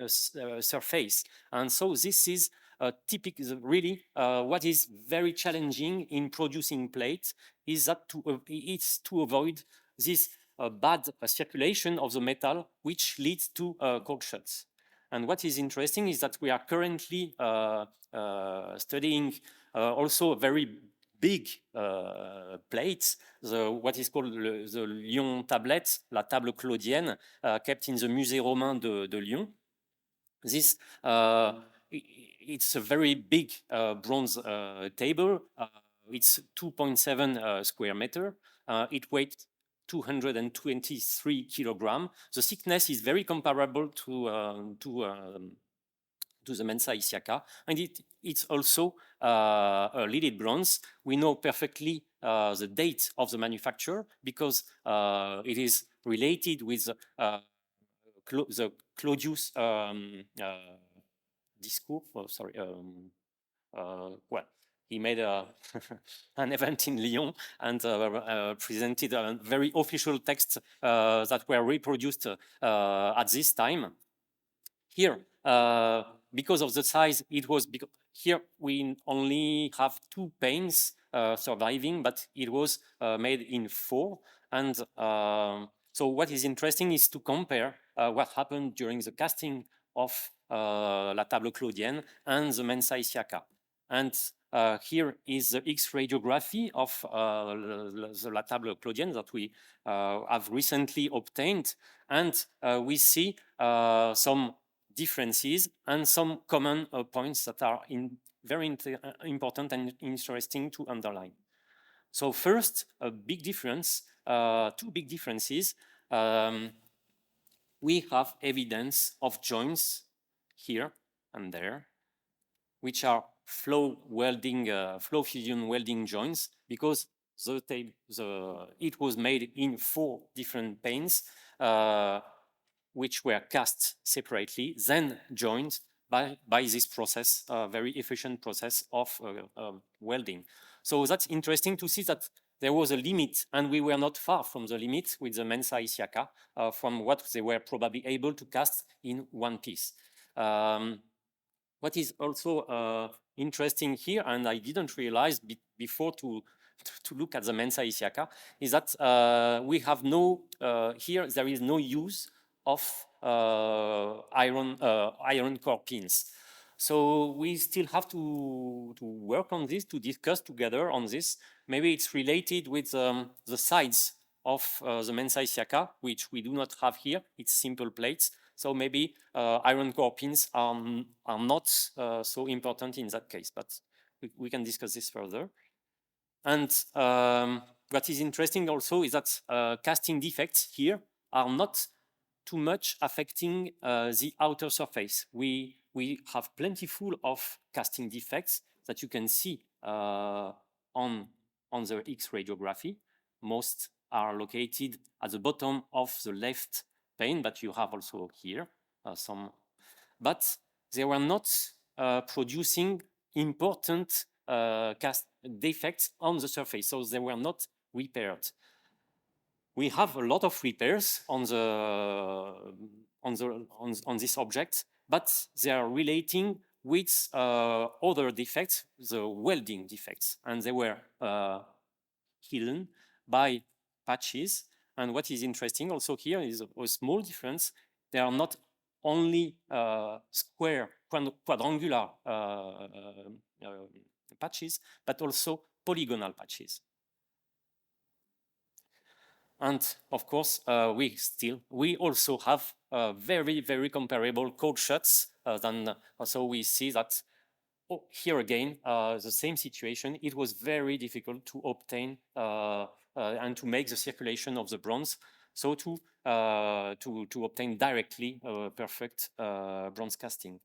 Speaker 7: surface. And so this is typical, really, what is very challenging in producing plates is that it's to avoid this bad circulation of the metal, which leads to cold shots. And what is interesting is that we are currently studying also a very big plates, what is called the Lyon tablet, la table claudienne, kept in the Musée Romain de Lyon. This it's a very big bronze table. It's 2.7 square meter. It weighs 223 kilograms. The thickness is very comparable to the Mensa Isiaca, and it's also a leaded bronze. We know perfectly the date of the manufacture because it is related with the Claudius discourse. Oh, sorry. Well, he made an event in Lyon and presented a very official text that were reproduced at this time. Here, because of the size, it was here we only have 2 panes surviving, but it was made in 4. And so what is interesting is to compare what happened during the casting of La Table Claudienne and the Mensa Isiaca. And here is the X-radiography of the La Table Claudienne that we have recently obtained. And we see some differences and some common points that are very important and interesting to underline. So first, a big difference, 2 big differences. We have evidence of joints here and there, which are flow fusion welding joints, because it was made in 4 different panes, which were cast separately, then joined by this process, very efficient process of welding. So that's interesting to see that there was a limit, and we were not far from the limit with the Mensa Isiaca from what they were probably able to cast in 1 piece. What is also interesting here, and I didn't realize before to look at the Mensa Isiaca, is that we have here there is no use of iron core pins. So we still have to work on this, to discuss together on this. Maybe it's related with the sides of the Mensa Isiaca, which we do not have here. It's simple plates. So maybe iron core pins are not so important in that case, but we can discuss this further. And what is interesting also is that casting defects here are not too much affecting the outer surface. We have plentiful of casting defects that you can see on the X-radiography. Most are located at the bottom of the left pane, but you have also here some. But they were not producing important cast defects on the surface, so they were not repaired. We have a lot of repairs on this object, but they are relating with other defects, the welding defects, and they were hidden by patches. And what is interesting also here is a small difference. They are not only square, quadrangular patches, but also polygonal patches. And of course, we also have very, very comparable code shots. So we see that here again, the same situation. It was very difficult to obtain and to make the circulation of the bronze. so to obtain directly a perfect bronze casting.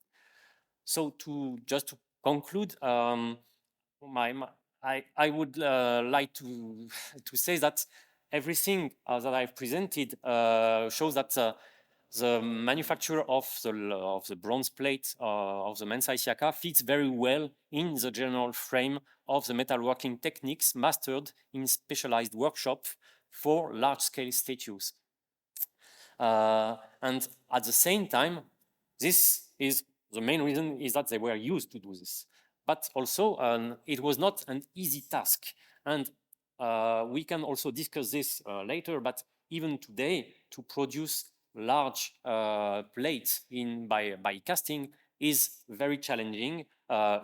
Speaker 7: So to conclude, I would like to say that everything that I've presented shows that the manufacture of the bronze plate of the Mensa Isiaca fits very well in the general frame of the metalworking techniques mastered in specialized workshops for large-scale statues. And at the same time, this is the main reason is that they were used to do this. But also, it was not an easy task. And we can also discuss this later, but even today, to produce large plates by casting is very challenging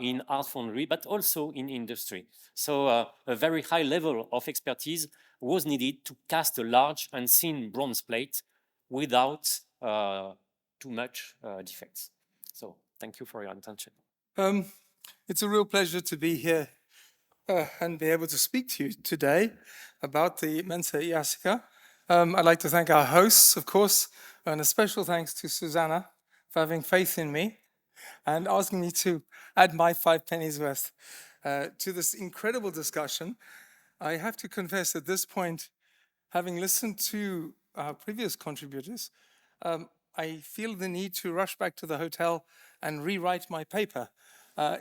Speaker 7: in art foundry, but also in industry. So a very high level of expertise was needed to cast a large and thin bronze plate without too much defects. So thank you for your attention.
Speaker 8: It's a real pleasure to be here and be able to speak to you today about the Mensa Isiaca. I'd like to thank our hosts, of course, and a special thanks to Susanna for having faith in me and asking me to add my 5 pennies worth to this incredible discussion. I have to confess at this point, having listened to our previous contributors, I feel the need to rush back to the hotel and rewrite my paper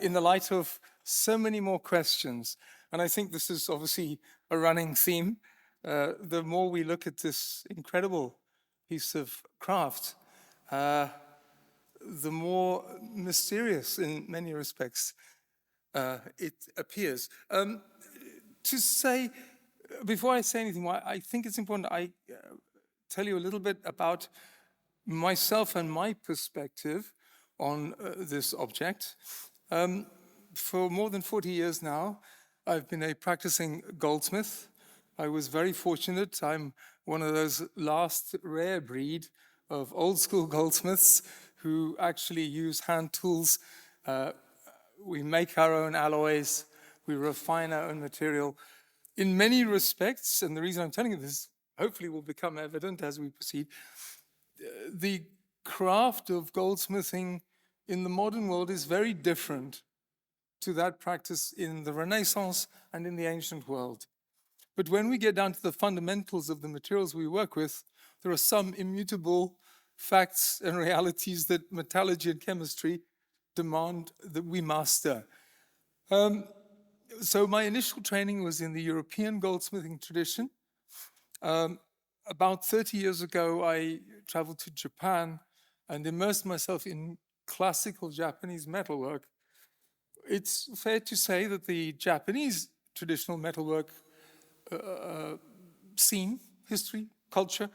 Speaker 8: in the light of so many more questions. And I think this is obviously a running theme. The more we look at this incredible piece of craft, the more mysterious in many respects it appears. To say, before I say anything, I think it's important I tell you a little bit about myself and my perspective on this object. For more than 40 years now, I've been a practicing goldsmith. I was very fortunate. I'm one of those last rare breed of old school goldsmiths who actually use hand tools. We make our own alloys. We refine our own material. In many respects, and the reason I'm telling you this hopefully will become evident as we proceed, the craft of goldsmithing in the modern world is very different to that practice in the Renaissance and in the ancient world. But when we get down to the fundamentals of the materials we work with, there are some immutable facts and realities that metallurgy and chemistry demand that we master. So my initial training was in the European goldsmithing tradition. About 30 years ago, I traveled to Japan and immersed myself in classical Japanese metalwork. It's fair to say that the Japanese traditional metalwork scene, history, culture,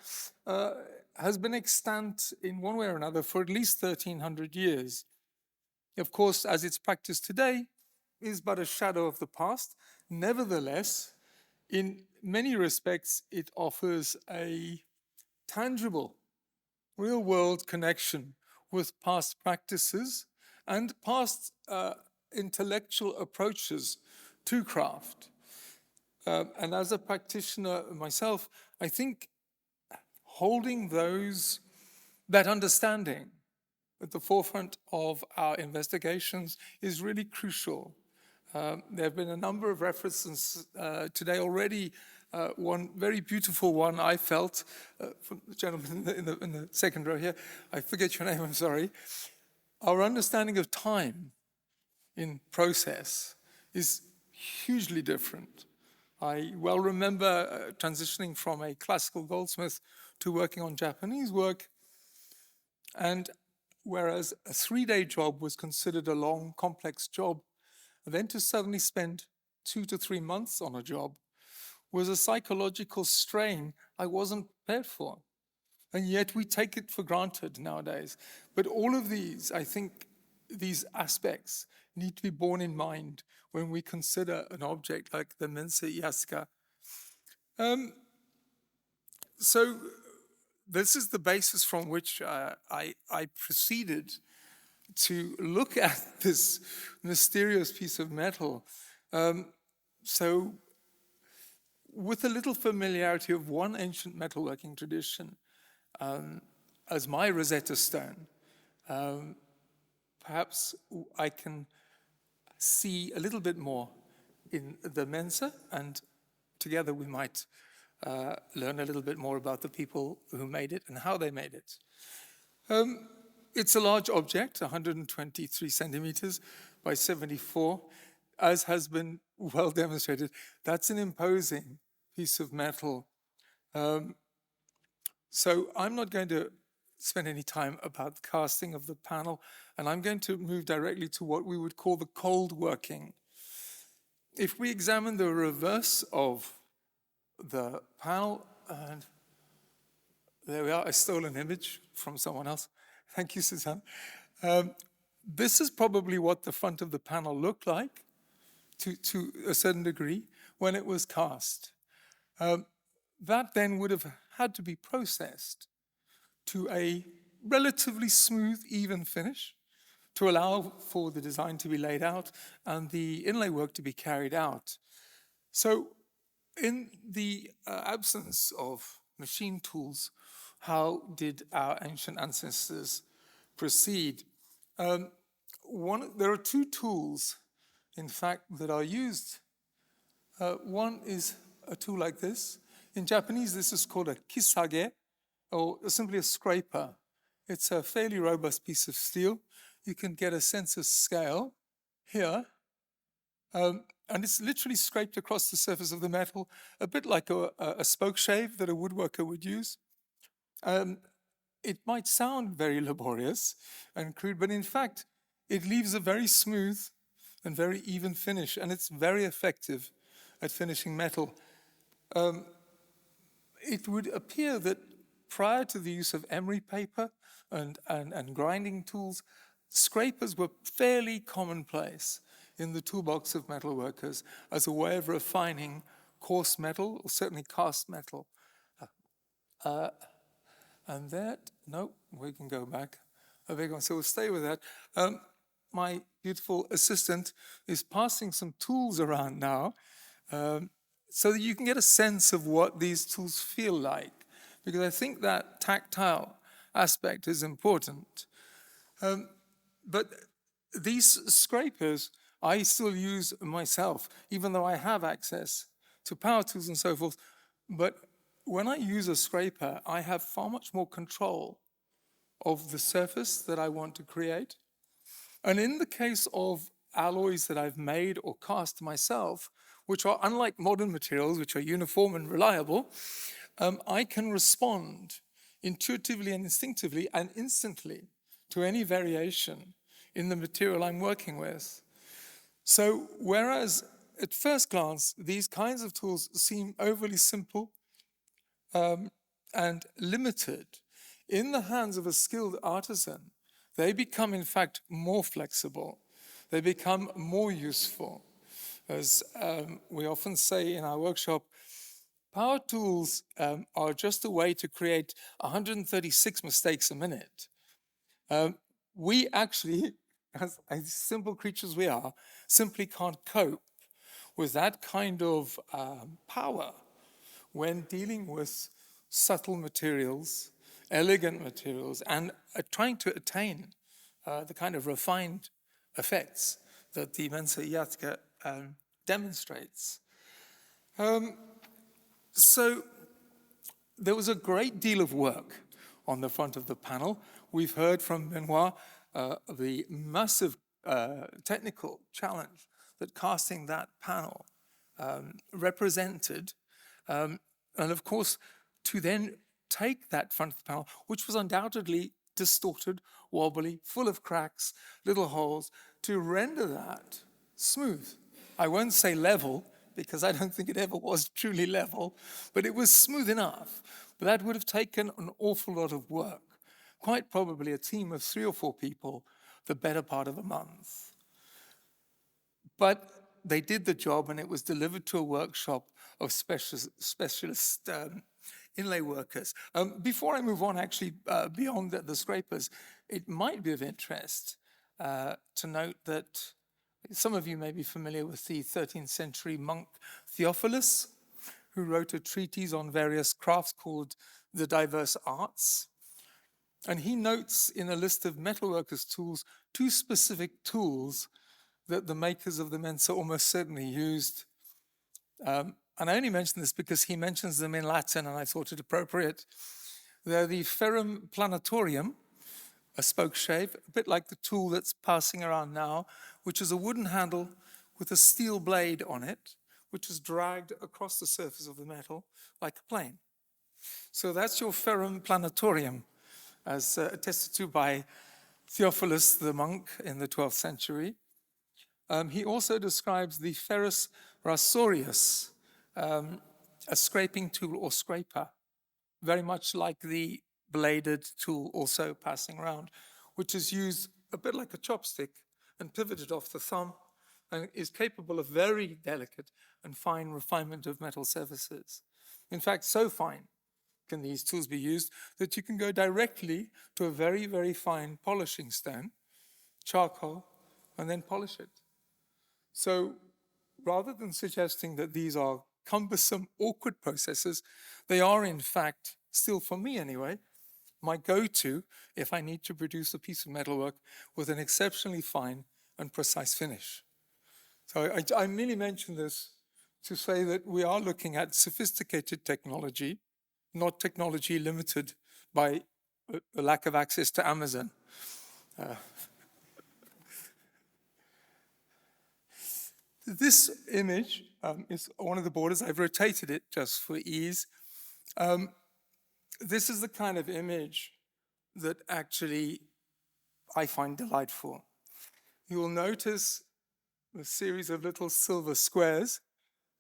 Speaker 8: has been extant in one way or another for at least 1,300 years. Of course, as it's practiced today, is but a shadow of the past. Nevertheless, in many respects, it offers a tangible, real-world connection with past practices and past intellectual approaches to craft. And as a practitioner myself, I think holding that understanding at the forefront of our investigations is really crucial. There have been a number of references today already. One very beautiful one I felt from the gentleman in the second row here. I forget your name, I'm sorry. Our understanding of time in process is hugely different. I well remember transitioning from a classical goldsmith to working on Japanese work. And whereas a 3-day job was considered a long, complex job, then to suddenly spend 2 to 3 months on a job was a psychological strain I wasn't prepared for. And yet we take it for granted nowadays. But all of these, I think, these aspects need to be borne in mind when we consider an object like the Mensa Isiaca. So this is the basis from which I proceeded to look at this mysterious piece of metal. So with a little familiarity of one ancient metalworking tradition as my Rosetta Stone, perhaps I can see a little bit more in the Mensa, and together we might learn a little bit more about the people who made it and how they made it. It's a large object, 123 centimeters by 74, as has been well demonstrated. That's an imposing piece of metal. So I'm not going to spend any time about the casting of the panel, and I'm going to move directly to what we would call the cold working. If we examine the reverse of the panel, and there we are, I stole an image from someone else. Thank you, Suzanne. This is probably what the front of the panel looked like to a certain degree when it was cast. That then would have had to be processed to a relatively smooth, even finish to allow for the design to be laid out and the inlay work to be carried out. So in the absence of machine tools, how did our ancient ancestors proceed? There are two tools, in fact, that are used. One is a tool like this. In Japanese, this is called a kisage, or simply a scraper. It's a fairly robust piece of steel. You can get a sense of scale here. And it's literally scraped across the surface of the metal, a bit like a spoke shave that a woodworker would use. It might sound very laborious and crude, but in fact, it leaves a very smooth and very even finish, and it's very effective at finishing metal. It would appear that prior to the use of emery paper and grinding tools, scrapers were fairly commonplace in the toolbox of metalworkers as a way of refining coarse metal, or certainly cast metal. And that, no, we can go back. So we'll stay with that. My beautiful assistant is passing some tools around now so that you can get a sense of what these tools feel like, because I think that tactile aspect is important. But these scrapers I still use myself, even though I have access to power tools and so forth. But when I use a scraper, I have far much more control of the surface that I want to create. And in the case of alloys that I've made or cast myself, which are unlike modern materials, which are uniform and reliable, I can respond intuitively and instinctively and instantly to any variation in the material I'm working with. So whereas at first glance, these kinds of tools seem overly simple and limited, in the hands of a skilled artisan, they become in fact more flexible. They become more useful. As we often say in our workshop, power tools are just a way to create 136 mistakes a minute. We actually, as simple creatures we are, simply can't cope with that kind of power when dealing with subtle materials, elegant materials, and trying to attain the kind of refined effects that the Mensa Isiaca demonstrates. So there was a great deal of work on the front of the panel. We've heard from Benoit the massive technical challenge that casting that panel represented. And of course, to then take that front of the panel, which was undoubtedly distorted, wobbly, full of cracks, little holes, to render that smooth. I won't say level, because I don't think it ever was truly level, but it was smooth enough. But that would have taken an awful lot of work, quite probably a team of 3 or 4 people, the better part of a month. But they did the job, and it was delivered to a workshop of specialist inlay workers. Before I move on, actually, beyond the scrapers, it might be of interest to note that some of you may be familiar with the 13th century monk Theophilus, who wrote a treatise on various crafts called The Diverse Arts. And he notes in a list of metalworkers' tools, 2 specific tools that the makers of the Mensa almost certainly used. And I only mention this because he mentions them in Latin and I thought it appropriate. They're the ferrum planatorium, a spoke shave, a bit like the tool that's passing around now, which is a wooden handle with a steel blade on it, which is dragged across the surface of the metal like a plane. So that's your ferrum planatorium, as attested to by Theophilus the monk in the 12th century. He also describes the ferrus rasorius, a scraping tool or scraper, very much like the bladed tool also passing around, which is used a bit like a chopstick and pivoted off the thumb and is capable of very delicate and fine refinement of metal surfaces. In fact, so fine can these tools be used that you can go directly to a very, very fine polishing stone, charcoal, and then polish it. So rather than suggesting that these are cumbersome, awkward processes, they are in fact, still for me anyway, my go-to if I need to produce a piece of metalwork with an exceptionally fine and precise finish. So I merely mention this to say that we are looking at sophisticated technology, not technology limited by a lack of access to Amazon. This image is one of the borders. I've rotated it just for ease. This is the kind of image that actually I find delightful. You will notice a series of little silver squares.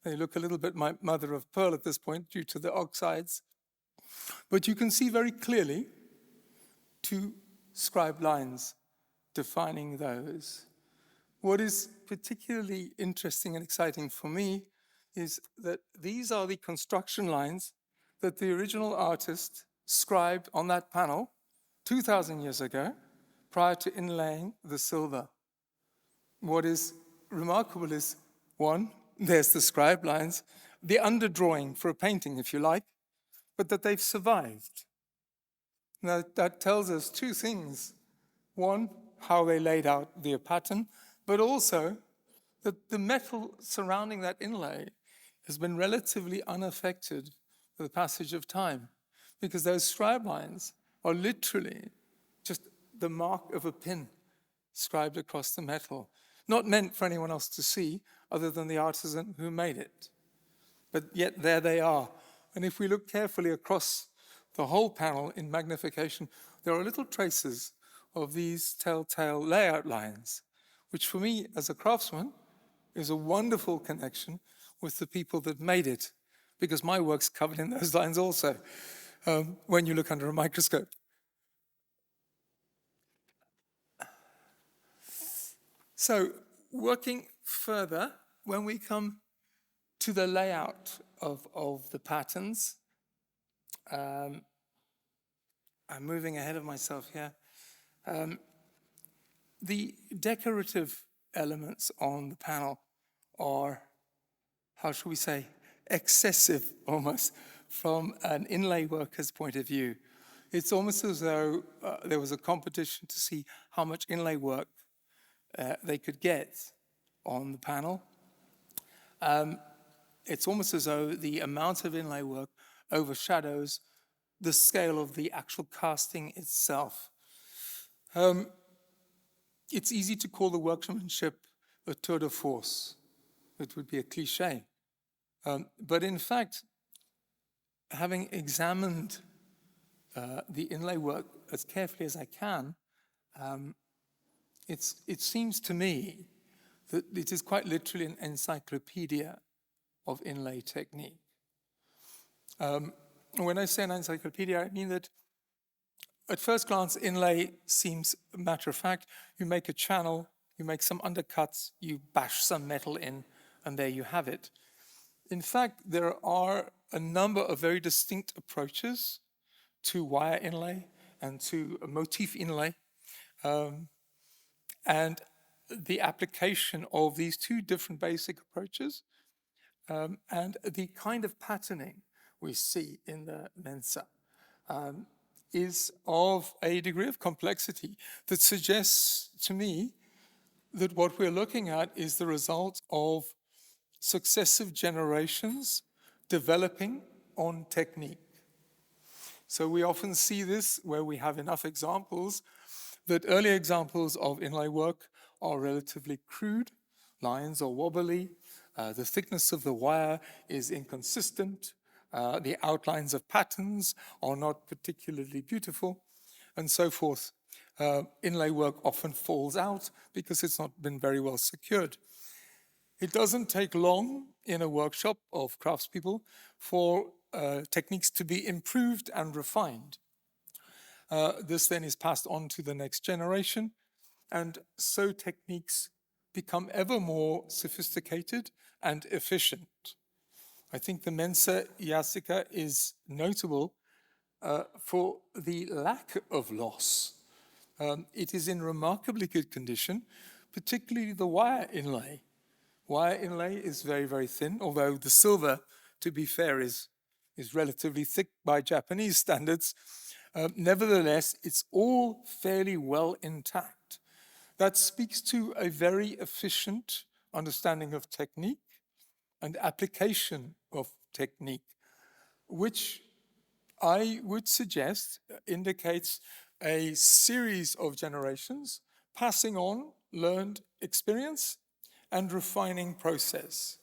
Speaker 8: They look a little bit like mother of pearl at this point due to the oxides. But you can see very clearly 2 scribed lines defining those. What is particularly interesting and exciting for me is that these are the construction lines that the original artist scribed on that panel 2,000 years ago, prior to inlaying the silver. What is remarkable is, 1, there's the scribe lines, the underdrawing for a painting, if you like, but that they've survived. Now, that tells us 2 things. 1, how they laid out the pattern, but also that the metal surrounding that inlay has been relatively unaffected by the passage of time, because those scribe lines are literally just the mark of a pin scribed across the metal, not meant for anyone else to see other than the artisan who made it. But yet there they are. And if we look carefully across the whole panel in magnification, there are little traces of these telltale layout lines, which for me as a craftsman is a wonderful connection with the people that made it, because my work's covered in those lines also when you look under a microscope. So working further, when we come to the layout of the patterns, I'm moving ahead of myself here. The decorative elements on the panel are, how shall we say, excessive almost from an inlay worker's point of view. It's almost as though there was a competition to see how much inlay work they could get on the panel. It's almost as though the amount of inlay work overshadows the scale of the actual casting itself. It's easy to call the workmanship a tour de force. It would be a cliche. But in fact, having examined the inlay work as carefully as I can, it seems to me that it is quite literally an encyclopedia of inlay technique. When I say an encyclopedia, I mean that at first glance, inlay seems a matter of fact. You make a channel, you make some undercuts, you bash some metal in, and there you have it. In fact, there are a number of very distinct approaches to wire inlay and to motif inlay. And the application of these 2 different basic approaches And the kind of patterning we see in the Mensa is of a degree of complexity that suggests to me that what we're looking at is the result of successive generations developing on technique. So we often see this where we have enough examples that early examples of inlay work are relatively crude, lines are wobbly, the thickness of the wire is inconsistent, the outlines of patterns are not particularly beautiful, and so forth. Inlay work often falls out because it's not been very well secured. It doesn't take long in a workshop of craftspeople for techniques to be improved and refined. This then is passed on to the next generation, and so techniques become ever more sophisticated and efficient. I think the Mensa Isiaca is notable for the lack of loss. It is in remarkably good condition, particularly the wire inlay. Wire inlay is very, very thin, although the silver, to be fair, is relatively thick by Japanese standards. Nevertheless, it's all fairly well intact. That speaks to a very efficient understanding of technique and application of technique, which I would suggest indicates a series of generations passing on learned experience and refining process.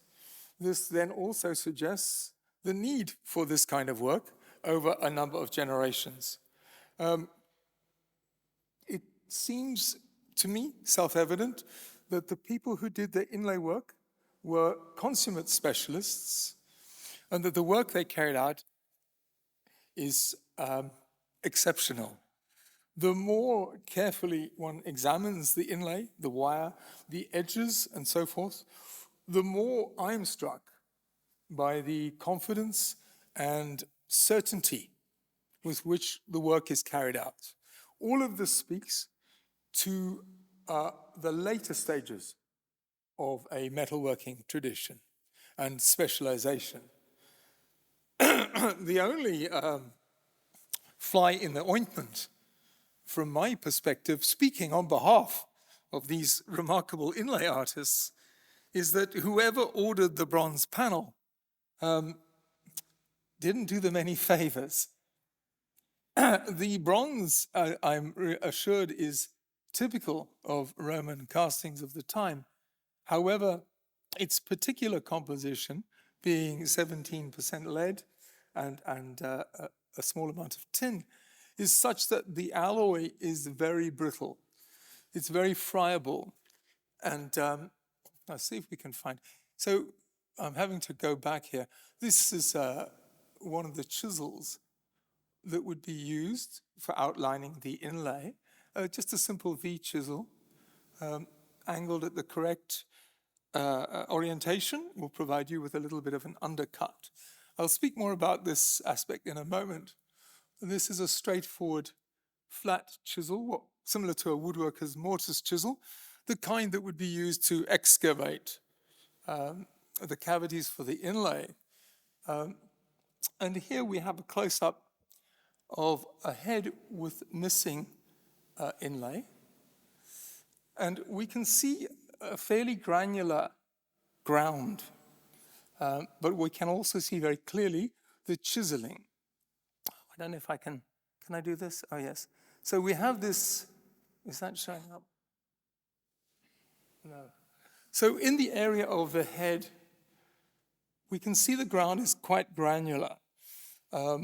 Speaker 8: This then also suggests the need for this kind of work over a number of generations. It seems to me self-evident that the people who did the inlay work were consummate specialists and that the work they carried out is exceptional. The more carefully one examines the inlay, the wire, the edges, and so forth, the more I'm struck by the confidence and certainty with which the work is carried out. All of this speaks to the later stages of a metalworking tradition and specialization. The only fly in the ointment, from my perspective, speaking on behalf of these remarkable inlay artists, is that whoever ordered the bronze panel didn't do them any favors. The bronze, I'm assured, is typical of Roman castings of the time. However, its particular composition, being 17% lead and a small amount of tin, is such that the alloy is very brittle. It's very friable. And let's see if we can find. So I'm having to go back here. This is one of the chisels that would be used for outlining the inlay. Just a simple V chisel, angled at the correct orientation, will provide you with a little bit of an undercut. I'll speak more about this aspect in a moment. This is a straightforward flat chisel, similar to a woodworker's mortise chisel, the kind that would be used to excavate the cavities for the inlay. And here we have a close-up of a head with missing inlay. And we can see a fairly granular ground, but we can also see very clearly the chiseling. I don't know if I can I do this? Oh, yes. So we have this, is that showing up? No. So in the area of the head, we can see the ground is quite granular.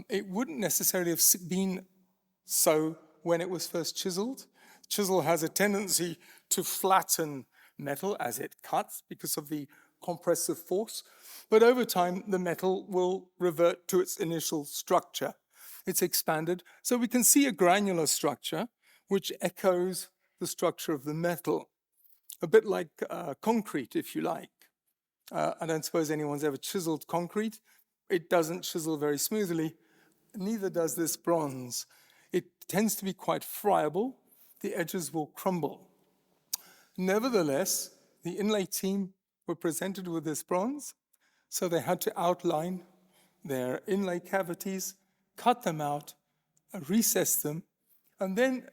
Speaker 8: It wouldn't necessarily have been so when it was first chiseled. Chisel has a tendency to flatten metal as it cuts because of the compressive force, but over time the metal will revert to its initial structure. It's expanded, so we can see a granular structure which echoes the structure of the metal, a bit like concrete, if you like. I don't suppose anyone's ever chiseled concrete. It doesn't chisel very smoothly, neither does this bronze. It tends to be quite friable. The edges will crumble. Nevertheless, the inlay team were presented with this bronze. So they had to outline their inlay cavities, cut them out, recess them, and then,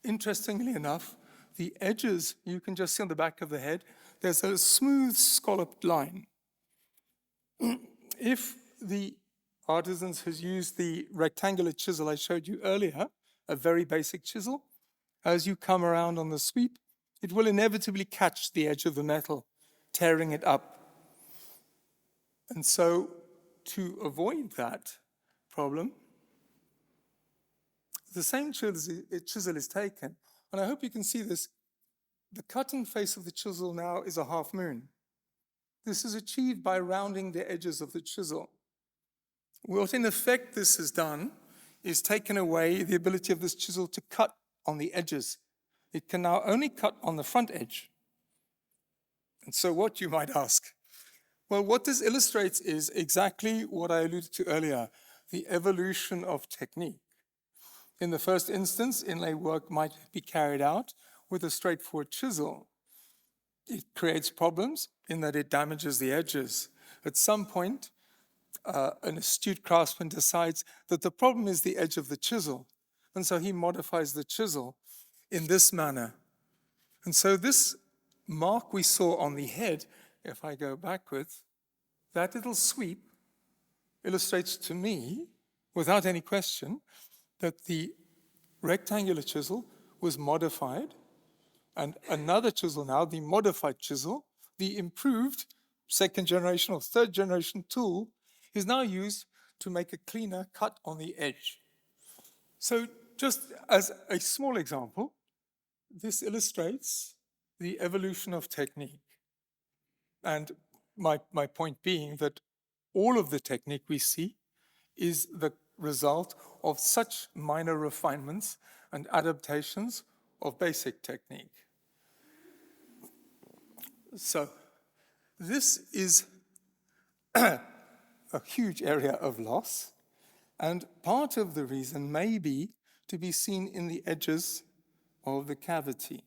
Speaker 8: interestingly enough, the edges, you can just see on the back of the head, there's a smooth scalloped line. If the artisans has used the rectangular chisel I showed you earlier, a very basic chisel, as you come around on the sweep, it will inevitably catch the edge of the metal, tearing it up. And so to avoid that problem, the same chisel is taken, and I hope you can see this. The cutting face of the chisel now is a half moon. This is achieved by rounding the edges of the chisel. What in effect this has done is taken away the ability of this chisel to cut on the edges. It can now only cut on the front edge. And so what, you might ask? Well, what this illustrates is exactly what I alluded to earlier, the evolution of technique. In the first instance, inlay work might be carried out with a straightforward chisel. It creates problems in that it damages the edges. At some point, an astute craftsman decides that the problem is the edge of the chisel, and so he modifies the chisel in this manner. And so this mark we saw on the head, if I go backwards, that little sweep illustrates to me, without any question, that the rectangular chisel was modified, and another chisel now, the modified chisel, the improved second generation or third generation tool, is now used to make a cleaner cut on the edge. So just as a small example, this illustrates the evolution of technique. And my point being that all of the technique we see is the result of such minor refinements and adaptations of basic technique. So this is a huge area of loss, and part of the reason may be to be seen in the edges of the cavity.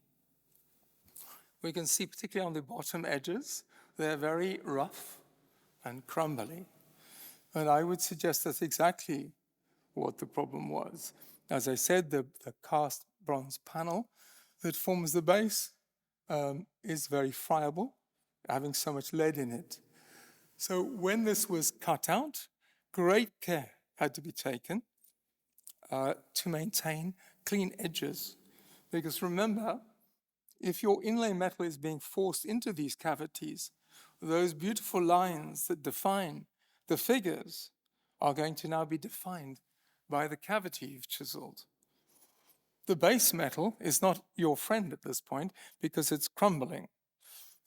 Speaker 8: We can see, particularly on the bottom edges, they're very rough and crumbly. And I would suggest that's exactly what the problem was. As I said, the cast bronze panel that forms the base is very friable, having so much lead in it. So when this was cut out, great care had to be taken to maintain clean edges. Because remember, if your inlay metal is being forced into these cavities, those beautiful lines that define the figures are going to now be defined by the cavity you've chiseled. The base metal is not your friend at this point because it's crumbling,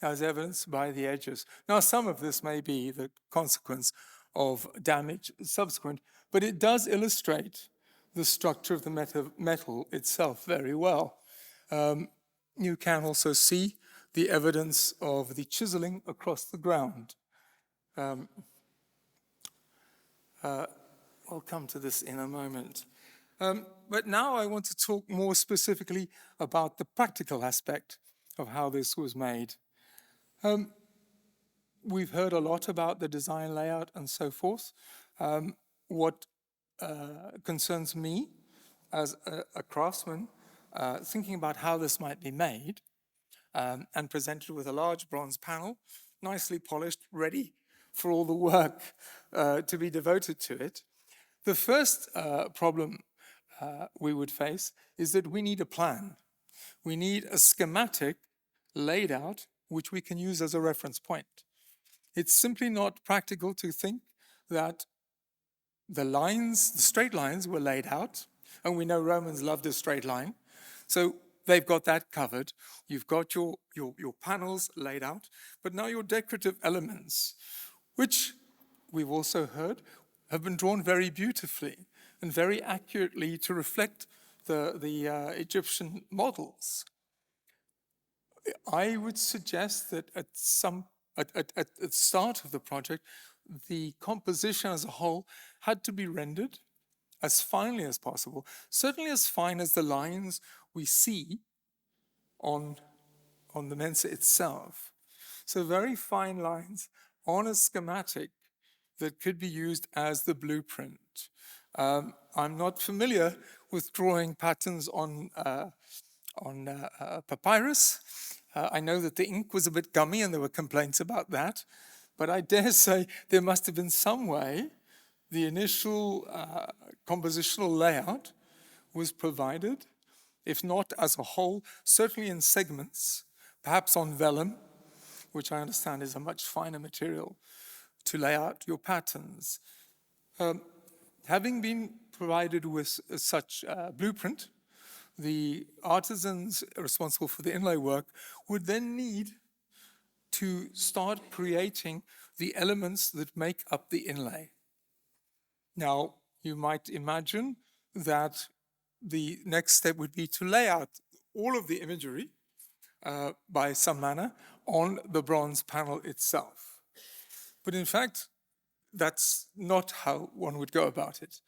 Speaker 8: as evidenced by the edges. Now, some of this may be the consequence of damage subsequent, but it does illustrate the structure of the metal itself very well. You can also see the evidence of the chiseling across the ground. I'll come to this in a moment. But now I want to talk more specifically about the practical aspect of how this was made. We've heard a lot about the design layout and so forth. What concerns me as a craftsman, thinking about how this might be made and presented with a large bronze panel, nicely polished, ready for all the work to be devoted to it. The first problem we would face is that we need a plan. We need a schematic laid out which we can use as a reference point. It's simply not practical to think that the lines, the straight lines were laid out, and we know Romans loved a straight line. So they've got that covered. You've got your panels laid out, but now your decorative elements, which we've also heard, have been drawn very beautifully and very accurately to reflect the Egyptian models. I would suggest that at the start of the project, the composition as a whole had to be rendered as finely as possible, certainly as fine as the lines we see on the Mensa itself. So very fine lines on a schematic that could be used as the blueprint. I'm not familiar with drawing patterns on papyrus. I know that the ink was a bit gummy and there were complaints about that, but I dare say there must have been some way the initial compositional layout was provided, if not as a whole, certainly in segments, perhaps on vellum, which I understand is a much finer material to lay out your patterns. Having been provided with such blueprint, the artisans responsible for the inlay work would then need to start creating the elements that make up the inlay. Now, you might imagine that the next step would be to lay out all of the imagery by some manner on the bronze panel itself. But in fact, that's not how one would go about it.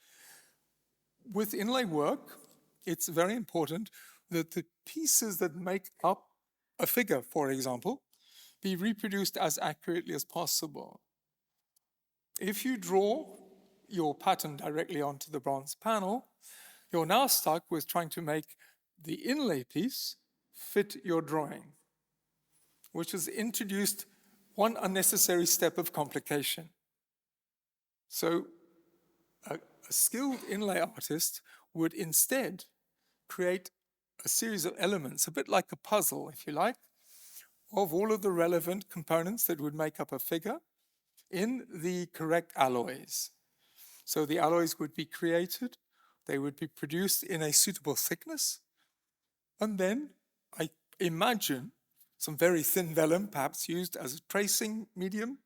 Speaker 8: With inlay work, it's very important that the pieces that make up a figure, for example, be reproduced as accurately as possible. If you draw your pattern directly onto the bronze panel, you're now stuck with trying to make the inlay piece fit your drawing, which has introduced one unnecessary step of complication. So a skilled inlay artist would instead create a series of elements, a bit like a puzzle, if you like, of all of the relevant components that would make up a figure in the correct alloys. So the alloys would be created, they would be produced in a suitable thickness, and then I imagine some very thin vellum, perhaps used as a tracing medium,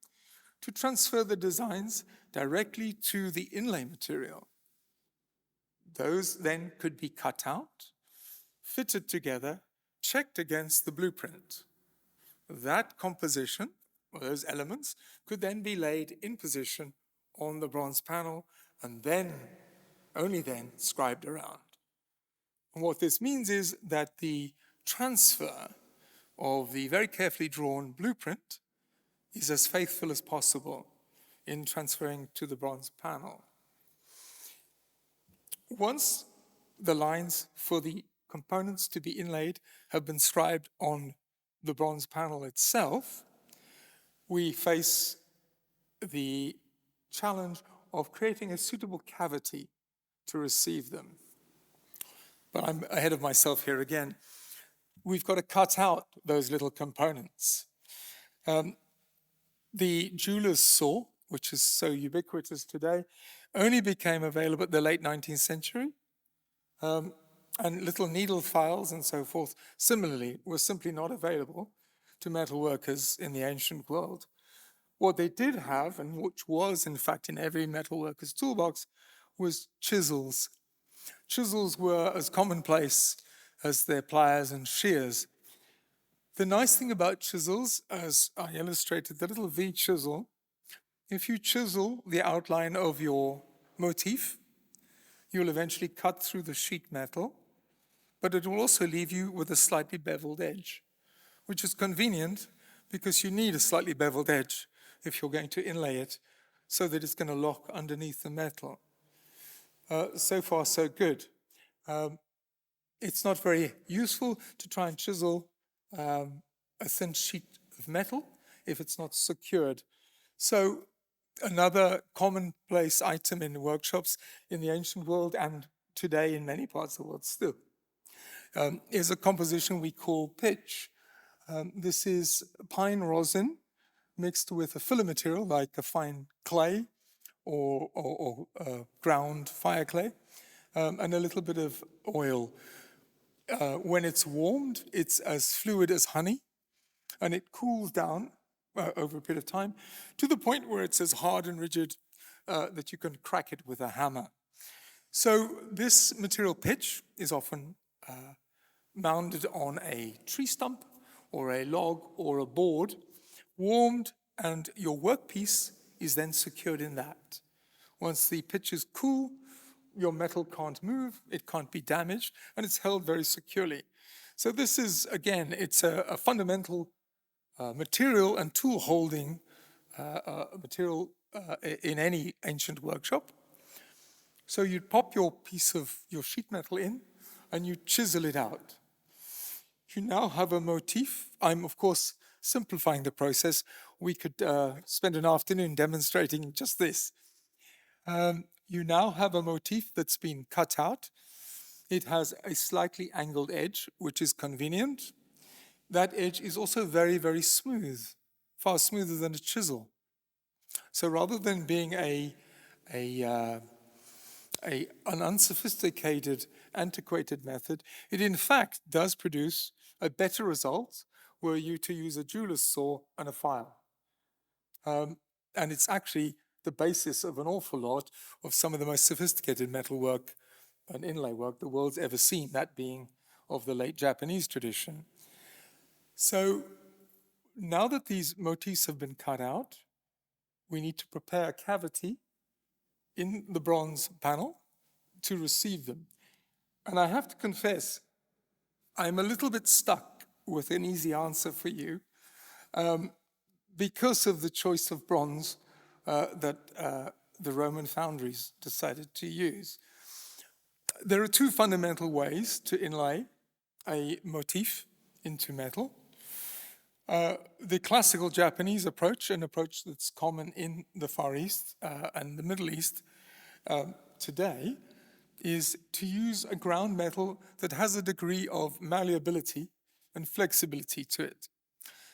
Speaker 8: to transfer the designs directly to the inlay material. Those then could be cut out, fitted together, checked against the blueprint. That composition, or those elements, could then be laid in position on the bronze panel and then, only then, scribed around. And what this means is that the transfer of the very carefully drawn blueprint is as faithful as possible in transferring to the bronze panel. Once the lines for the components to be inlaid have been scribed on the bronze panel itself, we face the challenge of creating a suitable cavity to receive them. But I'm ahead of myself here again. We've got to cut out those little components. The jeweler's saw, which is so ubiquitous today, only became available at the late 19th century. And little needle files and so forth, similarly, were simply not available to metal workers in the ancient world. What they did have, and which was in fact in every metal worker's toolbox, was chisels. Chisels were as commonplace as their pliers and shears. The nice thing about chisels, as I illustrated, the little V chisel, if you chisel the outline of your motif, you'll eventually cut through the sheet metal, but it will also leave you with a slightly beveled edge, which is convenient because you need a slightly beveled edge if you're going to inlay it so that it's going to lock underneath the metal. So far, so good. It's not very useful to try and chisel a thin sheet of metal if it's not secured. So another commonplace item in workshops in the ancient world and today in many parts of the world still is a composition we call pitch. This is pine rosin mixed with a filler material like a fine clay or ground fire clay and a little bit of oil. When it's warmed, it's as fluid as honey, and it cools down over a period of time to the point where it's as hard and rigid that you can crack it with a hammer. So this material pitch is often mounted on a tree stump or a log or a board, warmed, and your workpiece is then secured in that. Once the pitch is cool, your metal can't move, it can't be damaged, and it's held very securely. So this is, again, it's a fundamental material and tool holding material in any ancient workshop. So you'd pop your piece of your sheet metal in and you chisel it out. You now have a motif. I'm, of course, simplifying the process. We could spend an afternoon demonstrating just this. You now have a motif that's been cut out. It has a slightly angled edge, which is convenient. That edge is also very, very smooth, far smoother than a chisel. So rather than being an unsophisticated, antiquated method, it in fact does produce a better result were you to use a jeweler's saw and a file. And it's actually the basis of an awful lot of some of the most sophisticated metalwork and inlay work the world's ever seen, that being of the late Japanese tradition. So now that these motifs have been cut out, we need to prepare a cavity in the bronze panel to receive them. And I have to confess, I'm a little bit stuck with an easy answer for you because of the choice of bronze that the Roman foundries decided to use. There are two fundamental ways to inlay a motif into metal. The classical Japanese approach, an approach that's common in the Far East and the Middle East today, is to use a ground metal that has a degree of malleability and flexibility to it,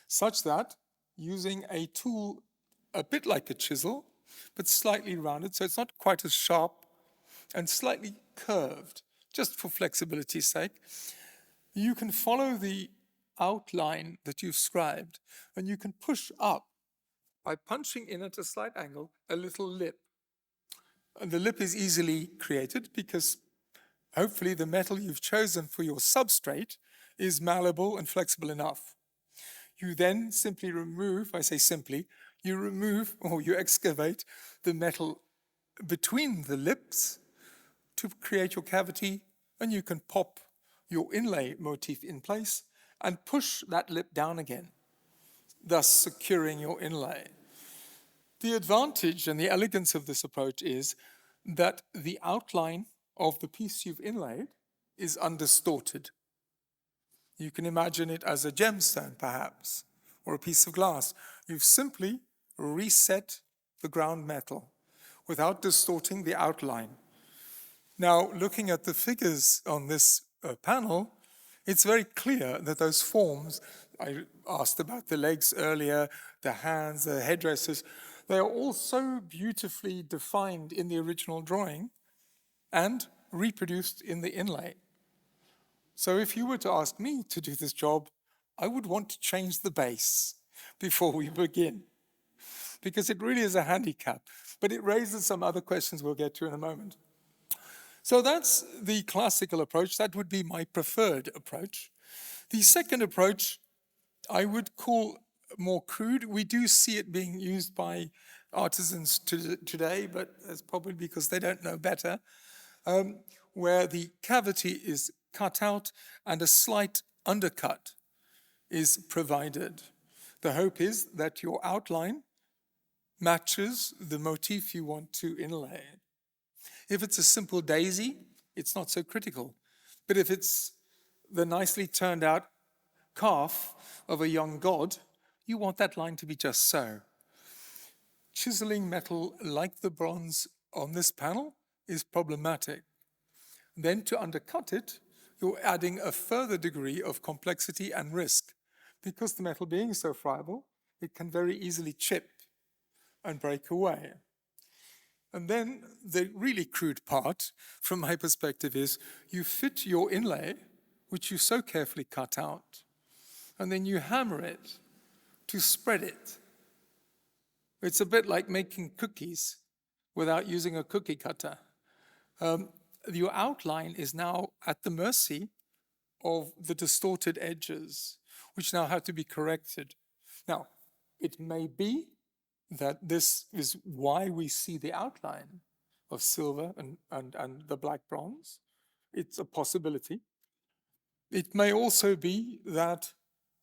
Speaker 8: such that using a tool a bit like a chisel, but slightly rounded, so it's not quite as sharp and slightly curved, just for flexibility's sake, you can follow the outline that you've scribed, and you can push up by punching in at a slight angle a little lip. And the lip is easily created because hopefully the metal you've chosen for your substrate is malleable and flexible enough. You then simply remove, I say simply, you remove or you excavate the metal between the lips to create your cavity, and you can pop your inlay motif in place and push that lip down again, thus securing your inlay. The advantage and the elegance of this approach is that the outline of the piece you've inlaid is undistorted. You can imagine it as a gemstone, perhaps, or a piece of glass. You've simply reset the ground metal without distorting the outline. Now, looking at the figures on this panel, it's very clear that those forms, I asked about the legs earlier, the hands, the headdresses, they are all so beautifully defined in the original drawing and reproduced in the inlay. So if you were to ask me to do this job, I would want to change the base before we begin, because it really is a handicap, but it raises some other questions we'll get to in a moment. So that's the classical approach. That would be my preferred approach. The second approach I would call more crude. We do see it being used by artisans today, but that's probably because they don't know better, where the cavity is cut out and a slight undercut is provided. The hope is that your outline matches the motif you want to inlay. If it's a simple daisy, it's not so critical. But if it's the nicely turned out calf of a young god, you want that line to be just so. Chiseling metal like the bronze on this panel is problematic. Then to undercut it, you're adding a further degree of complexity and risk. Because the metal being so friable, it can very easily chip and break away. And then the really crude part, from my perspective, is you fit your inlay, which you so carefully cut out, and then you hammer it to spread it. It's a bit like making cookies without using a cookie cutter. Your outline is now at the mercy of the distorted edges, which now have to be corrected. Now, it may be that this is why we see the outline of silver and the black bronze. It's a possibility. It may also be that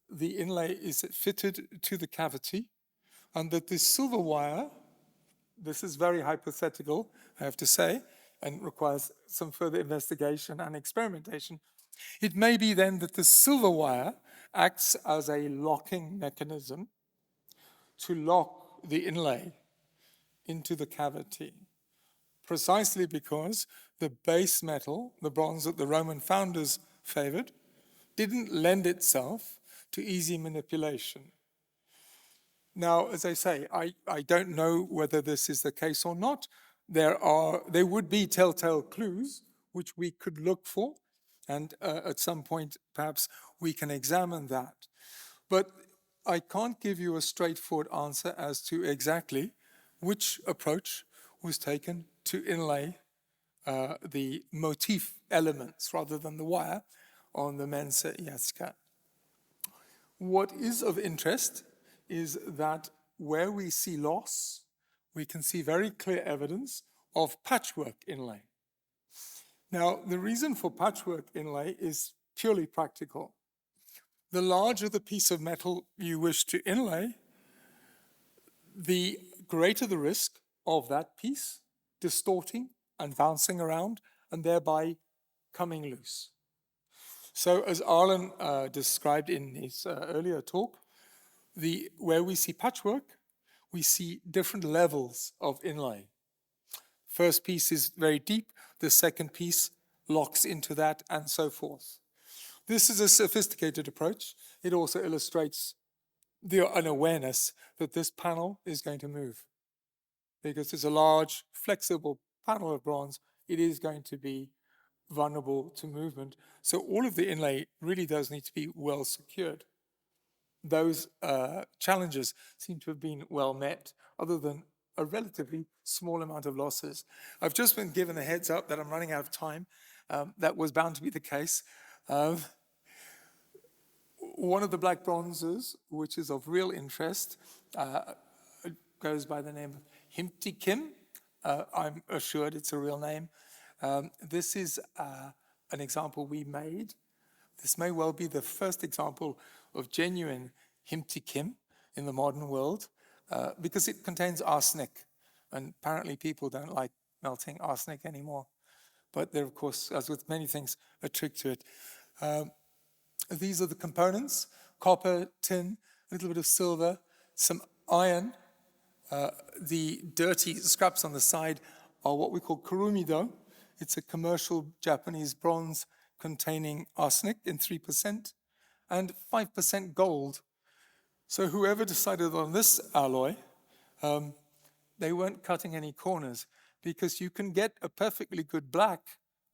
Speaker 8: the inlay is fitted to the cavity and that this silver wire, this is very hypothetical, I have to say, and requires some further investigation and experimentation. It may be then that the silver wire acts as a locking mechanism to lock the inlay into the cavity, precisely because the base metal, the bronze that the Roman founders favored, didn't lend itself to easy manipulation. Now, as I say, I don't know whether this is the case or not. There would be telltale clues which we could look for, and at some point, perhaps we can examine that. But I can't give you a straightforward answer as to exactly which approach was taken to inlay the motif elements rather than the wire on the Mensa Isiaca. What is of interest is that where we see loss, we can see very clear evidence of patchwork inlay. Now, the reason for patchwork inlay is purely practical. The larger the piece of metal you wish to inlay, the greater the risk of that piece distorting and bouncing around and thereby coming loose. So as Arlen described in his earlier talk, where we see patchwork, we see different levels of inlay. First piece is very deep, the second piece locks into that, and so forth. This is a sophisticated approach. It also illustrates an awareness that this panel is going to move. Because it's a large, flexible panel of bronze, it is going to be vulnerable to movement. So all of the inlay really does need to be well secured. Those challenges seem to have been well met, other than a relatively small amount of losses. I've just been given a heads up that I'm running out of time. That was bound to be the case. One of the black bronzes, which is of real interest, goes by the name of Himpty Kim. I'm assured it's a real name. This is an example we made. This may well be the first example of genuine Himpty Kim in the modern world, because it contains arsenic. And apparently people don't like melting arsenic anymore. But there, of course, as with many things, a trick to it. These are the components: copper, tin, a little bit of silver, some iron. The dirty scraps on the side are what we call kurumido. It's a commercial Japanese bronze containing arsenic in 3% and 5% gold. So whoever decided on this alloy, they weren't cutting any corners, because you can get a perfectly good black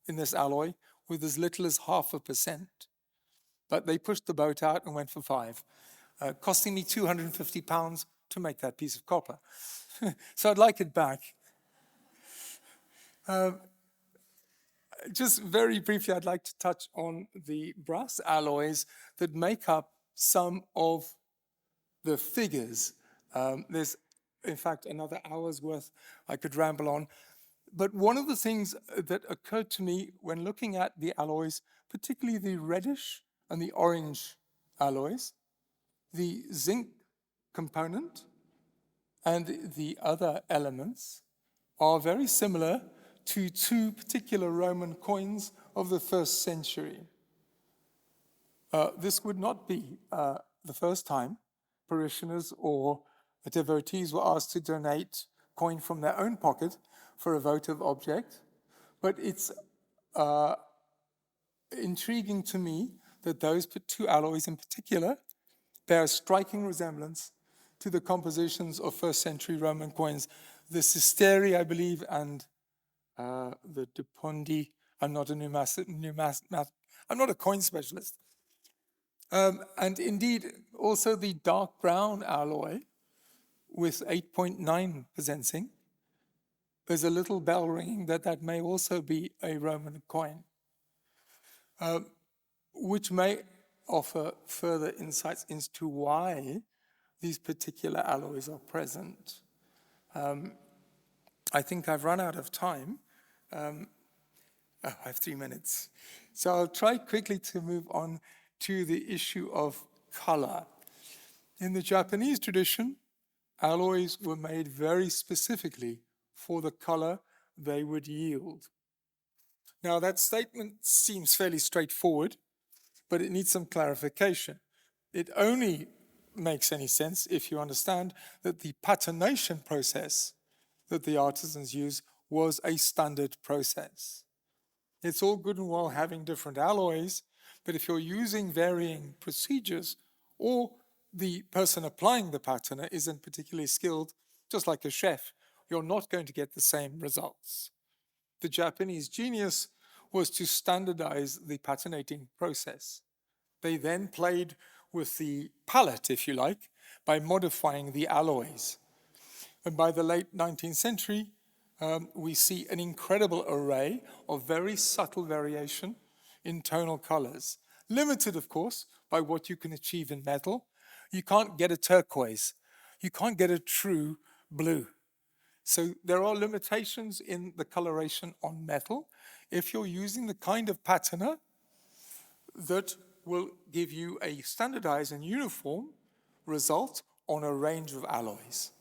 Speaker 8: in this alloy with as little as 0.5%. But they pushed the boat out and went for 5, costing me £250 to make that piece of copper. So I'd like it back. Just very briefly, I'd like to touch on the brass alloys that make up some of the figures. There's, in fact, another hour's worth I could ramble on. But one of the things that occurred to me when looking at the alloys, particularly the reddish and the orange alloys, the zinc component and the other elements are very similar to two particular Roman coins of the 1st century. This would not be the first time parishioners or devotees were asked to donate coin from their own pocket for a votive object, but it's intriguing to me that those two alloys in particular bear a striking resemblance to the compositions of 1st century Roman coins. The Sisteri, I believe, and the Dupondi. I'm not I'm not a coin specialist. And indeed, also the dark brown alloy with 8.9% zinc. There's a little bell ringing that may also be a Roman coin, which may offer further insights into why these particular alloys are present. I think I've run out of time. I have 3 minutes. So I'll try quickly to move on to the issue of color. In the Japanese tradition, alloys were made very specifically for the color they would yield. Now, that statement seems fairly straightforward, but it needs some clarification. It only makes any sense if you understand that the patination process that the artisans use was a standard process. It's all good and well having different alloys, but if you're using varying procedures or the person applying the patina isn't particularly skilled, just like a chef, you're not going to get the same results. The Japanese genius was to standardize the patinating process. They then played with the palette, if you like, by modifying the alloys. And by the late 19th century, we see an incredible array of very subtle variation in tonal colors, limited, of course, by what you can achieve in metal. You can't get a turquoise. You can't get a true blue. So there are limitations in the coloration on metal if you're using the kind of patina that will give you a standardized and uniform result on a range of alloys.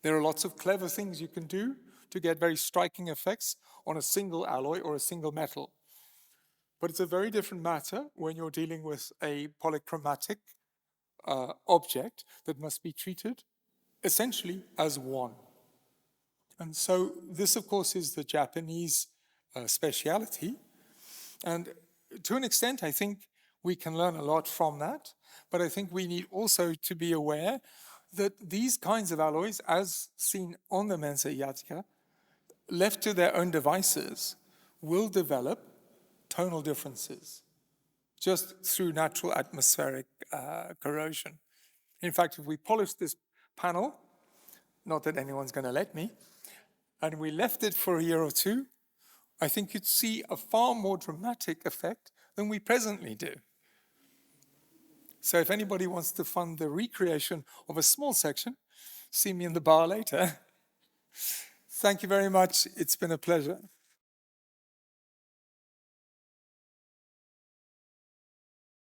Speaker 8: There are lots of clever things you can do to get very striking effects on a single alloy or a single metal. But it's a very different matter when you're dealing with a polychromatic object that must be treated essentially as one. And so this, of course, is the Japanese speciality. And to an extent, I think we can learn a lot from that. But I think we need also to be aware that these kinds of alloys, as seen on the Mensa Isiaca, left to their own devices, will develop tonal differences just through natural atmospheric corrosion. In fact, if we polish this panel, not that anyone's going to let me, and we left it for a year or two, I think you'd see a far more dramatic effect than we presently do. So if anybody wants to fund the recreation of a small section, see me in the bar later. Thank you very much. It's been a pleasure.